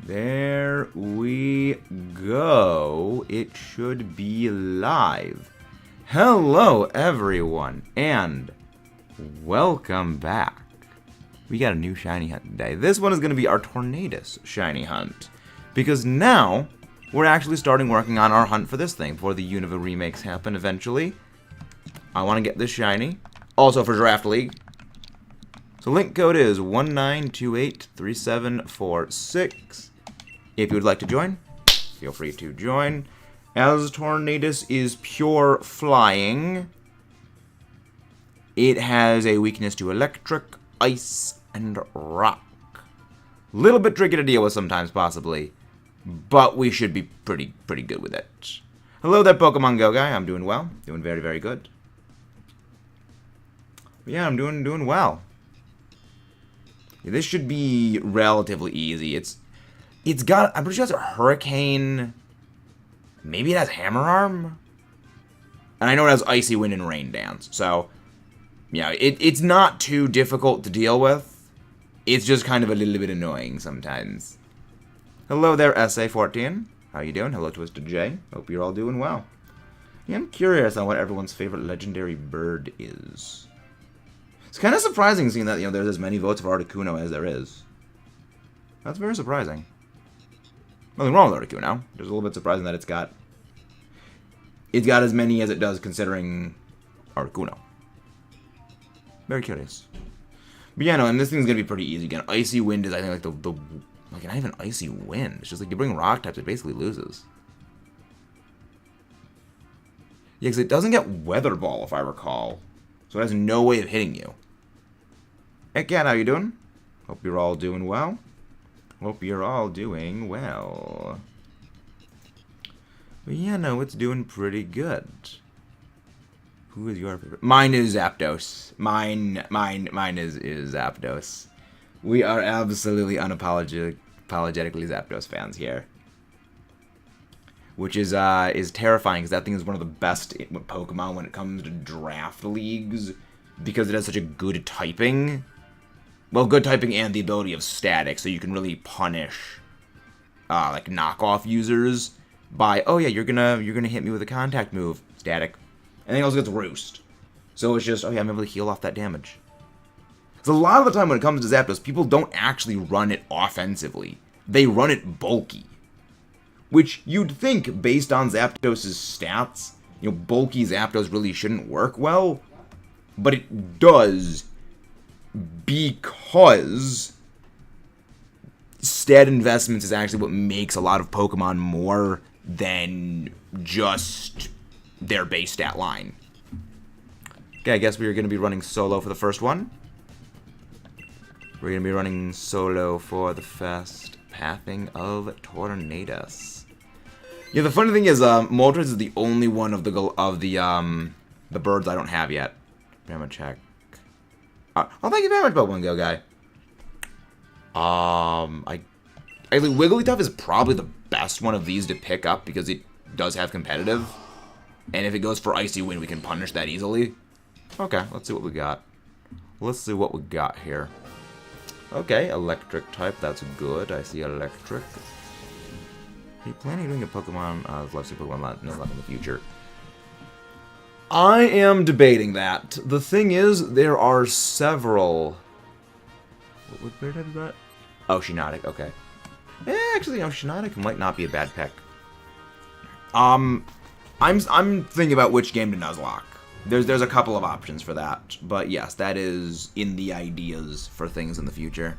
There we go. It should be live. Hello, everyone, and welcome back. We got a new shiny hunt today. This one is going to be our Tornadus shiny hunt, because now we're actually starting working on our hunt for this thing before the Unova remakes happen eventually. I want to get this shiny. Also for Draft League. So link code is 19283746. If you would like to join, feel free to join. As Tornadus is pure flying, it has a weakness to electric, ice, and rock. Little bit tricky to deal with sometimes, possibly, but we should be pretty good with it. Hello there, Pokemon Go guy. I'm doing well. Doing very, very good. Yeah, I'm doing well. This should be relatively easy. It's got, I'm pretty sure it's a Hurricane. Maybe it has Hammer Arm? And I know it has Icy Wind and Rain Dance. So, yeah, it's not too difficult to deal with. It's just kind of a little bit annoying sometimes. Hello there, SA14. How you doing? Hello, Twisted J. Hope you're all doing well. Yeah, I'm curious on what everyone's favorite legendary bird is. It's kind of surprising seeing that, there's as many votes for Articuno as there is. That's very surprising. Nothing wrong with Articuno. Just a little bit surprising that it's got as many as it does considering Articuno. Very curious. But yeah, no, and this thing's gonna be pretty easy again. Icy Wind is, I think, like like not even Icy Wind. It's just like you bring rock types, it basically loses. Yeah, because it doesn't get Weather Ball, if I recall. So it has no way of hitting you. Hey Cat, how you doing? Hope you're all doing well. Hope you're all doing well. But yeah, no, it's doing pretty good. Who is your favorite? Mine is Zapdos. Mine is Zapdos. We are absolutely unapologetically Zapdos fans here. Which is terrifying, because that thing is one of the best Pokemon when it comes to draft leagues, because it has such a good typing. Well, good typing and the ability of static, so you can really punish like knockoff users by, oh yeah, you're gonna hit me with a contact move, static, and then it also gets Roost. So it's just, oh yeah, I'm able to heal off that damage. Because a lot of the time when it comes to Zapdos, people don't actually run it offensively; they run it bulky. Which you'd think, based on Zapdos' stats, bulky Zapdos really shouldn't work well, but it does, because stat investments is actually what makes a lot of Pokemon more than just their base stat line. Okay, I guess we're going to be running solo for the first one. We're going to be running solo for the fast pathing of Tornadus. Yeah, the funny thing is, Moltres is the only one of the birds I don't have yet. I'm gonna check. Oh, thank you very much, Pokemon Go guy. Actually, Wigglytuff is probably the best one of these to pick up because it does have competitive, and if it goes for Icy Wind, we can punish that easily. Okay, let's see what we got. Let's see what we got here. Okay, electric type, that's good. I see electric. Are you planning on doing a Pokemon, let's see Pokemon in the future? I am debating that. The thing is, there are several. What bird is that? Oh, Shiinotic, okay. Actually, Shiinotic might not be a bad pick. I'm thinking about which game to Nuzlocke. There's a couple of options for that, but yes, that is in the ideas for things in the future.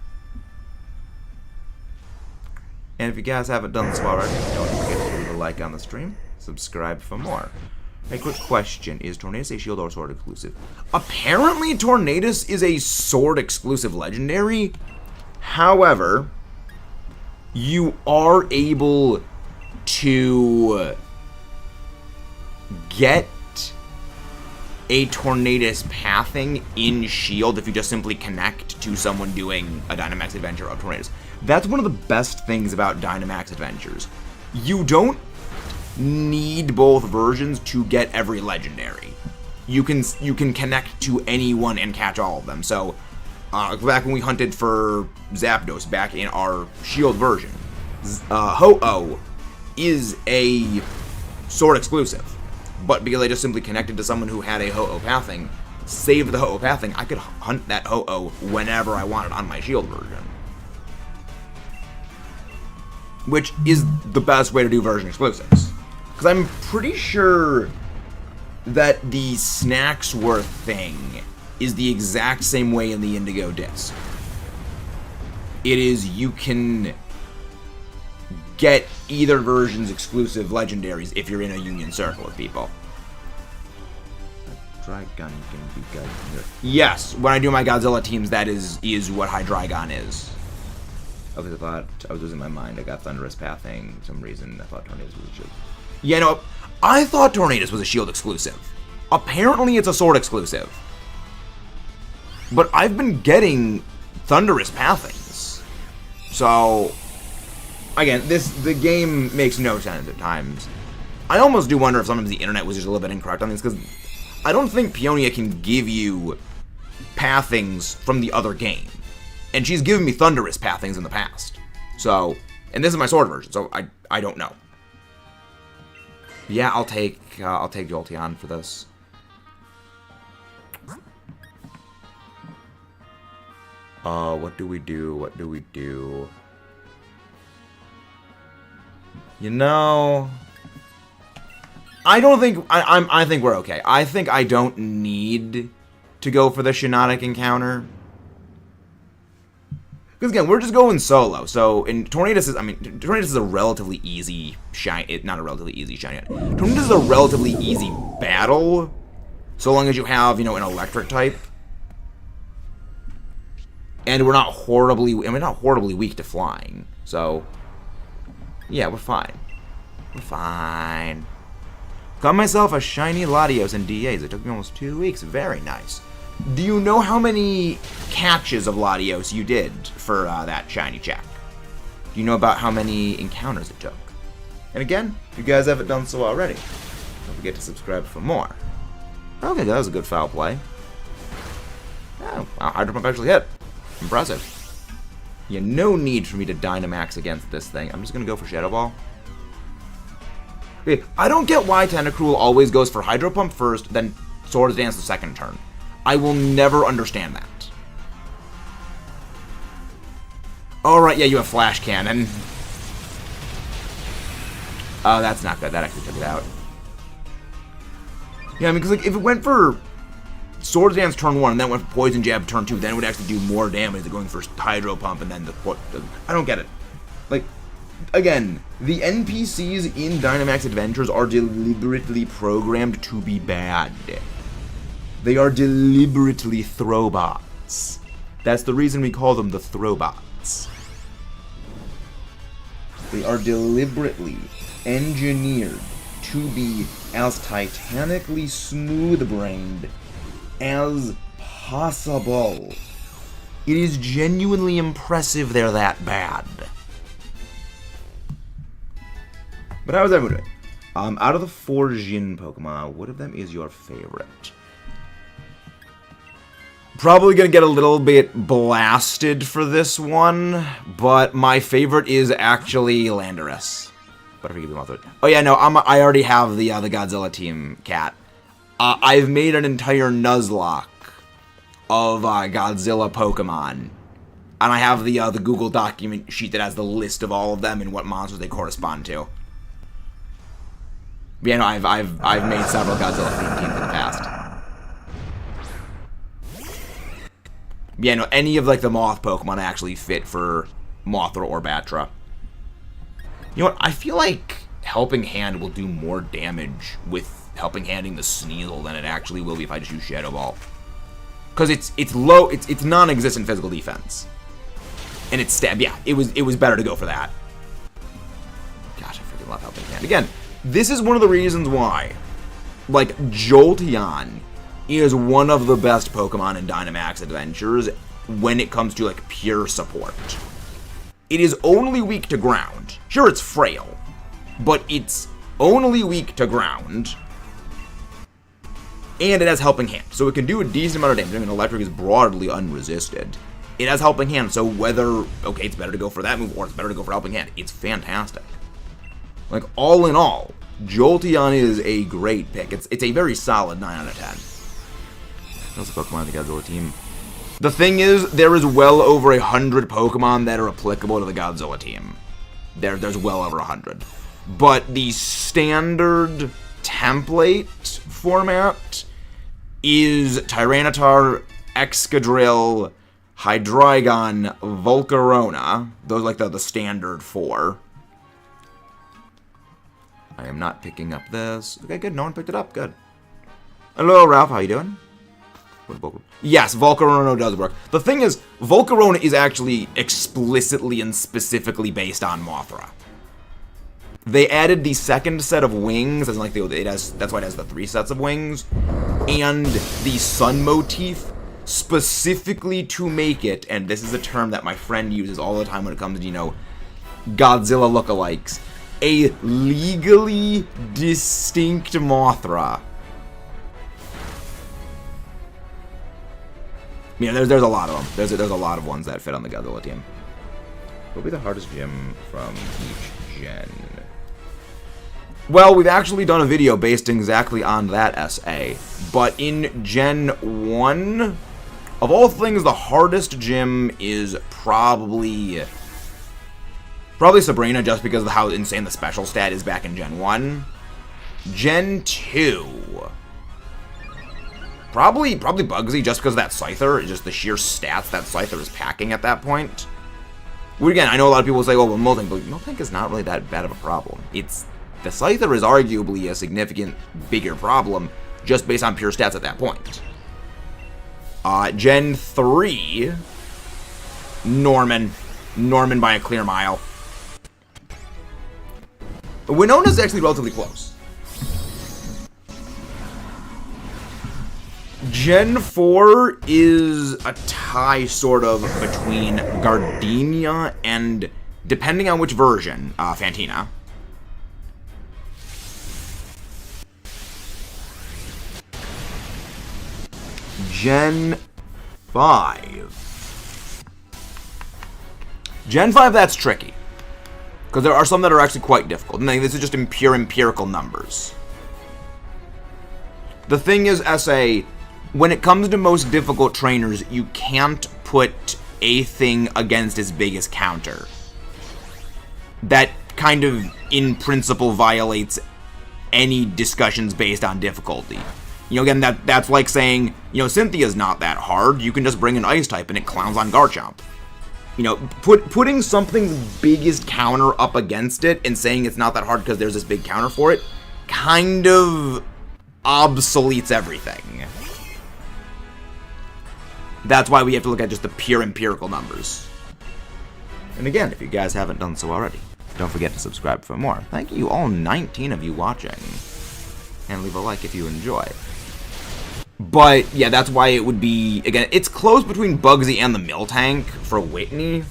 And if you guys haven't done so already, don't forget to leave a like on the stream, subscribe for more. A quick question, is Tornadus a Shield or Sword exclusive? Apparently Tornadus is a Sword exclusive legendary. However, you are able to get a Tornadus pathing in Shield if you just simply connect to someone doing a Dynamax adventure of Tornadus. That's one of the best things about Dynamax adventures. You don't need both versions to get every legendary. You can connect to anyone and catch all of them. So back when we hunted for Zapdos back in our Shield version, Ho-Oh is a sword exclusive. But because I just simply connected to someone who had a Ho-Oh pathing, saved the Ho-Oh pathing, I could hunt that Ho-Oh whenever I wanted on my shield version. Which is the best way to do version exclusives. Because I'm pretty sure that the Snacksworth thing is the exact same way in the Indigo Disc. It is, you can get either version's exclusive legendaries if you're in a union circle with people. Hydreigon can be good. Yes, when I do my Godzilla teams, that is what Hydreigon is. Okay, I thought I was losing my mind. I got Thunderous Pathing for some reason. I thought Tornadus was a shield. Yeah, no, I thought Tornadus was a shield exclusive. Apparently it's a sword exclusive. But I've been getting Thunderous Pathings. So, again, the game makes no sense at times. I almost do wonder if sometimes the internet was just a little bit incorrect on these, because I don't think Peonia can give you Pathings from the other game. And she's given me Thunderous Pathings in the past. So, and this is my sword version, so I don't know. Yeah, I'll take Jolteon for this. What do we do? What do we do? You know, I don't think I think we're okay. I think I don't need to go for the Shiinotic encounter. Because again, we're just going solo. So, Tornadus is a relatively easy shiny. Not a relatively easy shiny. Tornadus is a relatively easy battle, so long as you have, an electric type. And we're not horribly weak to flying. So, yeah, we're fine. We're fine. Got myself a shiny Latios in DAs. It took me almost 2 weeks. Very nice. Do you know how many catches of Latios you did for that shiny check? Do you know about how many encounters it took? And again, if you guys haven't done so already, don't forget to subscribe for more. Okay, that was a good foul play. Oh, wow, Hydro Pump actually hit. Impressive. Yeah, no need for me to Dynamax against this thing. I'm just going to go for Shadow Ball. Okay, I don't get why Tentacruel always goes for Hydro Pump first, then Swords Dance the second turn. I will never understand that. Alright, yeah, you have Flash Cannon. Oh, that's not good. That actually took it out. Yeah, I mean, because if it went for Swords Dance turn 1 and then went for Poison Jab turn 2, then it would actually do more damage than going for Hydro Pump and then I don't get it. Like, again, the NPCs in Dynamax Adventures are deliberately programmed to be bad. They are deliberately throwbots. That's the reason we call them the throwbots. They are deliberately engineered to be as titanically smooth-brained as possible. It is genuinely impressive they're that bad. But how is everyone doing? Out of the 4 Jin Pokemon, what of them is your favorite? Probably gonna get a little bit blasted for this one, but my favorite is actually Landorus. But I forgive me, oh yeah, no, I already have the Godzilla team cat. I've made an entire Nuzlocke of Godzilla Pokemon, and I have the Google document sheet that has the list of all of them and what monsters they correspond to. But yeah, no, I've made several Godzilla themed teams in the past. Yeah, no, any of, like, the Moth Pokemon actually fit for Mothra or Batra. You know what? I feel like Helping Hand will do more damage with Helping Handing the Sneasel than it actually will be if I just use Shadow Ball. Because it's low, it's non-existent physical defense. And it's stab, yeah, it was better to go for that. Gosh, I freaking love Helping Hand. Again, this is one of the reasons why, like, Jolteon is one of the best Pokemon in Dynamax Adventures when it comes to, like, pure support. It is only weak to ground. Sure, it's frail, but it's only weak to ground. And it has Helping Hand, so it can do a decent amount of damage. I mean, Electric is broadly unresisted. It has Helping Hand, so whether, okay, it's better to go for that move or it's better to go for Helping Hand, it's fantastic. Like, all in all, Jolteon is a great pick. It's a very solid 9 out of 10. That's the Pokemon in the Godzilla team. The thing is, there is well over 100 Pokemon that are applicable to the Godzilla team. There's well over 100. But the standard template format is Tyranitar, Excadrill, Hydreigon, Volcarona. Those are like the standard 4. I am not picking up this. Okay, good. No one picked it up. Good. Hello, Ralph. How you doing? Yes, Volcarona does work. The thing is, Volcarona is actually explicitly and specifically based on Mothra. They added the second set of wings, as like that's why it has the 3 sets of wings, and the sun motif specifically to make it, and this is a term that my friend uses all the time when it comes to, you know, Godzilla lookalikes, a legally distinct Mothra. Yeah, there's a lot of them. There's a lot of ones that fit on the Godzilla team. What will be the hardest gym from each gen? Well, we've actually done a video based exactly on that SA. But in Gen 1, of all things, the hardest gym is probably Sabrina, just because of how insane the special stat is back in Gen 1. Gen 2... Probably Bugsy, just because of that Scyther, just the sheer stats that Scyther is packing at that point. Well, again, I know a lot of people say, oh, well, Miltank, but Miltank is not really that bad of a problem. The Scyther is arguably a significant bigger problem, just based on pure stats at that point. Gen 3, Norman by a clear mile. Winona's actually relatively close. Gen 4 is a tie, sort of, between Gardenia and, depending on which version, Fantina. Gen 5. Gen 5, that's tricky. Because there are some that are actually quite difficult. And this is just in pure empirical numbers. The thing is, SA... when it comes to most difficult trainers, you can't put a thing against its biggest counter. That kind of, in principle, violates any discussions based on difficulty. You know, again, that's like saying, you know, Cynthia's not that hard, you can just bring an ice type and it clowns on Garchomp. You know, putting something's biggest counter up against it and saying it's not that hard because there's this big counter for it, kind of obsoletes everything. That's why we have to look at just the pure empirical numbers. And again, if you guys haven't done so already, don't forget to subscribe for more. Thank you, all 19 of you watching. And leave a like if you enjoy. But, yeah, that's why it would be, again, it's close between Bugsy and the Miltank for Whitney.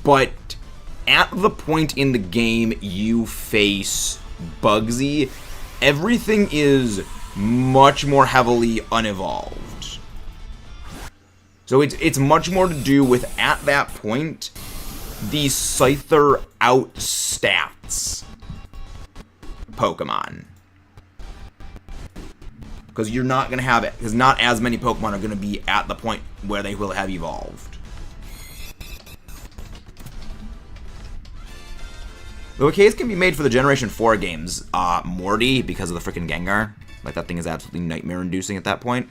But at the point in the game you face Bugsy, everything is much more heavily unevolved. So it's much more to do with, at that point, the Scyther outstats Pokemon. Because you're not going to have it, because not as many Pokemon are going to be at the point where they will have evolved. Though a case can be made for the Generation 4 games, Morty, because of the freaking Gengar. Like, that thing is absolutely nightmare-inducing at that point.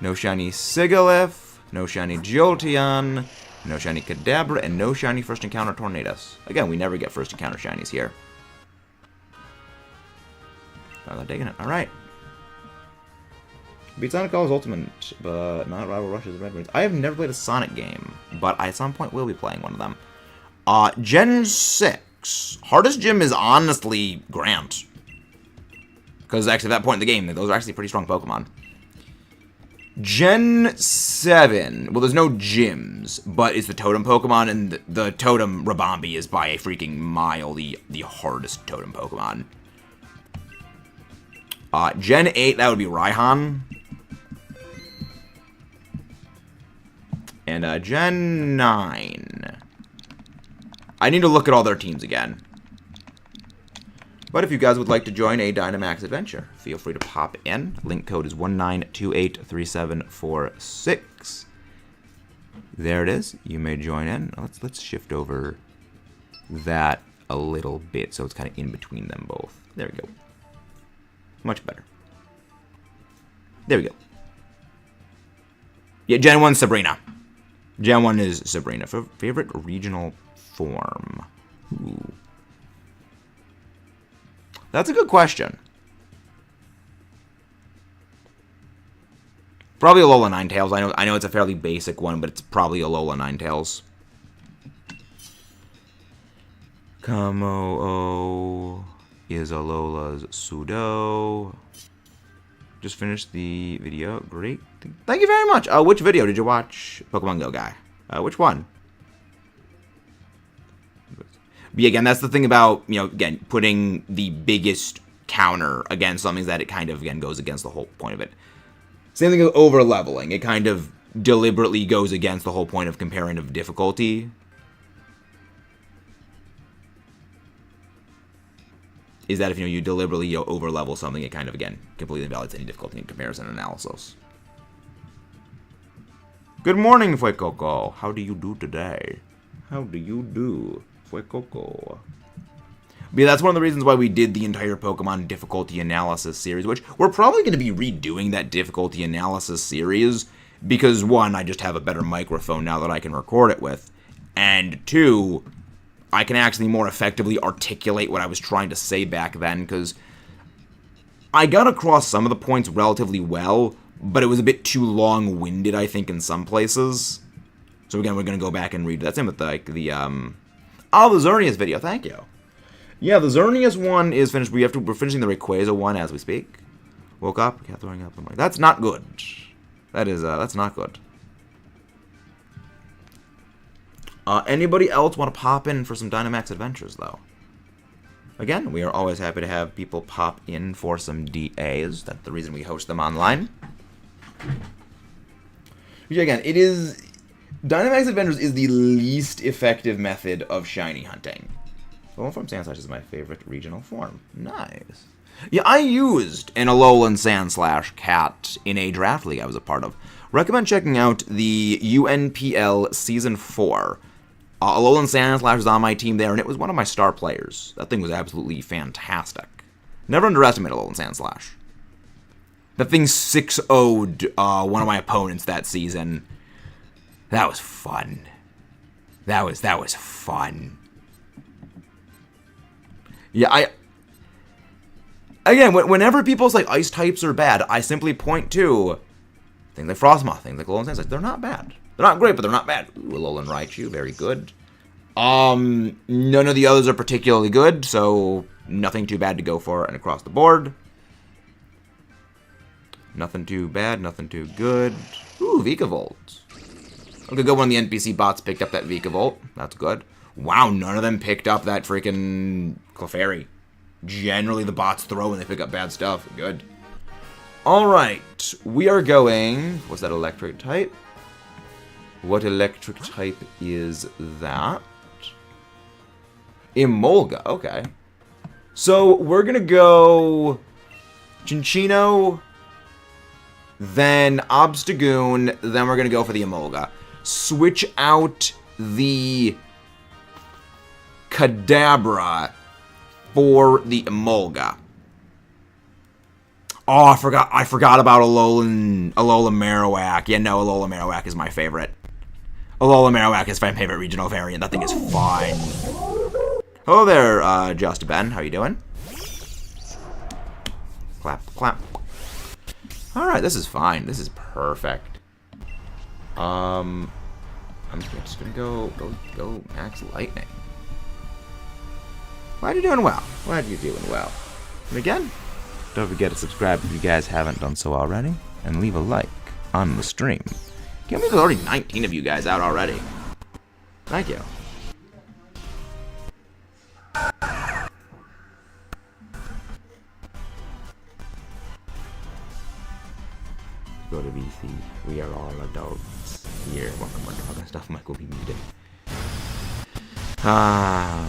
No shiny Sigilyph, no shiny Jolteon, no shiny Kadabra, and no shiny first encounter Tornadus. Again, we never get first encounter shinies here. Oh, they're digging it. Alright. Beat Sonic Calls Ultimate, but not Rival Rushes Red Wings. I have never played a Sonic game, but I at some point will be playing one of them. Gen 6. Hardest gym is honestly Grant. Because actually at that point in the game, those are actually pretty strong Pokemon. Gen 7, well, there's no gyms, but it's the totem Pokemon, and the totem Rabombi is by a freaking mile the hardest totem Pokemon. Gen 8, that would be Raihan. And Gen 9. I need to look at all their teams again. But if you guys would like to join a Dynamax adventure, feel free to pop in. Link code is 19283746. There it is. You may join in. Let's shift over that a little bit so it's kind of in between them both. There we go. Much better. There we go. Yeah, Gen 1 Sabrina. Gen 1 is Sabrina. Favorite regional form? Ooh. That's a good question. Probably Alola Ninetales. I know it's a fairly basic one, but it's probably Alola Ninetales. Kamo is Alola's pseudo. Just finished the video. Great. Thank you very much. Which video did you watch, Pokemon Go guy? Which one? But yeah, again, that's the thing about, again, putting the biggest counter against something that it kind of, again, goes against the whole point of it. Same thing with over-leveling. It kind of deliberately goes against the whole point of comparative difficulty. Is that if, you deliberately over-level something, it kind of, again, completely invalidates any difficulty in comparison analysis. Good morning, Fuecoco. How do you do today? How do you do? Fuecoco. But yeah, that's one of the reasons why we did the entire Pokemon difficulty analysis series, which we're probably going to be redoing that difficulty analysis series, because one, I just have a better microphone now that I can record it with, and two, I can actually more effectively articulate what I was trying to say back then, because I got across some of the points relatively well, but it was a bit too long-winded, I think, in some places. So again, we're going to go back and read that. Same with the Xerneas video, thank you. Yeah, the Xerneas one is finished. We're finishing the Rayquaza one as we speak. Woke up, kept throwing up. I'm like, that's not good. That's not good. Anybody else want to pop in for some Dynamax adventures, though? Again, we are always happy to have people pop in for some DAs. That's the reason we host them online. Which, again, Dynamax Adventures is the least effective method of shiny hunting. Alolan form Sandslash is my favorite regional form. Nice. Yeah, I used an Alolan Sandslash cat in a draft league I was a part of. Recommend checking out the UNPL Season 4. Alolan Sandslash was on my team there, and it was one of my star players. That thing was absolutely fantastic. Never underestimate Alolan Sandslash. That thing 6-0'd one of my opponents that season. That was fun. That was fun. Yeah, again, whenever people say ice types are bad, I simply point to things like Frostmoth, things like Alolan Sandslash. They're not bad. They're not great, but they're not bad. Ooh, Alolan Raichu, very good. None of the others are particularly good, so nothing too bad to go for and across the board. Nothing too bad, nothing too good. Ooh, Vikavolt. Okay, good one. The NPC bots picked up that Vikavolt. That's good. Wow, none of them picked up that freaking Clefairy. Generally, the bots throw when they pick up bad stuff. Good. Alright, we are going... What's that electric type? What electric type is that? Emolga, okay. So, we're gonna go... Cinccino, then Obstagoon, then we're gonna go for the Emolga. Switch out the Kadabra for the Emolga. Oh, I forgot about Alola Marowak. Yeah, no, Alola Marowak is my favorite. Alola Marowak is my favorite regional variant. That thing is fine. Hello there, Just Ben. How you doing? Clap, clap. Alright, this is fine. This is perfect. I'm just gonna go Max Lightning. Glad you're doing well. Glad you're doing well. And again, don't forget to subscribe if you guys haven't done so already, and leave a like on the stream. Can't believe there's already 19 of you guys out already. Thank you. Go to VC. We are all adults. here. More talking stuff might will be muted.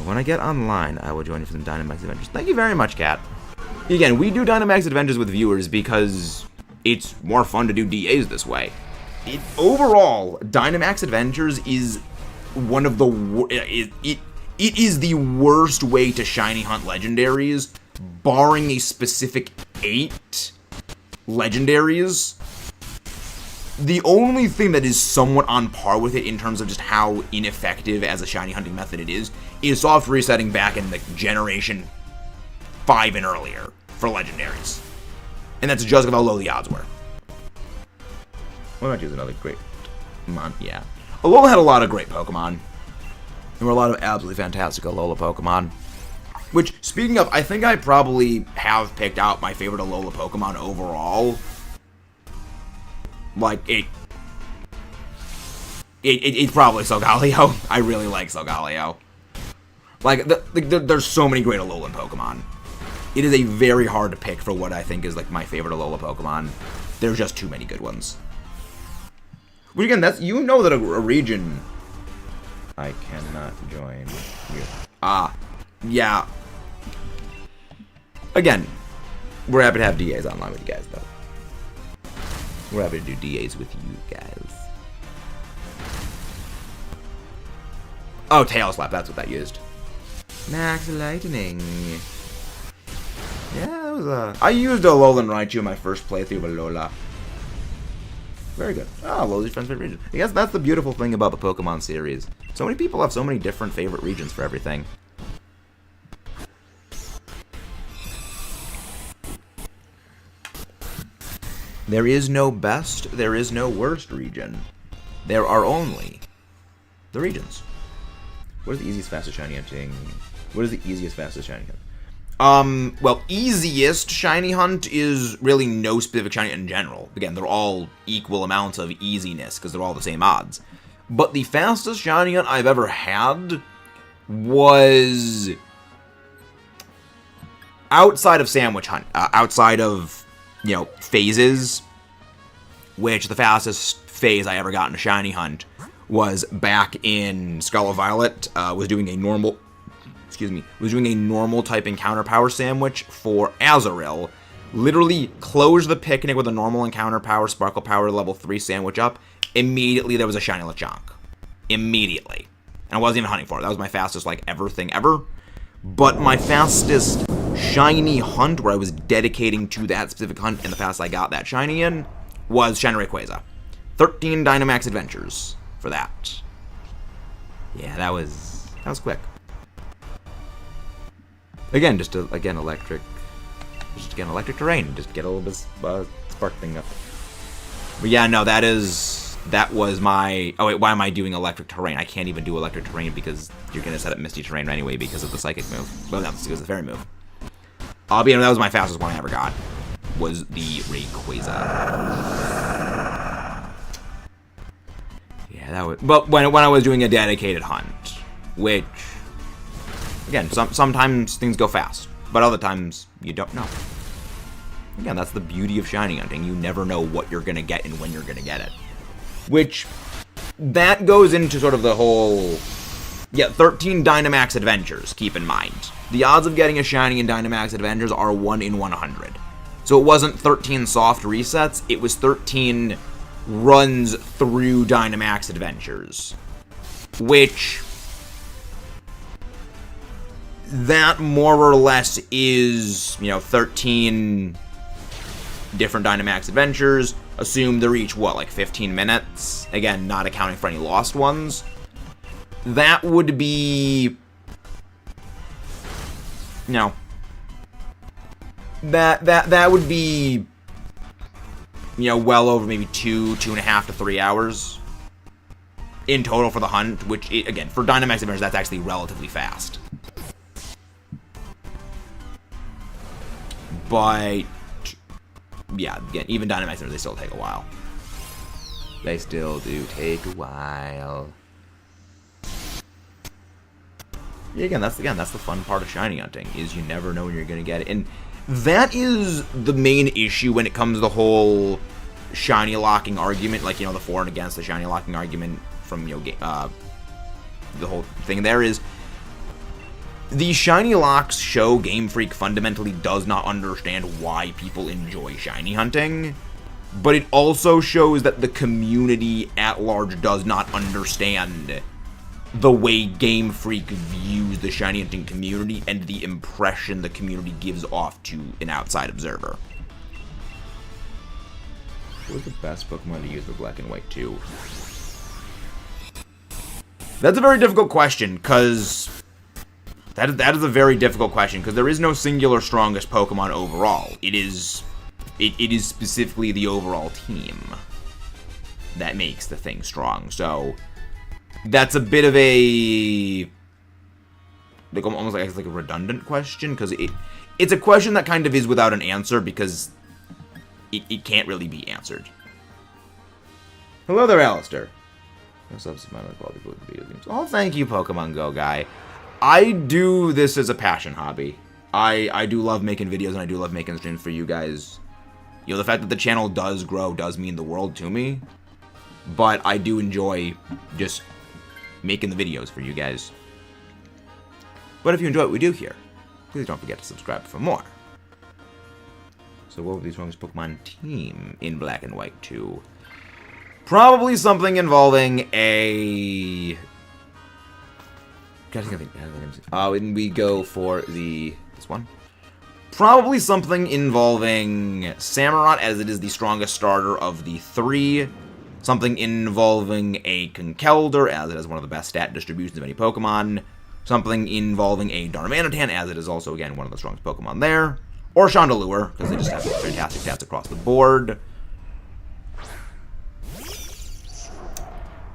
When I get online, I will join you for some Dynamax Adventures. Thank you very much, Kat. Again, we do Dynamax Adventures with viewers because it's more fun to do DAs this way. Overall, Dynamax Adventures is one of the it is the worst way to shiny hunt legendaries, barring a specific 8 legendaries. The only thing that is somewhat on par with it in terms of just how ineffective as a shiny hunting method it is soft resetting back in the generation 5 and earlier for legendaries. And that's just how low the odds were. Why not use another great Pokemon? Yeah. Alola had a lot of great Pokemon. There were a lot of absolutely fantastic Alola Pokemon. Which, speaking of, I think I probably have picked out my favorite Alola Pokemon overall. Like, it's probably Solgaleo. I really like Solgaleo. Like, there's so many great Alolan Pokemon. It is a very hard to pick for what I think is, like, my favorite Alola Pokemon. There's just too many good ones. Which, again, that's, you know that a region... I cannot join you. Yeah. Again, we're happy to have DAs online with you guys, though. We're happy to do DAs with you guys. Oh, Tail Slap, that's what that used. Max Lightning. Yeah, that was I used Alolan Raichu in my first playthrough of Alola. Very good. Oh, Lola's friend's favorite region. I guess that's the beautiful thing about the Pokemon series. So many people have so many different favorite regions for everything. There is no best, there is no worst region. There are only the regions. What is the easiest, fastest shiny hunting? What is the easiest, fastest shiny hunt? Well, easiest shiny hunt is really no specific shiny in general. Again, they're all equal amounts of easiness because they're all the same odds. But the fastest shiny hunt I've ever had was outside of Sandwich Hunt, outside of, you know, phases, which the fastest phase I ever got in a shiny hunt was back in Scarlet Violet. Was doing a normal type encounter power sandwich for Azurill. Literally closed the picnic with a normal encounter power, sparkle power level 3 sandwich up. Immediately there was a shiny Lechonk. Immediately. And I wasn't even hunting for it. That was my fastest, like, thing ever. But my fastest shiny hunt, where I was dedicating to that specific hunt and the fastest I got that shiny in, was shiny Rayquaza. 13 Dynamax Adventures for that. Yeah, that was quick. Again, electric terrain. Just get a little bit spark thing up. But yeah, no, that was my... Oh wait, why am I doing electric terrain? I can't even do electric terrain because you're going to set up misty terrain anyway because of the psychic move. Well, no, because of the fairy move. That was my fastest one I ever got. Was the Rayquaza. Yeah, that was... But when I was doing a dedicated hunt, which... Again, sometimes things go fast, but other times you don't know. Again, that's the beauty of shiny hunting. You never know what you're going to get and when you're going to get it. Which, that goes into sort of the whole... Yeah, 13 Dynamax Adventures, keep in mind. The odds of getting a shiny in Dynamax Adventures are 1 in 100. So it wasn't 13 soft resets, it was 13 runs through Dynamax Adventures. Which... That more or less is, 13 different Dynamax Adventures. Assume they're each, 15 minutes? Again, not accounting for any lost ones. That would be... That would be... well over maybe 2.5 to 3 hours. In total for the hunt, which, again, for Dynamax Adventures, that's actually relatively fast. But, yeah, again, even Dynamax Adventures, they still take a while. They still do take a while. Yeah, again, that's the fun part of shiny hunting, is you never know when you're going to get it. And that is the main issue when it comes to the whole shiny locking argument, like, you know, the for and against the shiny locking argument from, you know, the whole thing there is, the shiny locks show Game Freak fundamentally does not understand why people enjoy shiny hunting, but it also shows that the community at large does not understand the way Game Freak views the shiny hunting community and the impression the community gives off to an outside observer. What was the best Pokemon to use for Black and White 2? That's a very difficult question, because that is a very difficult question, because there is no singular strongest Pokemon overall. It is specifically the overall team that makes the thing strong. So that's a bit of a, like, almost like a redundant question, because it's a question that kind of is without an answer, because it can't really be answered. Hello there, Alistair. Oh, thank you, Pokemon Go guy. I do this as a passion hobby. I do love making videos, and I do love making streams for you guys. You know, the fact that the channel does grow does mean the world to me. But I do enjoy just making the videos for you guys. But if you enjoy what we do here, please don't forget to subscribe for more. So what would be the strongest Pokemon team in Black and White 2? Probably something involving a... when we go for this one. Probably something involving Samurott, as it is the strongest starter of the 3. Something involving a Conkeldurr, as it has one of the best stat distributions of any Pokemon. Something involving a Darmanitan, as it is also, again, one of the strongest Pokemon there. Or Chandelure, because they just have fantastic stats across the board.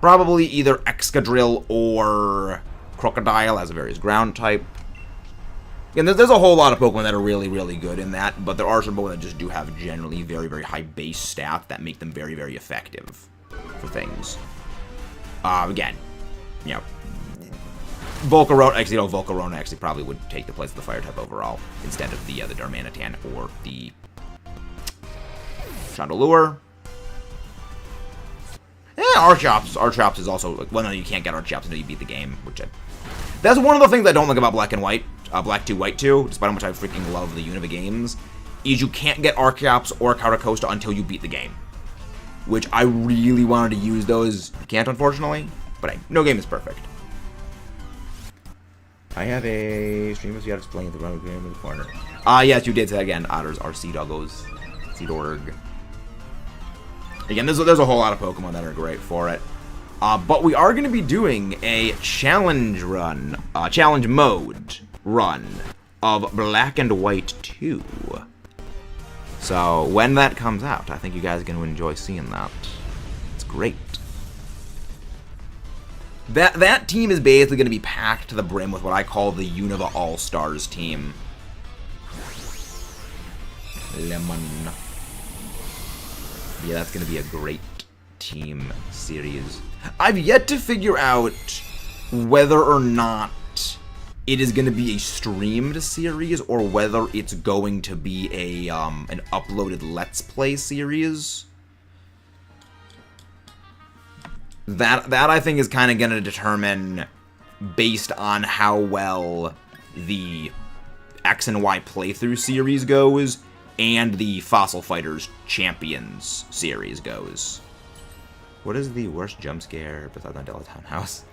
Probably either Excadrill or Crocodile, as a various ground type. And there's a whole lot of Pokemon that are really, really good in that, but there are some Pokemon that just do have generally very, very high base stats that make them very, very effective for things. Again, you know, Volcarona, actually, no, Volcarona actually probably would take the place of the Fire type overall, instead of the Darmanitan or the Chandelure. Archops is also, like, well, no, you can't get Archops until you beat the game, which that's one of the things I don't like about Black and White, Black 2, White 2, despite how much I freaking love the Unova games, is you can't get Archops or Caracosta until you beat the game. Which I really wanted to use those. You can't, unfortunately, but no game is perfect. I have a stream of you have explained the run of the game in the corner. Yes, you did say that again. Otters are sea doggos. Seedorg. Again, there's a whole lot of Pokemon that are great for it. But we are going to be doing a challenge run, challenge mode run of Black and White 2. So when that comes out, I think you guys are going to enjoy seeing that. It's great. That team is basically going to be packed to the brim with what I call the Unova All-Stars team. Lemon. Yeah, that's going to be a great team series. I've yet to figure out whether or not it is going to be a streamed series or whether it's going to be a an uploaded Let's Play series. That I think is kind of going to determine based on how well the X and Y playthrough series goes and the Fossil Fighters Champions series goes. What is the worst jump scare besides Mandela Townhouse?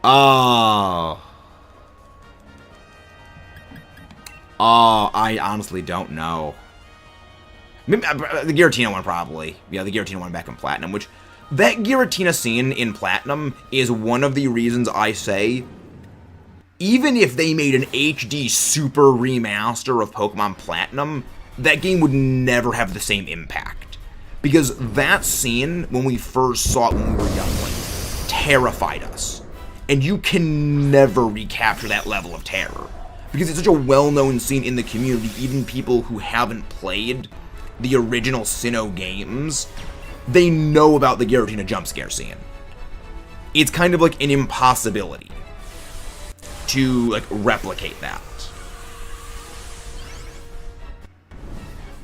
Oh, I honestly don't know. Maybe, the Giratina one, probably. Yeah, the Giratina one back in Platinum, which... That Giratina scene in Platinum is one of the reasons I say, even if they made an HD super remaster of Pokemon Platinum, that game would never have the same impact. Because that scene, when we first saw it when we were young, like, terrified us. And you can never recapture that level of terror. Because it's such a well-known scene in the community, even people who haven't played the original Sinnoh games, they know about the Giratina jump scare scene. It's kind of like an impossibility to, like, replicate that.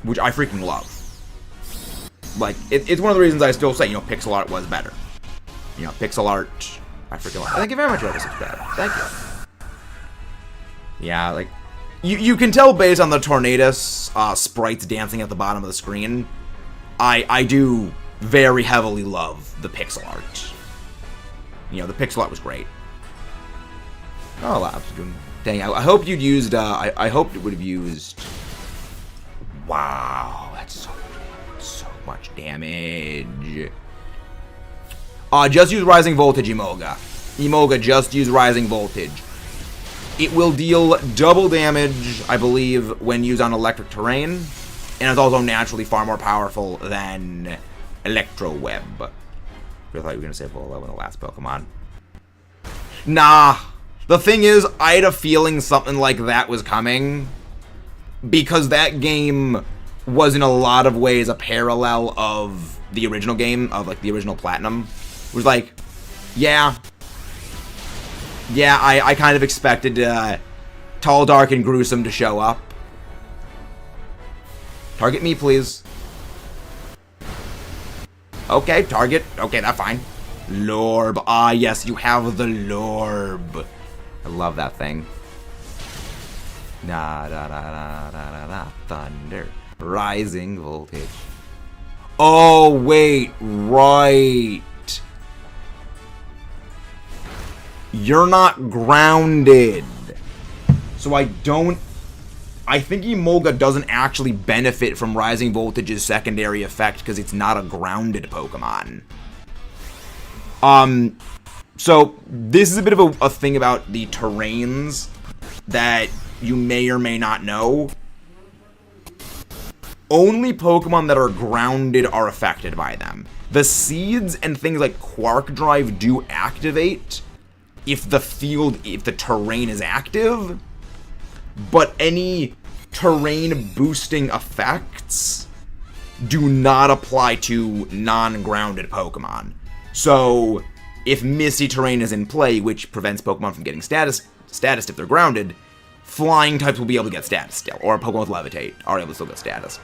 Which I freaking love. like, it's one of the reasons I still say, pixel art was better. Pixel art, I forget. Thank you very much, whoever subscribed. Thank you. Yeah, like, you can tell based on the Tornadus sprites dancing at the bottom of the screen, I do very heavily love the pixel art. The pixel art was great. Oh, dang, I hope you'd used, I hoped it would have used... Wow, that's so much damage. Just use Rising Voltage, Emolga. Emolga, just use Rising Voltage. It will deal double damage, I believe, when used on electric terrain. And it's also naturally far more powerful than Electro Web. I thought you were going to say Volo in the last Pokemon. Nah. The thing is, I had a feeling something like that was coming. Because that game was in a lot of ways a parallel of the original game, of like the original Platinum. It was like, yeah, I kind of expected Tall, Dark, and Gruesome to show up. Target me, please. Okay, target. Okay, that's fine. Lorb. Ah, yes, you have the Lorb. I love that thing. Da da da da da da thunder. Rising Voltage. Oh, wait, right. You're not grounded. So I think Emolga doesn't actually benefit from Rising Voltage's secondary effect because it's not a grounded Pokemon. So this is a bit of a thing about the terrains that you may or may not know. Only Pokemon that are grounded are affected by them. The seeds and things like Quark Drive do activate if the terrain is active, but any terrain boosting effects do not apply to non-grounded Pokemon. So if Misty Terrain is in play, which prevents Pokemon from getting status if they're grounded, flying types will be able to get status still, or Pokemon with Levitate are able to still get status.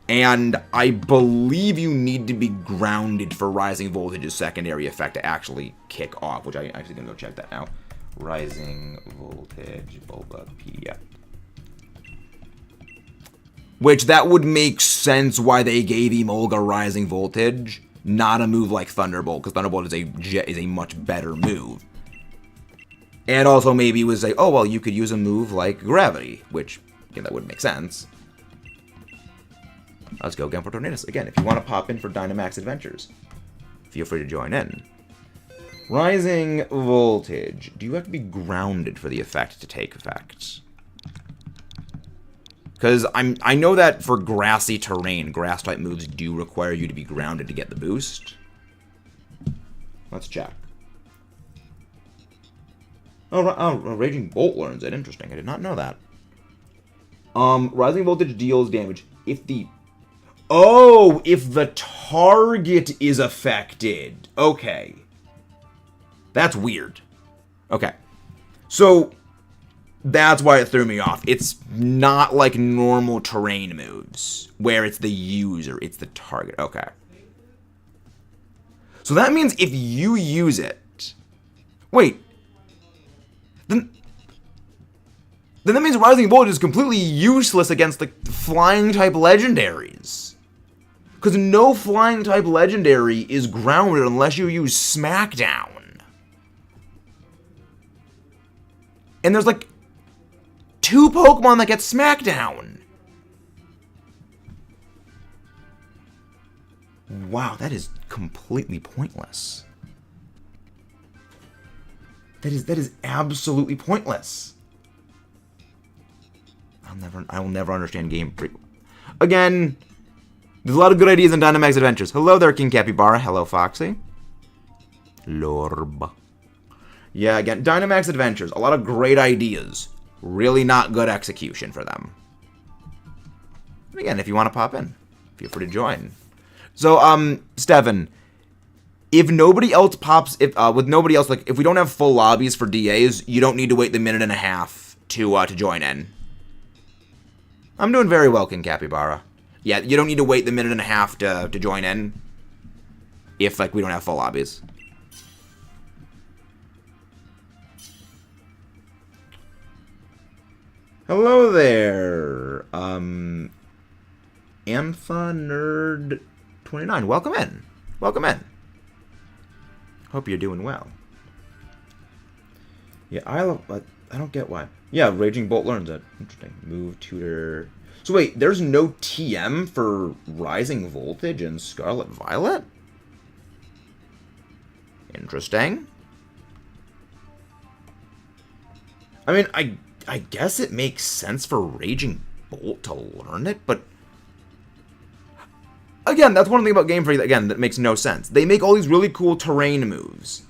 And I believe you need to be grounded for Rising Voltage's secondary effect to actually kick off, which I'm actually going to go check that now. Rising Voltage, Bulbapedia. Which, that would make sense why they gave Emolga Rising Voltage, not a move like Thunderbolt, because Thunderbolt is a much better move. And also maybe it was like, oh, well, you could use a move like Gravity, which, yeah, that would make sense. Let's go again for Tornadus. Again, if you want to pop in for Dynamax Adventures, feel free to join in. Rising Voltage. Do you have to be grounded for the effect to take effect? Because I know that for grassy terrain, grass-type moves do require you to be grounded to get the boost. Let's check. Oh, Raging Bolt learns it. Interesting. I did not know that. Rising Voltage deals damage if the... Oh, if the target is affected. Okay. That's weird. Okay. So, that's why it threw me off. It's not like normal terrain moves, where it's the user, it's the target. Okay. So that means if you use it... Wait. Then that means Rising Voltage is completely useless against the flying-type legendaries. Because no flying-type legendary is grounded unless you use Smackdown. And there's like 2 Pokemon that get Smackdown. Wow, that is completely pointless. That is absolutely pointless. I will never understand game again. There's a lot of good ideas in Dynamax Adventures. Hello there, King Capybara. Hello, Foxy. Lorb. Yeah, again, Dynamax Adventures. A lot of great ideas. Really not good execution for them. Again, if you want to pop in, feel free to join. So, Steven, if nobody else pops, with nobody else, like, if we don't have full lobbies for DAs, you don't need to wait the minute and a half to join in. I'm doing very well, King Capybara. Yeah, you don't need to wait the minute and a half to join in. If, like, we don't have full lobbies. Hello there. Ampha Nerd 29. Welcome in. Welcome in. Hope you're doing well. Yeah, I don't get why. Yeah, Raging Bolt learns it. Interesting. Move, tutor. So wait, there's no TM for Rising Voltage and Scarlet Violet? Interesting. I mean, I guess it makes sense for Raging Bolt to learn it, but again, that's one thing about Game Freak, again, that makes no sense. They make all these really cool terrain moves,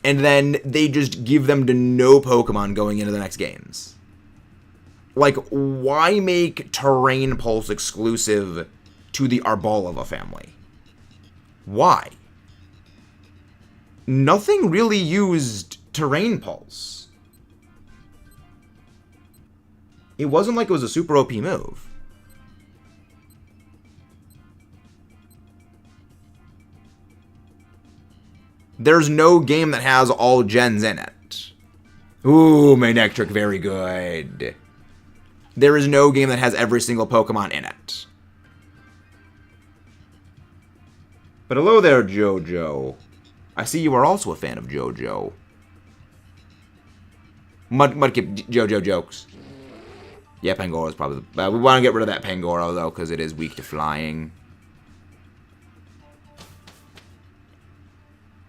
and then they just give them to no Pokemon going into the next games. Like, why make Terrain Pulse exclusive to the Arboleva family? Why? Nothing really used Terrain Pulse. It wasn't like it was a super OP move. There's no game that has all gens in it. Ooh, Manectric, very good. There is no game that has every single Pokemon in it. But hello there, JoJo. I see you are also a fan of JoJo. Mudkip JoJo jokes. Yeah, Pangora's probably... we want to get rid of that Pangoro, though, because it is weak to flying.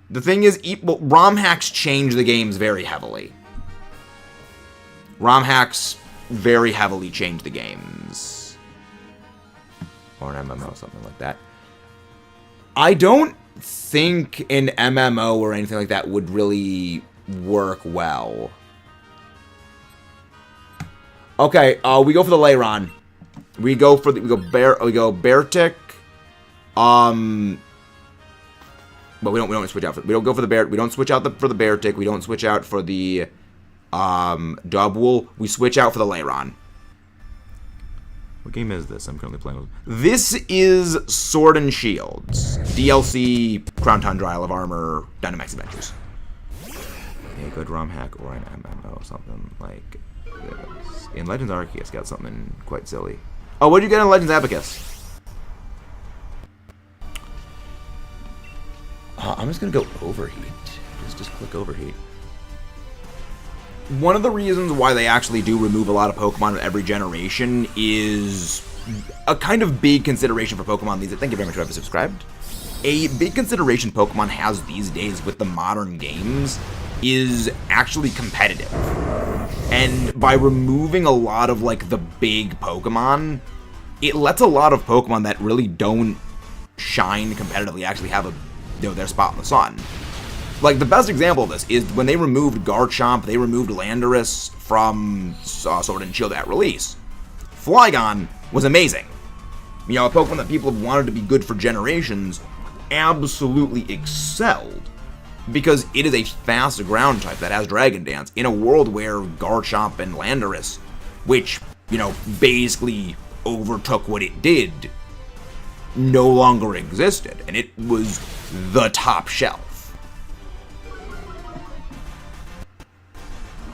The thing is, ROM hacks change the games very heavily. ROM hacks very heavily change the games. Or an MMO, something like that. I don't think an MMO or anything like that would really work well. Okay, we go for the Lairon. We go Beartic. But we don't switch out. We don't go for the bear. We don't switch out for the Beartic. We don't switch out for the Dubwool. We switch out for the Lairon. What game is this? I'm currently playing with. This is Sword and Shields DLC. Crown Tundra, Isle of Armor, Dynamax Adventures. A good ROM hack or an MMO, something like this. In Legends Arceus, got something quite silly. Oh, what did you get in Legends Abacus? I'm just gonna go Overheat. Just click Overheat. One of the reasons why they actually do remove a lot of Pokemon with every generation is a kind of big consideration for Pokemon these days. Thank you very much for having subscribed. A big consideration Pokemon has these days with the modern games is actually competitive. And by removing a lot of, like, the big Pokemon, it lets a lot of Pokemon that really don't shine competitively actually have a, their spot in the sun. Like, the best example of this is when they removed Garchomp, they removed Landorus from Sword and Shield at release. Flygon was amazing. You know, a Pokemon that people have wanted to be good for generations absolutely excelled. Because it is a fast ground type that has Dragon Dance in a world where Garchomp and Landorus, which, you know, basically overtook what it did, no longer existed. And it was the top shelf.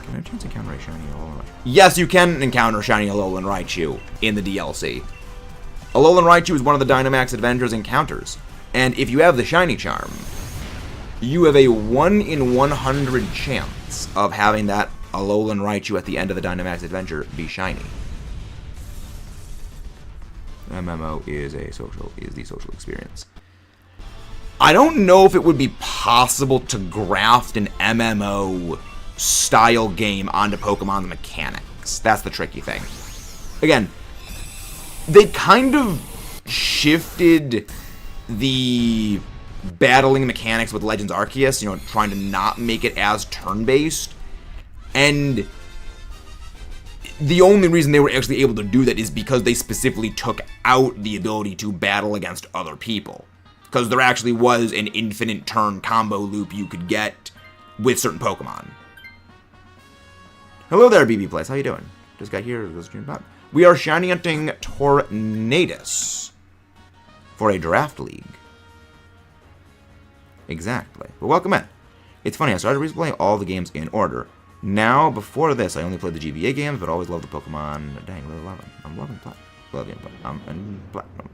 Can I chance encounter a shiny Alolan Raichu? Yes, you can encounter shiny Alolan Raichu in the DLC. Alolan Raichu is one of the Dynamax Adventures encounters. And if you have the shiny charm, you have a 1 in 100 chance of having that Alolan Raichu at the end of the Dynamax Adventure be shiny. MMO is the social experience. I don't know if it would be possible to graft an MMO style game onto Pokemon's mechanics. That's the tricky thing. Again, they kind of shifted the battling mechanics with Legends Arceus, you know, trying to not make it as turn-based. And the only reason they were actually able to do that is because they specifically took out the ability to battle against other people. Because there actually was an infinite turn combo loop you could get with certain Pokemon. Hello there, BB Place. How you doing? Just got here. We are shiny hunting Tornadus for a draft league. Exactly. But welcome in. It's funny, I started replaying all the games in order. Now, before this, I only played the GBA games, but always loved the Pokemon. Dang, really love them. I'm loving Platinum.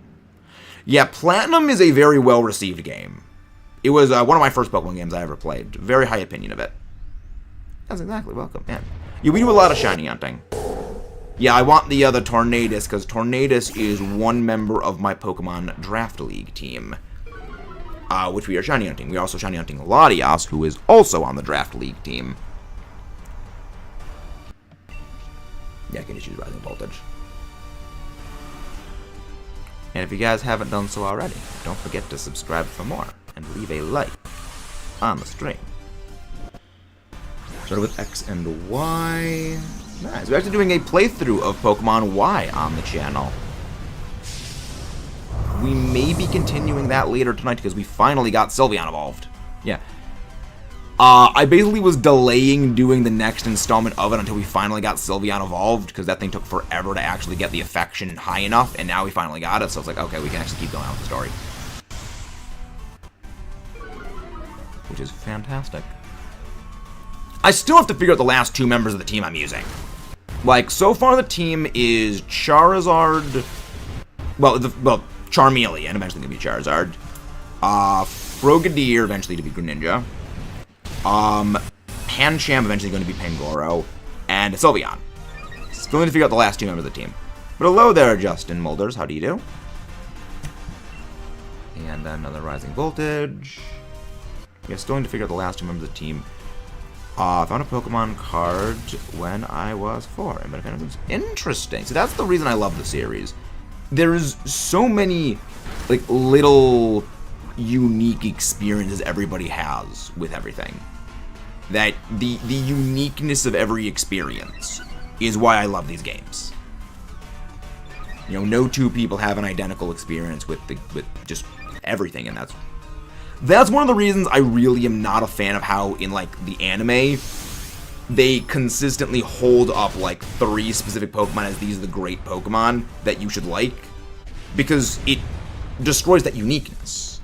Yeah, Platinum is a very well-received game. It was one of my first Pokemon games I ever played. Very high opinion of it. That's exactly. Welcome in. Yeah, we do a lot of shiny hunting. Yeah, I want the other Tornadus, because Tornadus is one member of my Pokemon Draft League team. Which we are shiny hunting. We are also shiny hunting Latias, who is also on the Draft League team. Yeah, I can just use Rising Voltage. And if you guys haven't done so already, don't forget to subscribe for more, and leave a like on the stream. Started with X and Y. Nice. We're actually doing a playthrough of Pokemon Y on the channel. We may be continuing that later tonight because we finally got Sylveon evolved. Yeah. I basically was delaying doing the next installment of it until we finally got Sylveon evolved, because that thing took forever to actually get the affection high enough, and now we finally got it, so it's like, okay, we can actually keep going on with the story. Which is fantastic. I still have to figure out the last two members of the team I'm using. Like, so far the team is Charizard, well, Charmeleon, and eventually going to be Charizard. Frogadier, eventually to be Greninja. Pancham, eventually going to be Pangoro, and Sylveon. Still need to figure out the last two members of the team. But hello there, Justin Mulders. How do you do? And another Rising Voltage. Yeah, still need to figure out the last two members of the team. Found a Pokemon card when I was 4. And it was interesting. So that's the reason I love the series. There's so many, like, little unique experiences everybody has with everything. That the uniqueness of every experience is why I love these games. You know, no two people have an identical experience with just everything, and that's one of the reasons I really am not a fan of how in, like, the anime they consistently hold up, like, 3 specific Pokemon as these are the great Pokemon that you should like, because it destroys that uniqueness.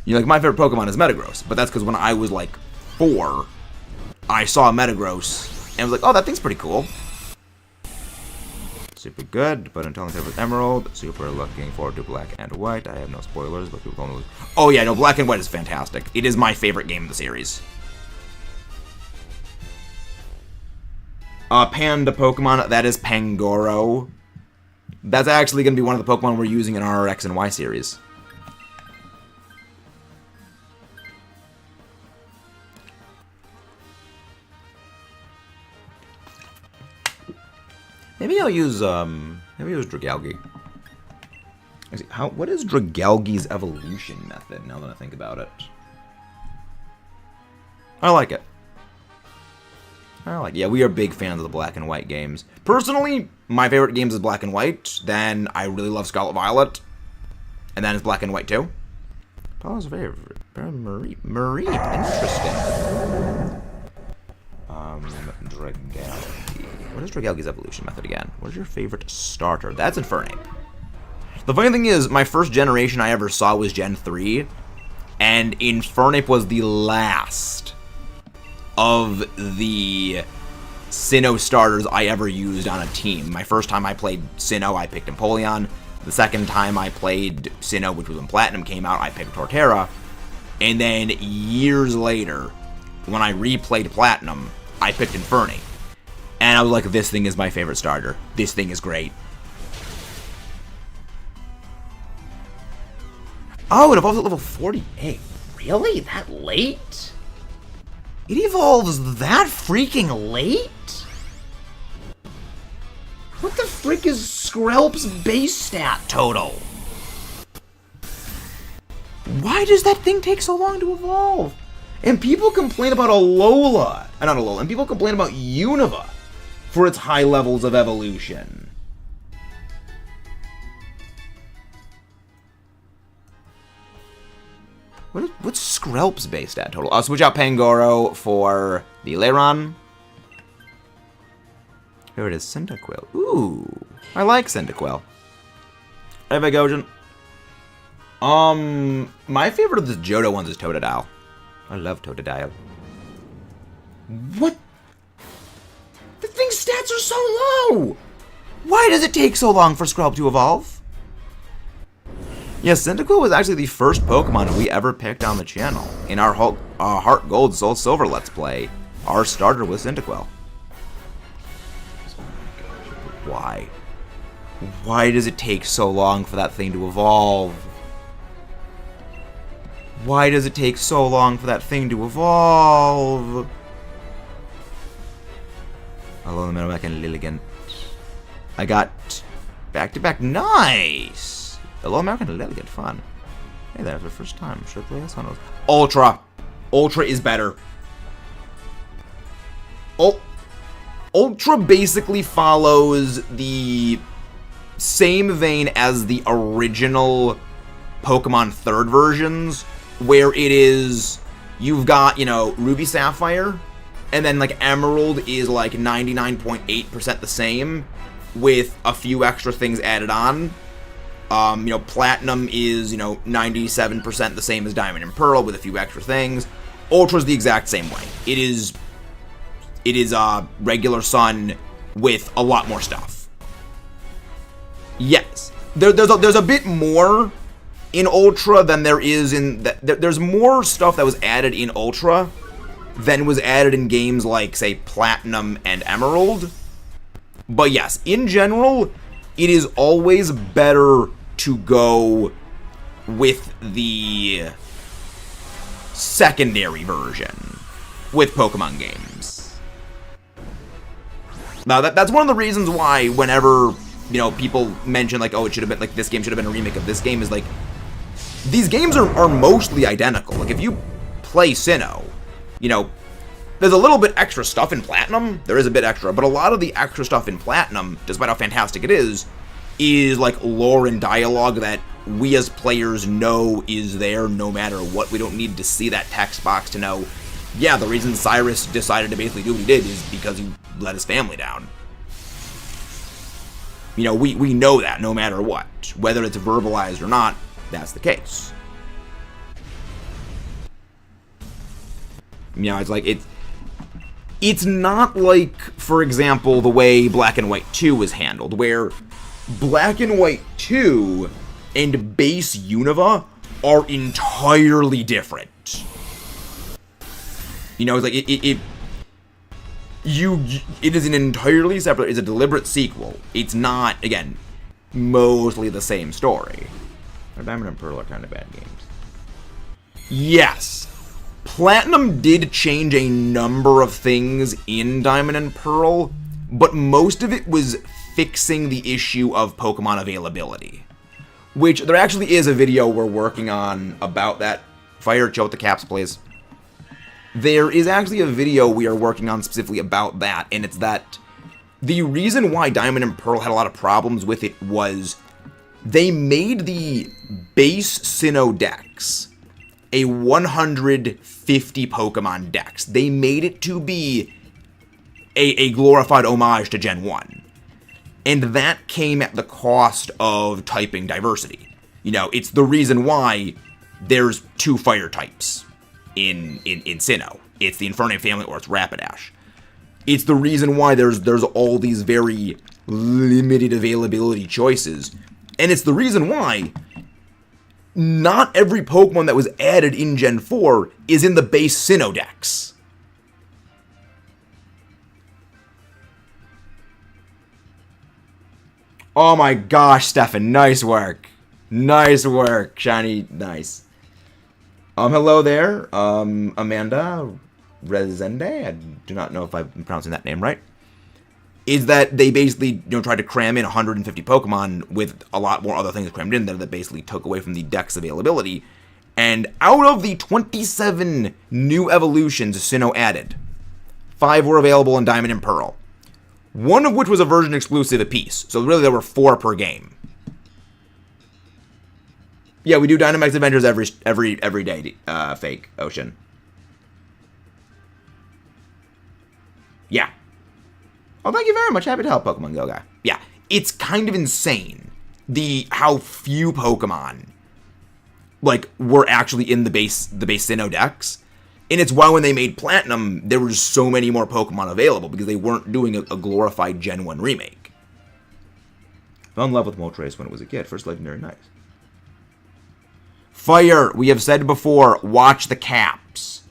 You know, like, my favorite Pokemon is Metagross, but that's because when I was, like, 4, I saw Metagross, and was like, oh, that thing's pretty cool. Super good, but until I'm with Emerald, super looking forward to Black and White. I have no spoilers, but people don't know. Oh yeah, no, Black and White is fantastic. It is my favorite game of the series. Panda Pokemon, that is Pangoro. That's actually going to be one of the Pokemon we're using in our X and Y series. Maybe I'll use Dragalge. What is Dragalge's evolution method, now that I think about it? I like it. Yeah, we are big fans of the Black and White games. Personally, my favorite games is Black and White, then I really love Scarlet Violet, and then it's Black and White too. Paul's favorite, Marie, interesting. Dragalge. What is Dragalge's evolution method again? What is your favorite starter? That's Infernape. The funny thing is, my first generation I ever saw was Gen 3, and Infernape was the last of the Sinnoh starters I ever used on a team. My first time I played Sinnoh, I picked Empoleon. The second time I played Sinnoh, which was when Platinum came out, I picked Torterra. And then years later, when I replayed Platinum, I picked Infernape. And I was like, this thing is my favorite starter. This thing is great. Oh, it evolves at level 48. Really? That late? It evolves that freaking late? What the frick is Skrelp's base stat total? Why does that thing take so long to evolve? And people complain about Alola. Not Alola. And people complain about Unova for its high levels of evolution. What's Skrelp's base stat total? I'll switch out Pangoro for the Leiron. Here it is, Cyndaquil. Ooh, I like Cyndaquil. Hey, Vigosian. My favorite of the Johto ones is Totodile. I love Totodile. What? The thing's stats are so low! Why does it take so long for Scrub to evolve? Yes, Cyndaquil was actually the first Pokemon we ever picked on the channel. In our Heart Gold, Soul Silver Let's Play, our starter was Cyndaquil. Why? Why does it take so long for that thing to evolve? Why does it take so long for that thing to evolve? Hello, the Meadowback and Lilligant. I got back-to-back. Nice! Hello, American Lilligant. Fun. Hey, that's the first time. Should I play this one? Ultra. Ultra is better. Ultra basically follows the same vein as the original Pokemon third versions, where it is, you've got, you know, Ruby Sapphire, and then, like, Emerald is, like, 99.8% the same, with a few extra things added on. You know, Platinum is, you know, 97% the same as Diamond and Pearl, with a few extra things. Ultra's the exact same way. It is regular Sun with a lot more stuff. Yes, there's a bit more in Ultra than there is in there's more stuff that was added in Ultra than was added in games like, say, Platinum and Emerald. But yes, in general, it is always better to go with the secondary version with Pokemon games. Now, that's one of the reasons why whenever, you know, people mention, like, oh, it should have been, like, this game should have been a remake of this game, is, like, these games are mostly identical. Like, if you play Sinnoh, you know, there's a little bit extra stuff in Platinum. There is a bit extra, but a lot of the extra stuff in Platinum, despite how fantastic it is, like, lore and dialogue that we as players know is there no matter what. We don't need to see that text box to know, yeah, the reason Cyrus decided to basically do what he did is because he let his family down. You know, we know that no matter what. Whether it's verbalized or not, that's the case. You know, it's like, it's not like, for example, the way Black and White 2 was handled, where Black and White 2 and base Unova are entirely different. You know, it's like, it is an entirely separate, it's a deliberate sequel. It's not, again, mostly the same story. Diamond and Pearl are kind of bad games. Yes, Platinum did change a number of things in Diamond and Pearl, but most of it was fixing the issue of Pokemon availability. Which, there actually is a video we're working on about that. Fire Joe with the caps, please. There is actually a video we are working on specifically about that, and it's that the reason why Diamond and Pearl had a lot of problems with it was they made the base Sinnoh Dex a 150 Pokemon Dex. They made it to be a glorified homage to Gen 1. And that came at the cost of typing diversity. You know, it's the reason why there's 2 fire types in Sinnoh. It's the Infernape family or it's Rapidash. It's the reason why there's all these very limited availability choices. And it's the reason why not every Pokemon that was added in Gen 4 is in the base Sinnoh Dex. Oh my gosh, Stefan, nice work. Nice work, Shiny, nice. Hello there, Amanda Rezende, I do not know if I'm pronouncing that name right. Is that they basically, you know, tried to cram in 150 Pokemon with a lot more other things crammed in there that basically took away from the Dex availability. And out of the 27 new evolutions Sinnoh added, 5 were available in Diamond and Pearl. One of which was a version exclusive apiece. So really there were 4 per game. Yeah, we do Dynamax Adventures every day, Fake Ocean. Yeah. Oh, thank you very much. Happy to help, Pokemon Go guy. Yeah, it's kind of insane how few Pokemon like were actually in the base Sinnoh decks. And it's why when they made Platinum, there were just so many more Pokemon available because they weren't doing a glorified Gen 1 remake. Fell in love with Moltres when it was a kid. First legendary, nice. Fire, we have said before, watch the caps.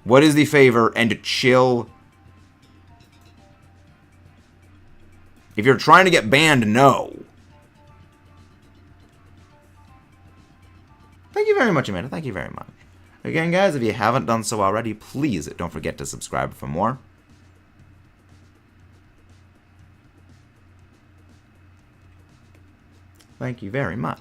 What is the favor? And chill. If you're trying to get banned, no. Thank you very much, Amanda. Thank you very much. Again, guys, if you haven't done so already, please don't forget to subscribe for more. Thank you very much.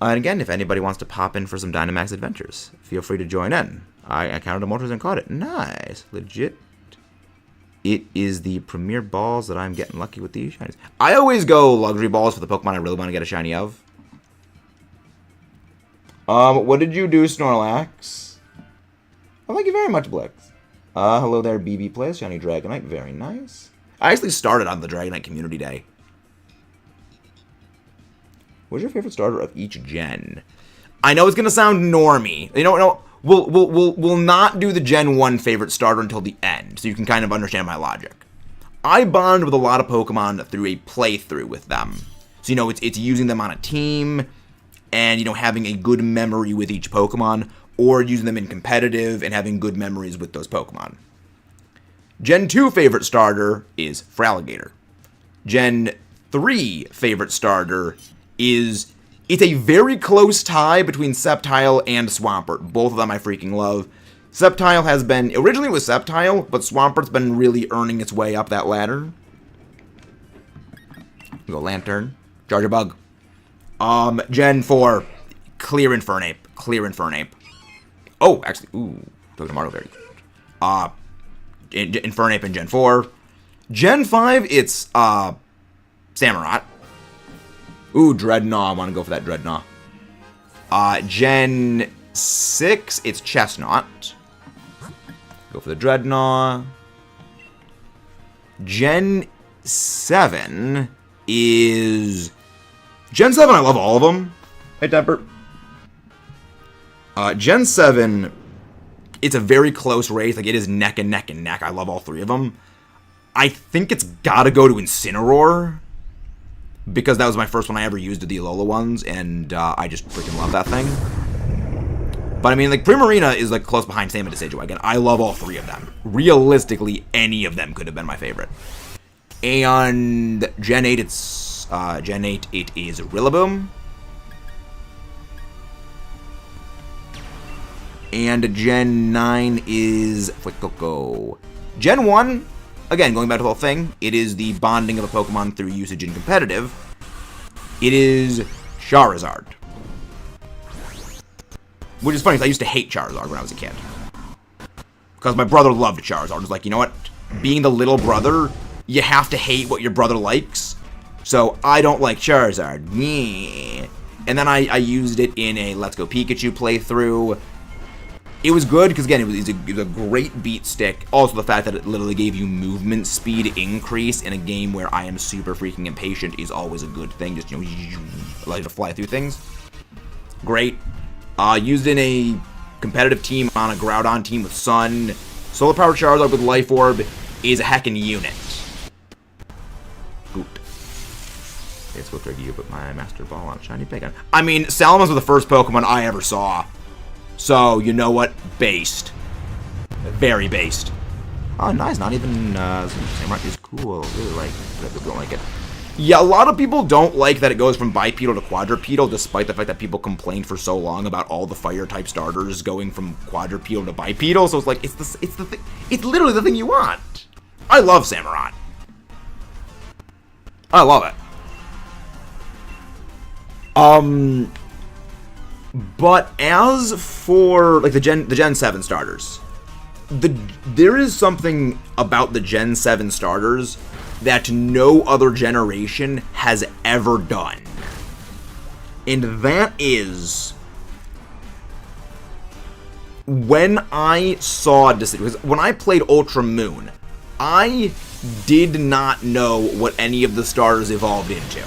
And again, if anybody wants to pop in for some Dynamax adventures, feel free to join in. I encountered a Moltres and caught it. Nice. Legit. It is the premier balls that I'm getting lucky with these shinies. I always go luxury balls for the Pokemon I really want to get a shiny of. What did you do, Snorlax? Oh, thank you very much, Blix. Hello there, BB Plays, shiny Dragonite. Very nice. I actually started on the Dragonite Community Day. What's your favorite starter of each gen? I know it's gonna sound normie. You know, no. We'll not do the Gen 1 favorite starter until the end, so you can kind of understand my logic. I bond with a lot of Pokemon through a playthrough with them. So, you know, it's using them on a team, and, you know, having a good memory with each Pokemon, or using them in competitive and having good memories with those Pokemon. Gen 2 favorite starter is Fraligator. Gen 3 favorite starter is... It's a very close tie between Sceptile and Swampert. Both of them I freaking love. Sceptile has been... Originally it was Sceptile, but Swampert's been really earning its way up that ladder. Go Lantern. Charger Bug. Gen 4. Clear Infernape. Clear Infernape. Oh, actually... Ooh. Togedemaru, very good. Infernape in Gen 4. Gen 5, it's... Samurott. Ooh, Dreadnought. I want to go for that Dreadnought. Gen 6, it's Chestnut. Go for the Dreadnought. Gen 7 is... Gen 7, I love all of them. Hey, Temper. Gen 7, it's a very close race. Like, it is neck and neck and neck. I love all three of them. I think it's got to go to Incineroar, because that was my first one I ever used of the Alola ones, and I just freaking love that thing. But I mean, like, Primarina is like close behind Same and Decidueye. I love all three of them. Realistically, any of them could have been my favorite. And Gen 8, it's Gen 8, it is Rillaboom. And Gen 9 is Fuecoco. Gen 1, again, going back to the whole thing, it is the bonding of a Pokemon through usage in competitive. It is Charizard. Which is funny, because I used to hate Charizard when I was a kid. Because my brother loved Charizard. I was like, you know what? Being the little brother, you have to hate what your brother likes. So, I don't like Charizard. Yeah. And then I used it in a Let's Go Pikachu playthrough. It was good, because again, it was a great beat stick. Also, the fact that it literally gave you movement speed increase in a game where I am super freaking impatient is always a good thing. Just, you know, allow you to fly through things. Great. Used in a competitive team on a Groudon team with Sun. Solar Power Charizard with Life Orb is a heckin' unit. Boot. It's what trigger you put my Master Ball on a shiny Pagon. I mean, Salamence was the first Pokemon I ever saw. So, you know what? Based. Very based. Oh, nice. Not even, Samurai is cool. Really like it. People don't like it. Yeah, a lot of people don't like that it goes from bipedal to quadrupedal, despite the fact that people complained for so long about all the fire-type starters going from quadrupedal to bipedal. So it's like, it's the thing. It's literally the thing you want. I love Samurott. I love it. But as for like the Gen 7 starters, there is something about the Gen 7 starters that no other generation has ever done. And that is when I saw Decidueye. Because when I played Ultra Moon, I did not know what any of the starters evolved into.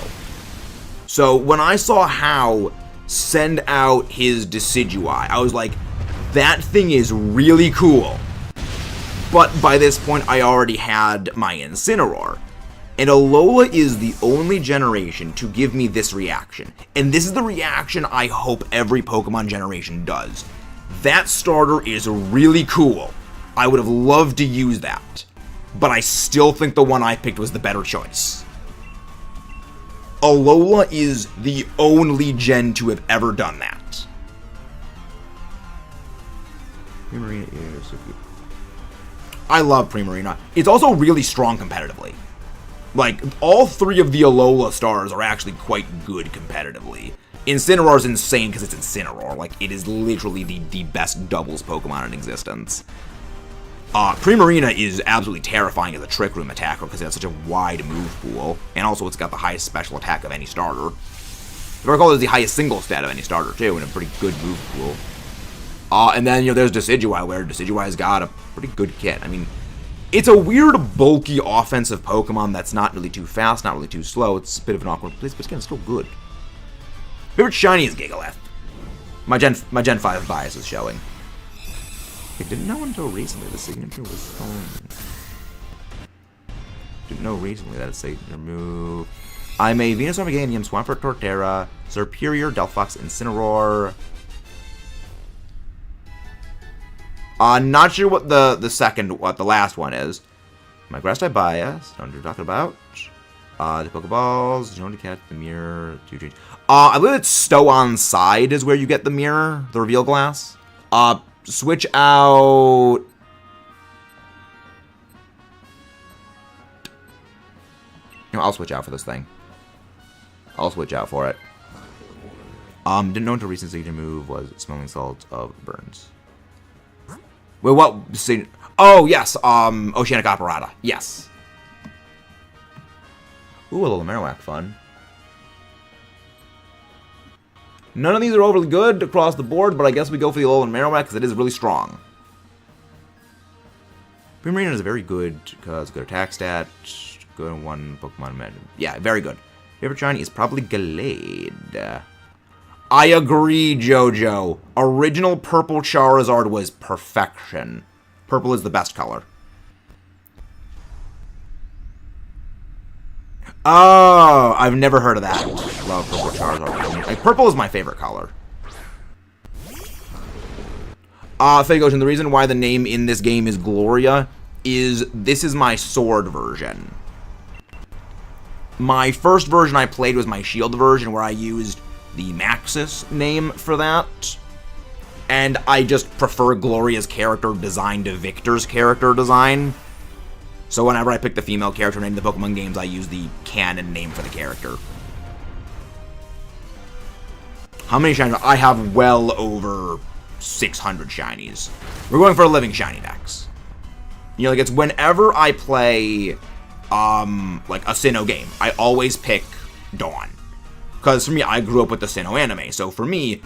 So when I saw How send out his Decidueye, I was like, that thing is really cool. But by this point, I already had my Incineroar. And Alola is the only generation to give me this reaction. And this is the reaction I hope every Pokemon generation does. That starter is really cool. I would have loved to use that. But I still think the one I picked was the better choice. Alola is the only gen to have ever done that. Primarina is so cute. I love Primarina. It's also really strong competitively. Like, all three of the Alola stars are actually quite good competitively. Incineroar is insane because it's Incineroar. Like, it is literally the best doubles Pokemon in existence. Primarina is absolutely terrifying as a Trick Room attacker because it has such a wide move pool. And also it's got the highest special attack of any starter. If I recall, it's the highest single stat of any starter, too, and a pretty good move pool. And then, there's Decidueye, where Decidueye's got a pretty good kit. I mean, it's a weird, bulky offensive Pokemon that's not really too fast, not really too slow. It's a bit of an awkward place, but again, it's still good. Favorite shiny is Gigalith. My Gen 5 bias is showing. I didn't know until recently the signature was Didn't know recently that it's signature move. I'm a Venusaur Meganium, Swampert Torterra, Serperior, Delphox, Incineroar. Not sure what the last one is. My grass type bias. Don't know what you're talking about. The Pokeballs. You know to catch the mirror. I believe it's Stow on Side is where you get the mirror, the reveal glass. Switch out. I'll switch out for this thing. I'll switch out for it. Didn't know until recent signature move was Smelling Salt of Burns. Wait, what? Oh, yes. Oceanic Operata. Yes. Ooh, a little Marowak fun. None of these are overly good across the board, but I guess we go for the Alolan Marowak because it is really strong. Primarina is very good because good attack stat, good in one Pokemon imagine. Yeah, very good. Favorite shiny is probably Gallade. I agree, JoJo. Original purple Charizard was perfection. Purple is the best color. Oh, I've never heard of that. Love purple Charizard. Like, purple is my favorite color. Fake Ocean, the reason why the name in this game is Gloria is this is my sword version. My first version I played was my shield version where I used the Maxis name for that. And I just prefer Gloria's character design to Victor's character design. So whenever I pick the female character name in the Pokemon games, I use the canon name for the character. How many shinies? I have well over 600 shinies. We're going for a living shiny dex. Like, it's whenever I play, like, a Sinnoh game, I always pick Dawn. Because for me, I grew up with the Sinnoh anime. So for me,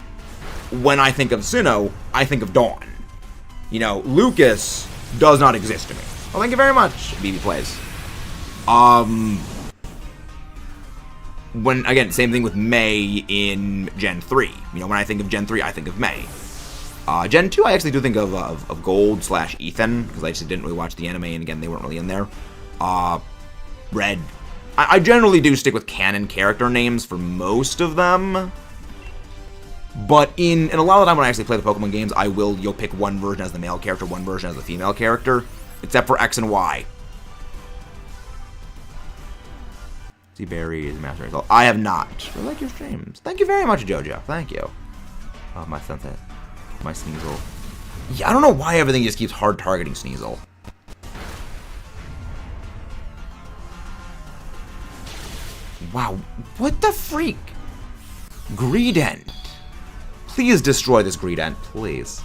when I think of Sinnoh, I think of Dawn. Lucas does not exist to me. Well, thank you very much, BB Plays. Again, same thing with May in Gen 3. When I think of Gen 3, I think of May. Gen 2, I actually do think of Gold / Ethan, because I just didn't really watch the anime, and again, they weren't really in there. Red. I generally do stick with canon character names for most of them. But in a lot of the time when I actually play the Pokemon games, you'll pick one version as the male character, one version as the female character. Except for X and Y. Seaberry is Master Result. I have not. I like your streams. Thank you very much, JoJo. Thank you. Oh, my Sunset. My Sneasel. Yeah, I don't know why everything just keeps hard targeting Sneasel. Wow. What the freak? Greedent. Please destroy this Greedent, please.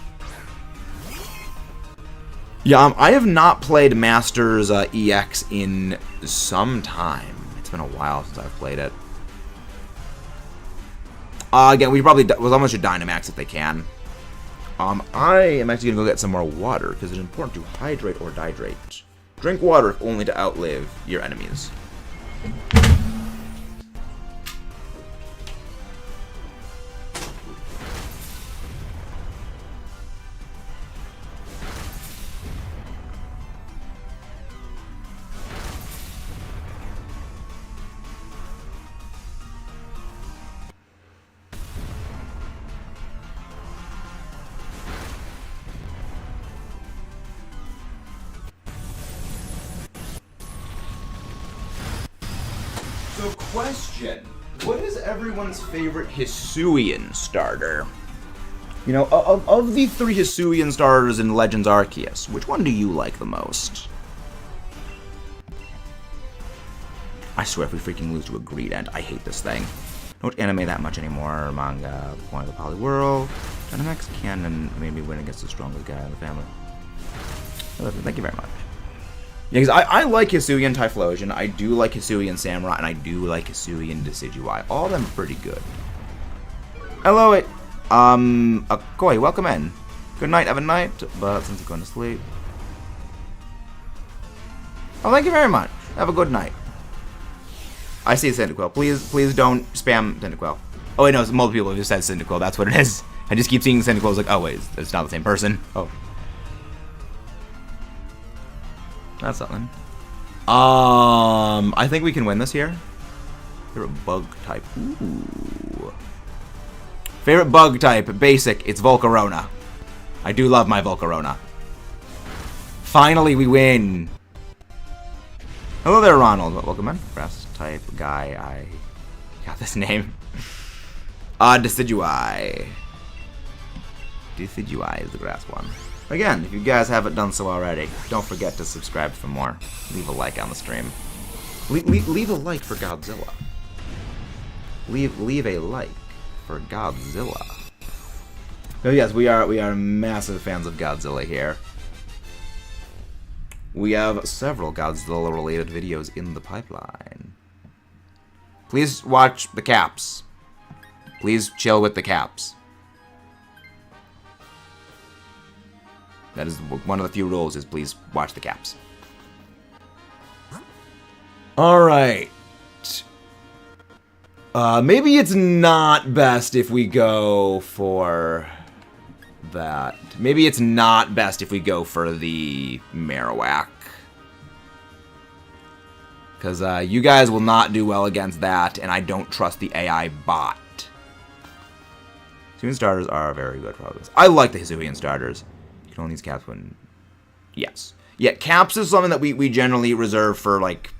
Yeah, I have not played Masters EX in some time. It's been a while since I've played it. Again, we probably someone should Dynamax if they can. I am actually gonna go get some more water because it's important to hydrate or dehydrate. Drink water if only to outlive your enemies. So question, what is everyone's favorite Hisuian starter? You know, of the 3 Hisuian starters in Legends Arceus, which one do you like the most? I swear if we freaking lose to a Greedent, I hate this thing. Don't anime that much anymore, manga, point of the Poliwhirl. Dynamax Canon made me win against the strongest guy in the family. Thank you very much. Yeah, because I like Hisuian Typhlosion, I do like Hisuian Samurott, and I do like Hisuian Decidueye. All of them are pretty good. Hello, Koi, welcome in. Good night, have a night, but since you're going to sleep. Oh, thank you very much. Have a good night. I see Cyndaquil. Please don't spam Cyndaquil. Oh wait, no, it's multiple people who just said Cyndaquil, that's what it is. I just keep seeing Cyndaquil, it's like, oh wait, it's not the same person. Oh. That's something. I think we can win this here. Favorite bug type. Ooh. Favorite bug type, basic, it's Volcarona. I do love my Volcarona. Finally, we win. Hello there, Ronald. Welcome in. Grass type guy, I got this name. Decidueye. Decidueye is the grass one. Again, if you guys haven't done so already, don't forget to subscribe for more. Leave a like on the stream. Leave a like for Godzilla. Leave a like for Godzilla. Oh yes, we are massive fans of Godzilla here. We have several Godzilla-related videos in the pipeline. Please watch the caps. Please chill with the caps. That is one of the few rules, is please watch the caps. Alright. Maybe it's not best if we go for that. Maybe it's not best if we go for the Marowak. Because you guys will not do well against that, and I don't trust the AI bot. Hisuian starters are very good for this. I like the Hisuian starters. You can only use caps when... Yes. Yeah, caps is something that we generally reserve for, like,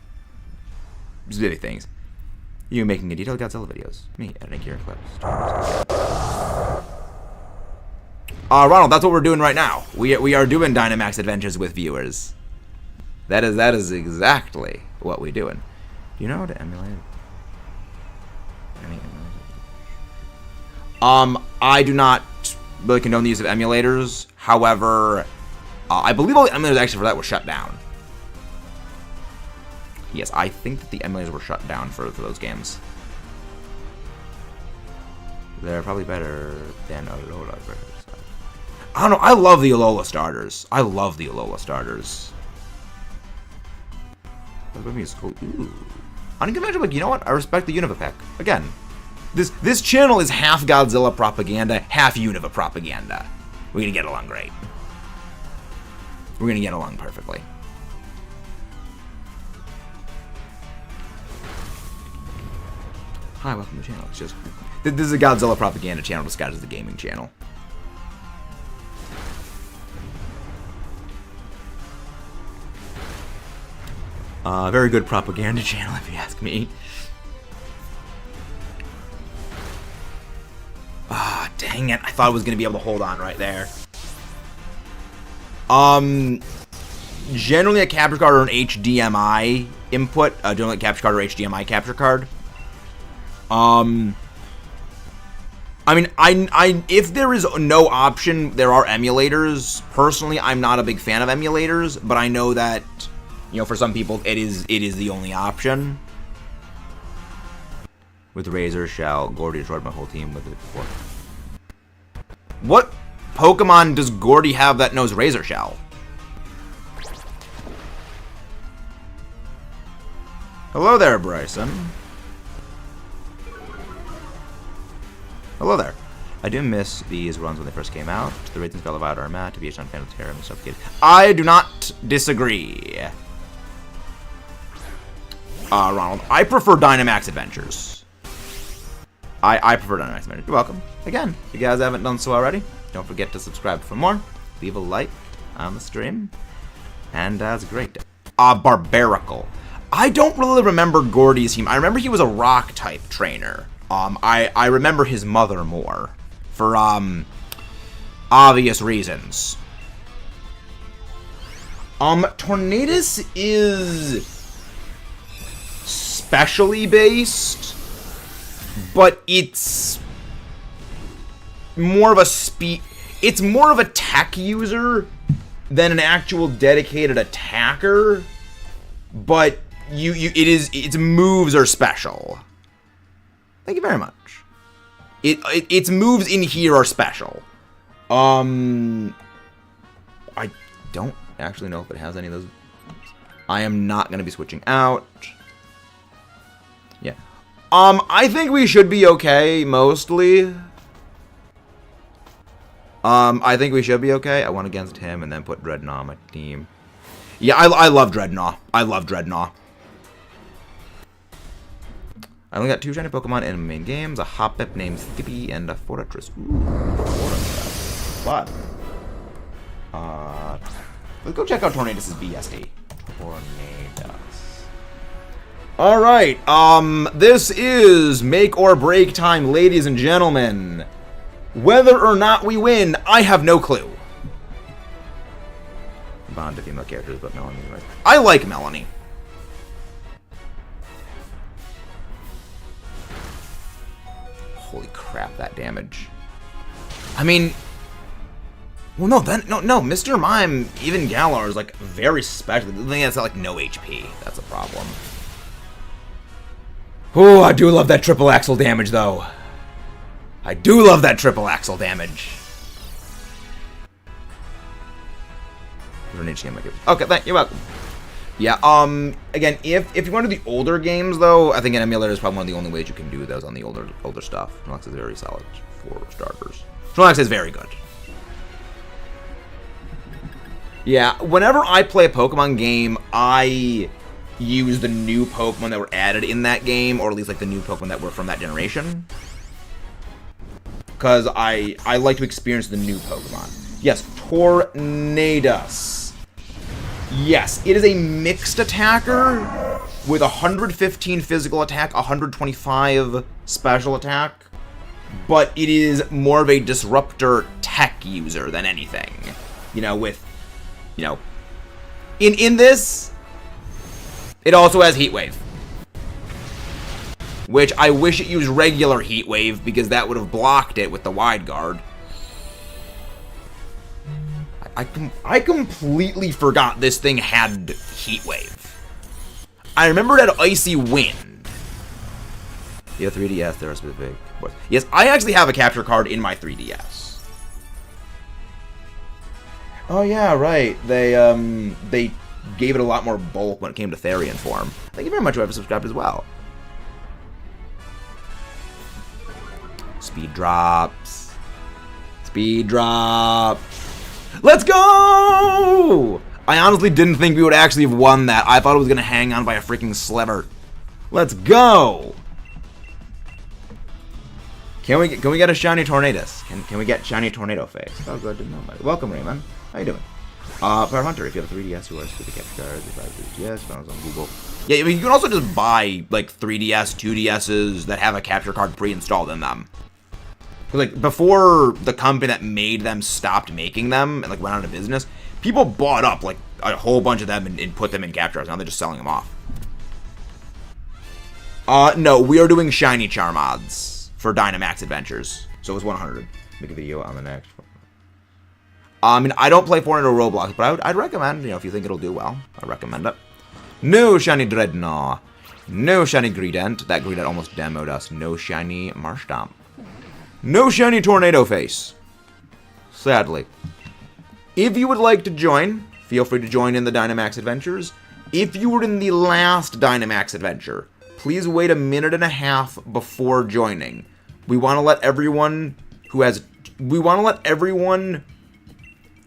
specific things. You making a detailed Godzilla videos. Me editing your clips. Ronald, that's what we're doing right now. We are doing Dynamax adventures with viewers. That is exactly what we're doing. Do you know how to emulate? I do not really condone the use of emulators. However, I believe all the emulators actually for that were shut down. Yes, I think that the emulators were shut down for those games. They're probably better than Alola. I don't know. I love the Alola starters. I love the Alola starters. Ooh. Unconventional, like, you know what? I respect the Unova pack. Again, this channel is half Godzilla propaganda, half Unova propaganda. We're gonna get along great. We're gonna get along perfectly. Hi, welcome to the channel. It's just this is a Godzilla propaganda channel disguised as a gaming channel. Very good propaganda channel, if you ask me. Ah, dang it. I thought I was going to be able to hold on right there. Generally a capture card or an HDMI input. Generally a capture card or HDMI capture card. I mean, if there is no option, there are emulators. Personally, I'm not a big fan of emulators, but I know that, you know, for some people, it is the only option. with Razor Shell. Gordy destroyed my whole team with it before. What Pokemon does Gordy have that knows Razor Shell? Hello there, Bryson. Hello there. I do miss these runs when they first came out. The ratings fell about our mat to be a fan of Terra and suffocated. I do not disagree. Ronald, I prefer Dynamax Adventures. I prefer Dynamax Adventures. You're welcome. Again, if you guys haven't done so already, don't forget to subscribe for more. Leave a like on the stream. And it's great. Barbarical. I don't really remember Gordy's team. I remember he was a rock-type trainer. I remember his mother more. For, obvious reasons. Tornadus is specially based, but it's more of a it's more of a tech user than an actual dedicated attacker, but its moves are special. Thank you very much. Its moves in here are special. I don't actually know if it has any of those. I am not going to be switching out. Yeah. I think we should be okay, mostly. I think we should be okay. I went against him and then put Dreadnought on my team. Yeah, I love Dreadnought. I love Dreadnought. I only got 2 shiny Pokemon in my main games, a Hoppip named Skippy and a Fortress. Ooh, Fortress. But, let's go check out Tornadus' BSD. Tornadus. Alright, this is make or break time, ladies and gentlemen. Whether or not we win, I have no clue. Bond to female characters, but Melanie. I like Melanie. Holy crap, that damage. I mean, well, no, Mr. Mime, even Galar is like very special. The thing is, like no HP. That's a problem. Oh, I do love that triple axle damage, though. I do love that triple axle damage. Okay, you're welcome. Yeah, again, if you want to do the older games, though, I think an emulator is probably one of the only ways you can do those on the older stuff. Snorlax is very solid for starters. Snorlax is very good. Yeah, whenever I play a Pokemon game, I use the new Pokemon that were added in that game, or at least like the new Pokemon that were from that generation. Because I like to experience the new Pokemon. Yes, Tornadus. Yes, it is a mixed attacker with 115 physical attack, 125 special attack, but it is more of a disruptor tech user than anything. You know, with, you know, in this, it also has Heat Wave, which I wish it used regular Heat Wave because that would have blocked it with the Wide Guard. I completely forgot this thing had Heat Wave. I remember it had Icy Wind. Yeah, 3DS, there are specific. Yes, I actually have a capture card in my 3DS. Oh yeah, right. They gave it a lot more bulk when it came to Therian form. Thank you very much, whoever subscribed as well. Speed drops. Speed drops. Let's go! I honestly didn't think we would actually have won that. I thought it was going to hang on by a freaking sliver. Let's go! Can we get a shiny Tornadus? Can we get shiny Tornado face? Oh, good to know. Welcome, Raymond. How you doing? Fire Hunter, if you have a 3DS, you are to the capture card. If you buy 3DS, found on Google. Yeah, I mean, you can also just buy like 3DS, 2DSs that have a capture card pre-installed in them. Like, before the company that made them stopped making them and, like, went out of business, people bought up, like, a whole bunch of them and put them in capture cards. Now they're just selling them off. No, we are doing shiny Charmads for Dynamax Adventures. So it was 100. Make a video on the next one. I mean, I don't play Fortnite or Roblox, but I'd recommend, you know, if you think it'll do well, I'd recommend it. No shiny Dreadnought. No shiny Greedent. That Greedent almost demoed us. No shiny Marshtomp. No shiny Tornado Face. Sadly. If you would like to join, feel free to join in the Dynamax adventures. If you were in the last Dynamax adventure, please wait a minute and a half before joining. We want to let everyone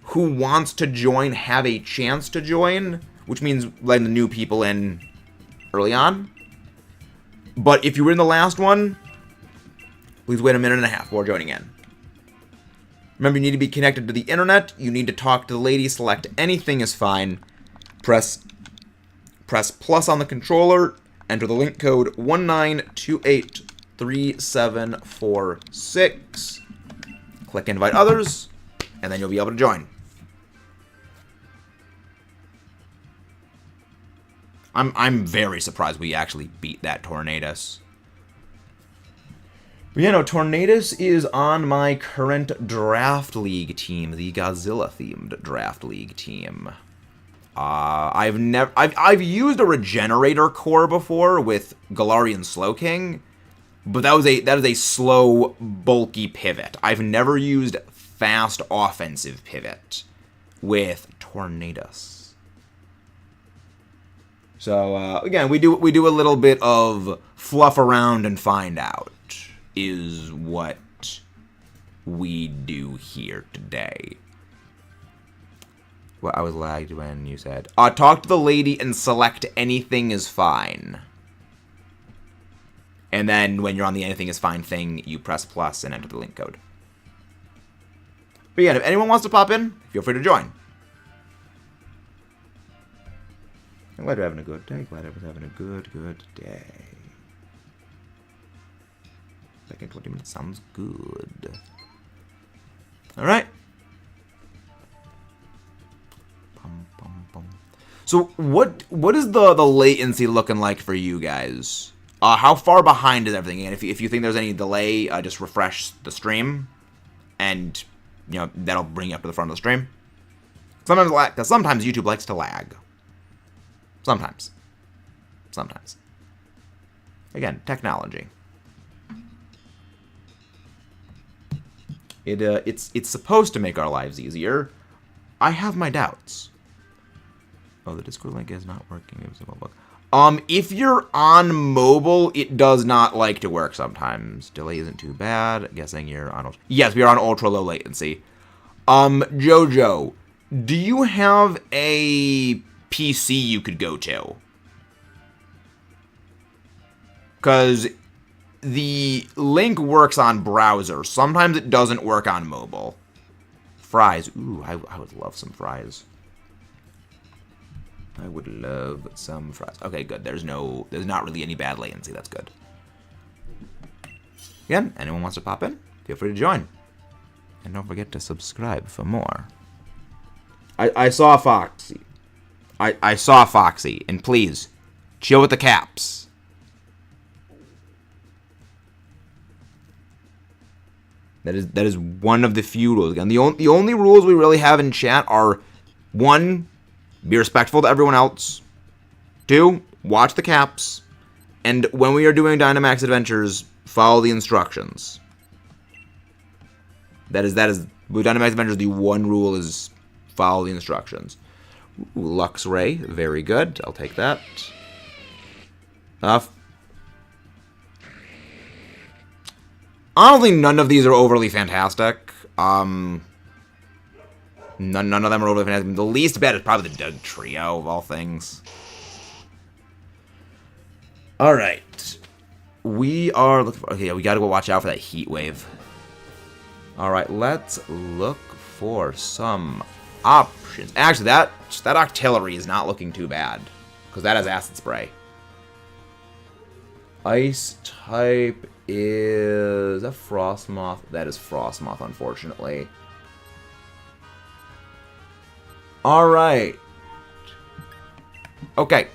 who wants to join have a chance to join, which means letting the new people in early on. But if you were in the last one, please wait a minute and a half before joining in. Remember, you need to be connected to the internet. You need to talk to the lady. Select anything is fine. Press plus on the controller. Enter the link code 19283746. Click invite others, and then you'll be able to join. I'm very surprised we actually beat that Tornadus. But yeah, no, Tornadus is on my current Draft League team, the Godzilla-themed Draft League team. I've used a Regenerator core before with Galarian Slowking, but that is a slow, bulky pivot. I've never used fast offensive pivot with Tornadus. So again, we do a little bit of fluff around and find out is what we do here today. Well, I was lagged when you said, talk to the lady and select anything is fine. And then when you're on the anything is fine thing, you press plus and enter the link code. But yeah, if anyone wants to pop in, feel free to join. I'm glad you're having a good day. Glad I was having a good day. Second 20 minutes sounds good. Alright. So what is the latency looking like for you guys? How far behind is everything? And if you think there's any delay, just refresh the stream, and that'll bring you up to the front of the stream. Sometimes YouTube likes to lag. Sometimes. Again, technology. It's supposed to make our lives easier. I have my doubts. Oh, the Discord link is not working. It was a mobile. If you're on mobile, it does not like to work sometimes. Delay isn't too bad. Guessing you're on. Yes, we are on ultra low latency. Jojo, do you have a PC you could go to? Because the link works on browser. Sometimes it doesn't work on mobile. Fries. Ooh, I would love some fries. I would love some fries. Okay, good. There's not really any bad latency. That's good. Again, anyone wants to pop in, feel free to join. And don't forget to subscribe for more. I saw Foxy. I saw Foxy. And please, chill with the caps. That is one of the few rules. Again, the only rules we really have in chat are 1, be respectful to everyone else. 2, watch the caps. And when we are doing Dynamax adventures, follow the instructions. That is with Dynamax adventures, the one rule is follow the instructions. Ooh, Luxray, very good. I'll take that. Honestly, none of these are overly fantastic. None of them are overly fantastic. The least bad is probably the Doug Trio of all things. Alright. We are looking for... Okay, we gotta go watch out for that heat wave. Alright, let's look for some options. Actually, that Octillery is not looking too bad, because that has Acid Spray. Ice type is a Frostmoth. That is Frostmoth, unfortunately. Alright. Okay.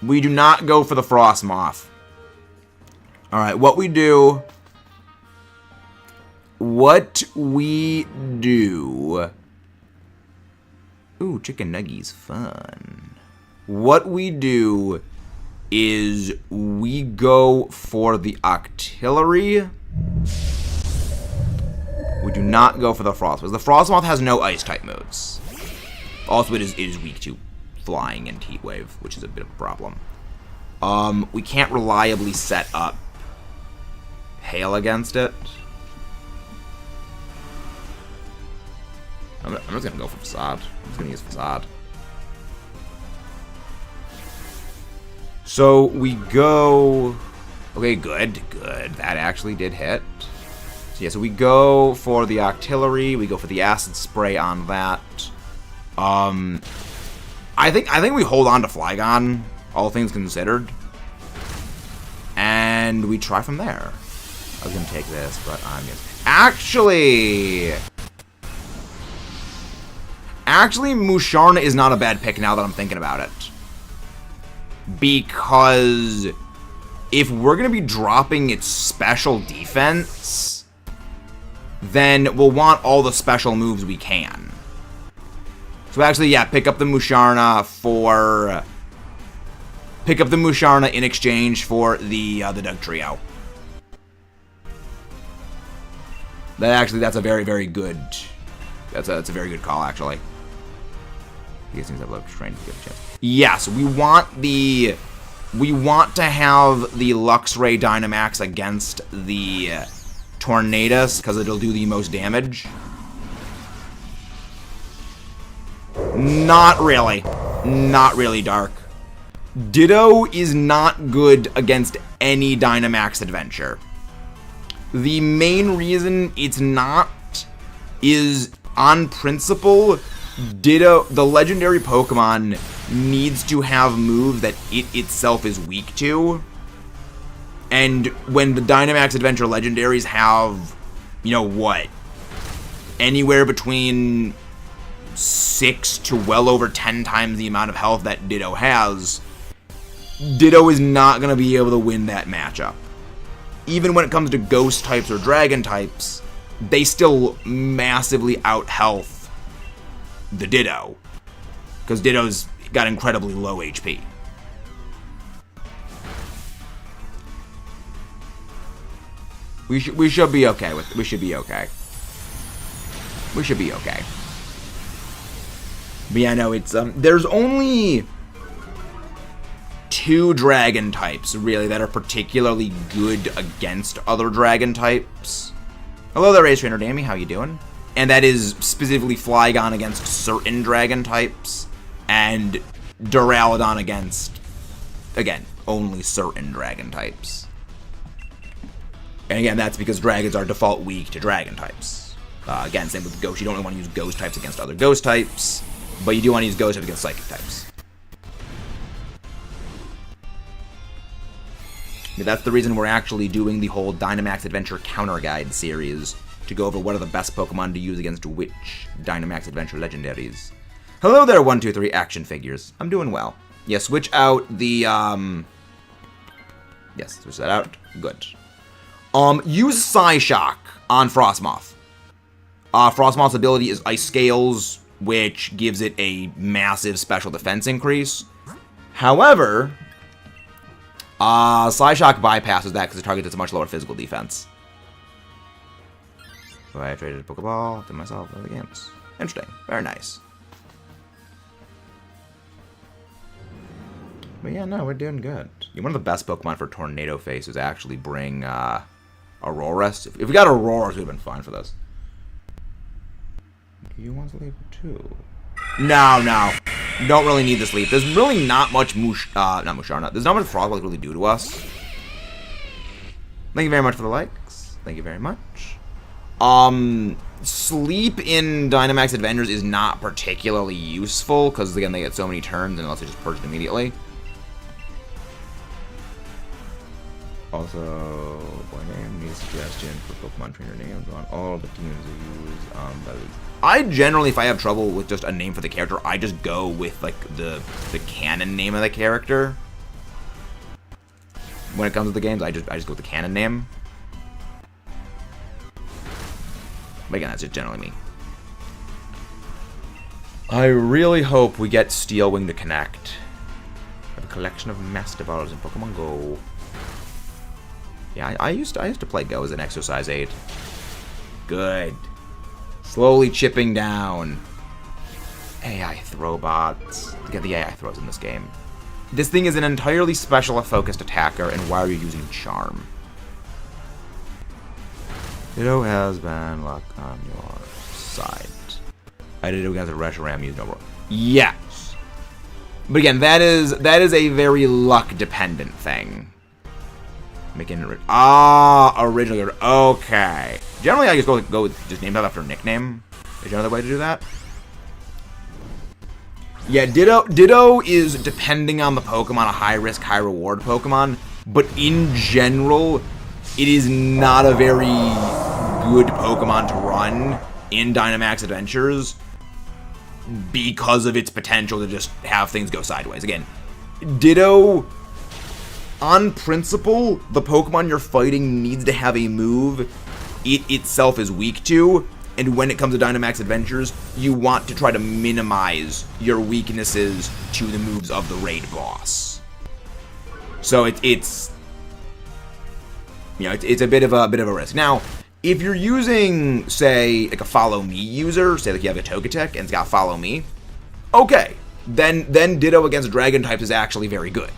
We do not go for the Frostmoth. Alright, what we do Ooh, chicken nuggies, fun. What we do is we go for the artillery. We do not go for the Frostmoth. The Frostmoth has no ice-type moves. Also, it is weak to flying and Heat Wave, which is a bit of a problem. We can't reliably set up Hail against it. I'm just gonna go for Facade. I'm just gonna use Facade. So we go... Okay, good. That actually did hit. So yeah, so we go for the artillery. We go for the acid spray on that. I think we hold on to Flygon, all things considered. And we try from there. I was gonna take this, but I'm gonna... Actually, Musharna is not a bad pick now that I'm thinking about it. Because if we're going to be dropping its special defense, then we'll want all the special moves we can. So actually, yeah, pick up the Musharna in exchange for the Doug Trio. That's a very, very good... That's a very good call, actually. You guys seem to have a train to get a chance. Yes, we want to have the Luxray Dynamax against the Tornadus because it'll do the most damage. Not really, Dark. Ditto is not good against any Dynamax adventure. The main reason it's not is, on principle, Ditto, the legendary Pokemon, needs to have moves that it itself is weak to. And when the Dynamax Adventure legendaries have, you know what, anywhere between 6 to well over 10 times the amount of health that Ditto has, Ditto is not going to be able to win that matchup. Even when it comes to Ghost types or Dragon types, they still massively out-health the Ditto, because Ditto's got incredibly low HP. We should be okay with... We should be okay. But yeah, no, it's... There's only 2 Dragon types, really, that are particularly good against other Dragon types. Hello there, Race Trainer Dammy, how you doing? And that is specifically Flygon against certain Dragon types, and Duraludon against, again, only certain Dragon types. And again, that's because Dragons are default weak to Dragon types. Again, same with Ghost. You don't really want to use Ghost types against other Ghost types, but you do want to use Ghost types against Psychic types. But that's the reason we're actually doing the whole Dynamax Adventure Counter Guide series, to go over what are the best Pokemon to use against which Dynamax Adventure legendaries. Hello there, 123 action figures. I'm doing well. Yeah, switch out the, yes, switch that out. Good. Use Psyshock on Frostmoth. Frostmoth's ability is Ice Scales, which gives it a massive special defense increase. However, Psyshock bypasses that because it targets a much lower physical defense. So I traded a Pokeball to myself in the games. Interesting. Very nice. But yeah, no, we're doing good. One of the best Pokemon for Tornado Face is actually bring Aurorus. If we got Aurorus, we'd have been fine for this. Do you want to leave too? No. Don't really need this leap. There's really not much not Musharna. There's not much Frostmoth really do to us. Thank you very much for the likes. Thank you very much. Sleep in Dynamax Adventures is not particularly useful, because again, they get so many turns, unless they just purge it immediately. Also, boy name, need a suggestion for Pokemon trainer names on all the teams that use, that is... I generally, if I have trouble with just a name for the character, I just go with, like, the canon name of the character. When it comes to the games, I just go with the canon name. But again, that's just generally me. I really hope we get Steel Wing to connect. I have a collection of Master Balls in Pokemon Go. Yeah, I used to play Go as an exercise aid. Good. Slowly chipping down. AI throw bots. Look at the AI throws in this game. This thing is an entirely special focused attacker, and why are you using Charm? Ditto has been luck on your side. I did it against a Reshiram used no. Yes. But again, that is a very luck dependent thing. Making it original. Okay. Generally, I just go with just name that after a nickname. Is there another way to do that? Yeah, Ditto is, depending on the Pokemon, a high-risk, high-reward Pokemon. But in general, it is not a very good Pokemon to run in Dynamax Adventures because of its potential to just have things go sideways. Again, Ditto, on principle, the Pokemon you're fighting needs to have a move it itself is weak to. And when it comes to Dynamax Adventures, you want to try to minimize your weaknesses to the moves of the raid boss. So it's a bit of a risk. Now, if you're using, say, like a Follow Me user, say like you have a Togetic and it's got Follow Me, okay, then Ditto against Dragon types is actually very good.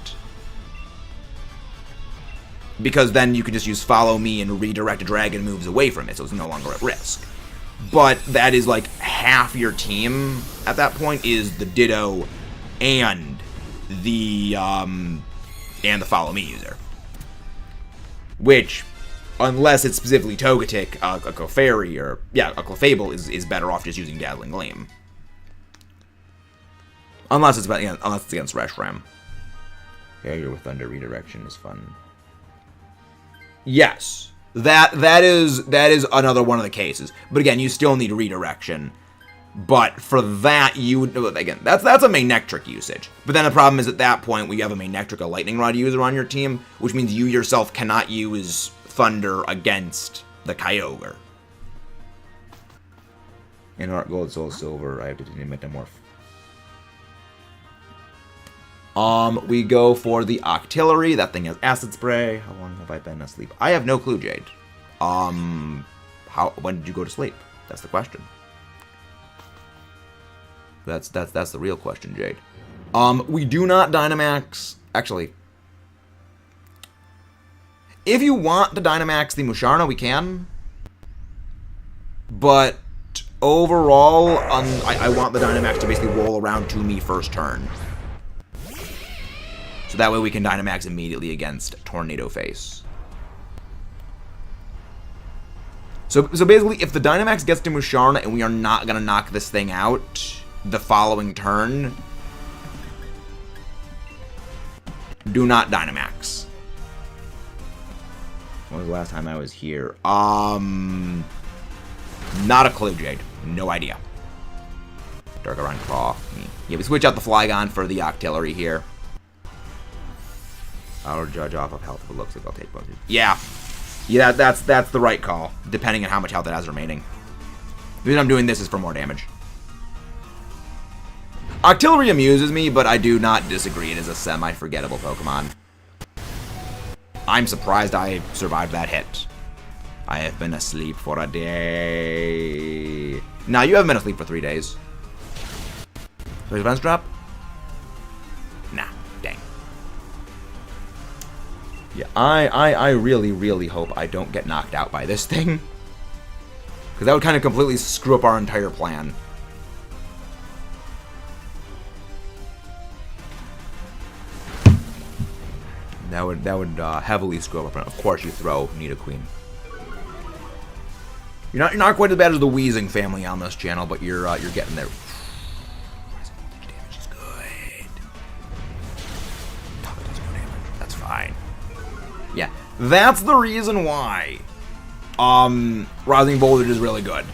Because then you can just use Follow Me and redirect Dragon moves away from it, so it's no longer at risk. But that is like half your team at that point is the Ditto and the Follow Me user. Which, unless it's specifically Togetic, a Clefairy or a Clefable is better off just using Dazzling Gleam. Unless it's against Reshiram. Failure with Thunder redirection is fun. Yes. That is another one of the cases. But again, you still need redirection. But for that, that's a Manectric usage. But then the problem is at that point, we have a Manectric, a Lightning Rod user on your team, which means you yourself cannot use Thunder against the Kyogre. In Heart Gold, Soul Silver, I have to do Metamorph. We go for the Octillery. That thing has Acid Spray. How long have I been asleep? I have no clue, Jade. When did you go to sleep? That's the question. That's the real question, Jade. We do not Dynamax. Actually, if you want to Dynamax the Musharna, we can. But overall, I want the Dynamax to basically roll around to me first turn. So that way we can Dynamax immediately against Tornado Face. So basically, if the Dynamax gets to Musharna and we are not going to knock this thing out the following turn, do not Dynamax. When was the last time I was here? Not a clue, Jade. No idea. Darkrai Claw. Yeah, we switch out the Flygon for the Octillery here. I'll judge off of health, but looks like I'll take both. Yeah, that's the right call, depending on how much health it has remaining. The reason I'm doing this is for more damage. Octillery amuses me, but I do not disagree. It is a semi-forgettable Pokemon. I'm surprised I survived that hit. I have been asleep for a day. Now you haven't been asleep for 3 days. There's Defense Drop? Nah, dang. Yeah, I really, really hope I don't get knocked out by this thing. Because that would kind of completely screw up our entire plan. That would heavily screw up our plan. Of course you throw Nidoqueen. You're not quite as bad as the Weezing family on this channel, but you're getting there. Damage is good. No, it does more damage. That's fine. Yeah, that's the reason why Rising Voltage is really good.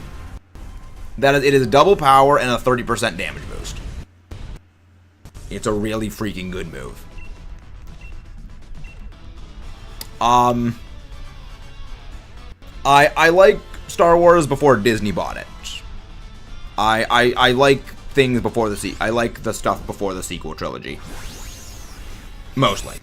It is double power and a 30% damage boost. It's a really freaking good move. I like Star Wars before Disney bought it. I like things before I like the stuff before the sequel trilogy. Mostly.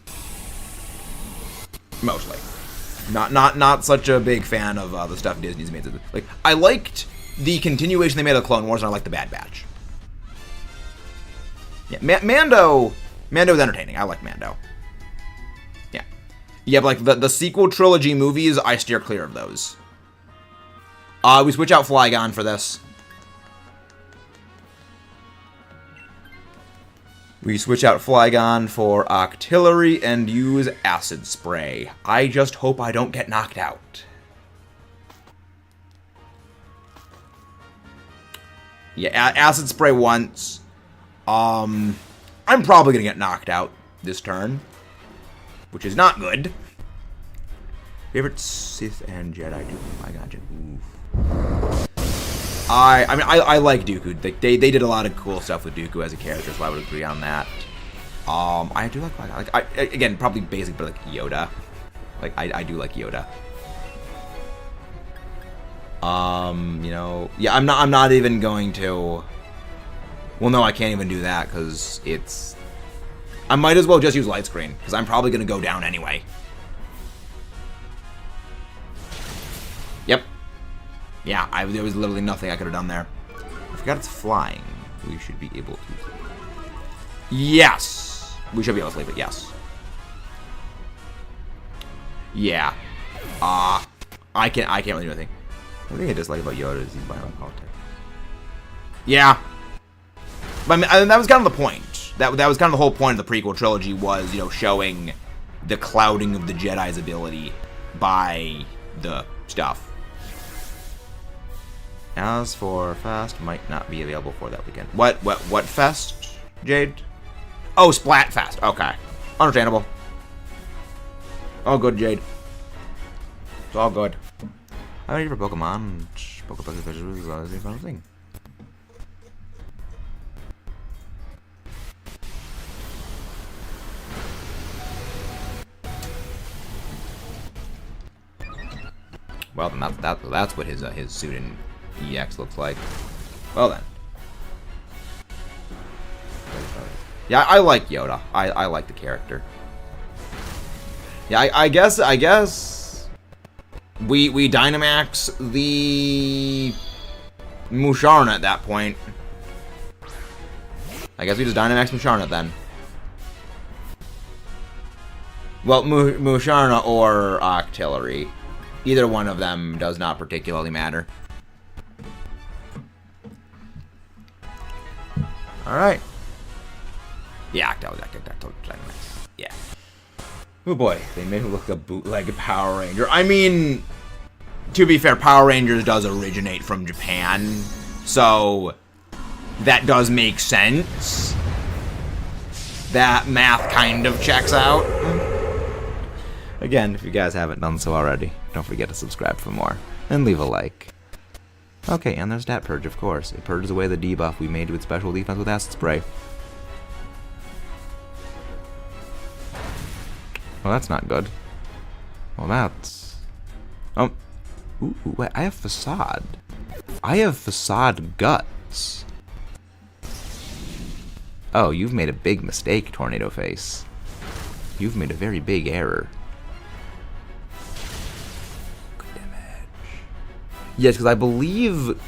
Not such a big fan of the stuff Disney's made. Like, I liked the continuation they made of the Clone Wars, and I liked the Bad Batch. Yeah, Mando's entertaining. I like Mando. Yeah, but like the sequel trilogy movies, I steer clear of those. We switch out Flygon for this. We switch out Flygon for Octillery and use Acid Spray. I just hope I don't get knocked out. Yeah, Acid Spray once. I'm probably gonna get knocked out this turn, which is not good. Favorite Sith and Jedi? I got you. I mean, I like Dooku. They did a lot of cool stuff with Dooku as a character, so I would agree on that. I do like again, probably basic, but like Yoda. Like I do like Yoda. You know, yeah, I'm not even going to. Well, no, I can't even do that because it's. I might as well just use Light Screen because I'm probably gonna go down anyway. Yep. Yeah, there was literally nothing I could have done there. I forgot it's flying. We should be able to. Yes, we should be able to sleep it. Yes. Yeah. I can't really do anything. I think I dislike about Yoda is he's violent politics. Yeah. But I mean, that was kind of the point. That was kind of the whole point of the prequel trilogy was, you know, showing the clouding of the Jedi's ability by the stuff. As for Fest, might not be available for that weekend. What Fest, Jade? Oh, Splatfest. Okay. Understandable. All good, Jade. It's all good. I don't need for Pokemon. Pokemon is always a fun thing. Well, then that's what his suit in EX looks like. Well then. Yeah, I like Yoda. I like the character. Yeah, I guess we Dynamax the Musharna at that point. I guess we just Dynamax Musharna then. Well, Musharna or Octillery. Either one of them does not particularly matter. Alright. Yeah, Dynamax. Yeah. Oh boy, they made him look a bootleg Power Ranger. I mean, to be fair, Power Rangers does originate from Japan, so that does make sense. That math kind of checks out. Again, if you guys haven't done so already, don't forget to subscribe for more, and leave a like. Okay, and there's Stat Purge, of course. It purges away the debuff we made with special defense with Acid Spray. Well, that's not good. Well, that's... Ooh, wait, I have Facade. I have Facade Guts. Oh, you've made a big mistake, Tornado Face. You've made a very big error. Good damage. Yes, because I believe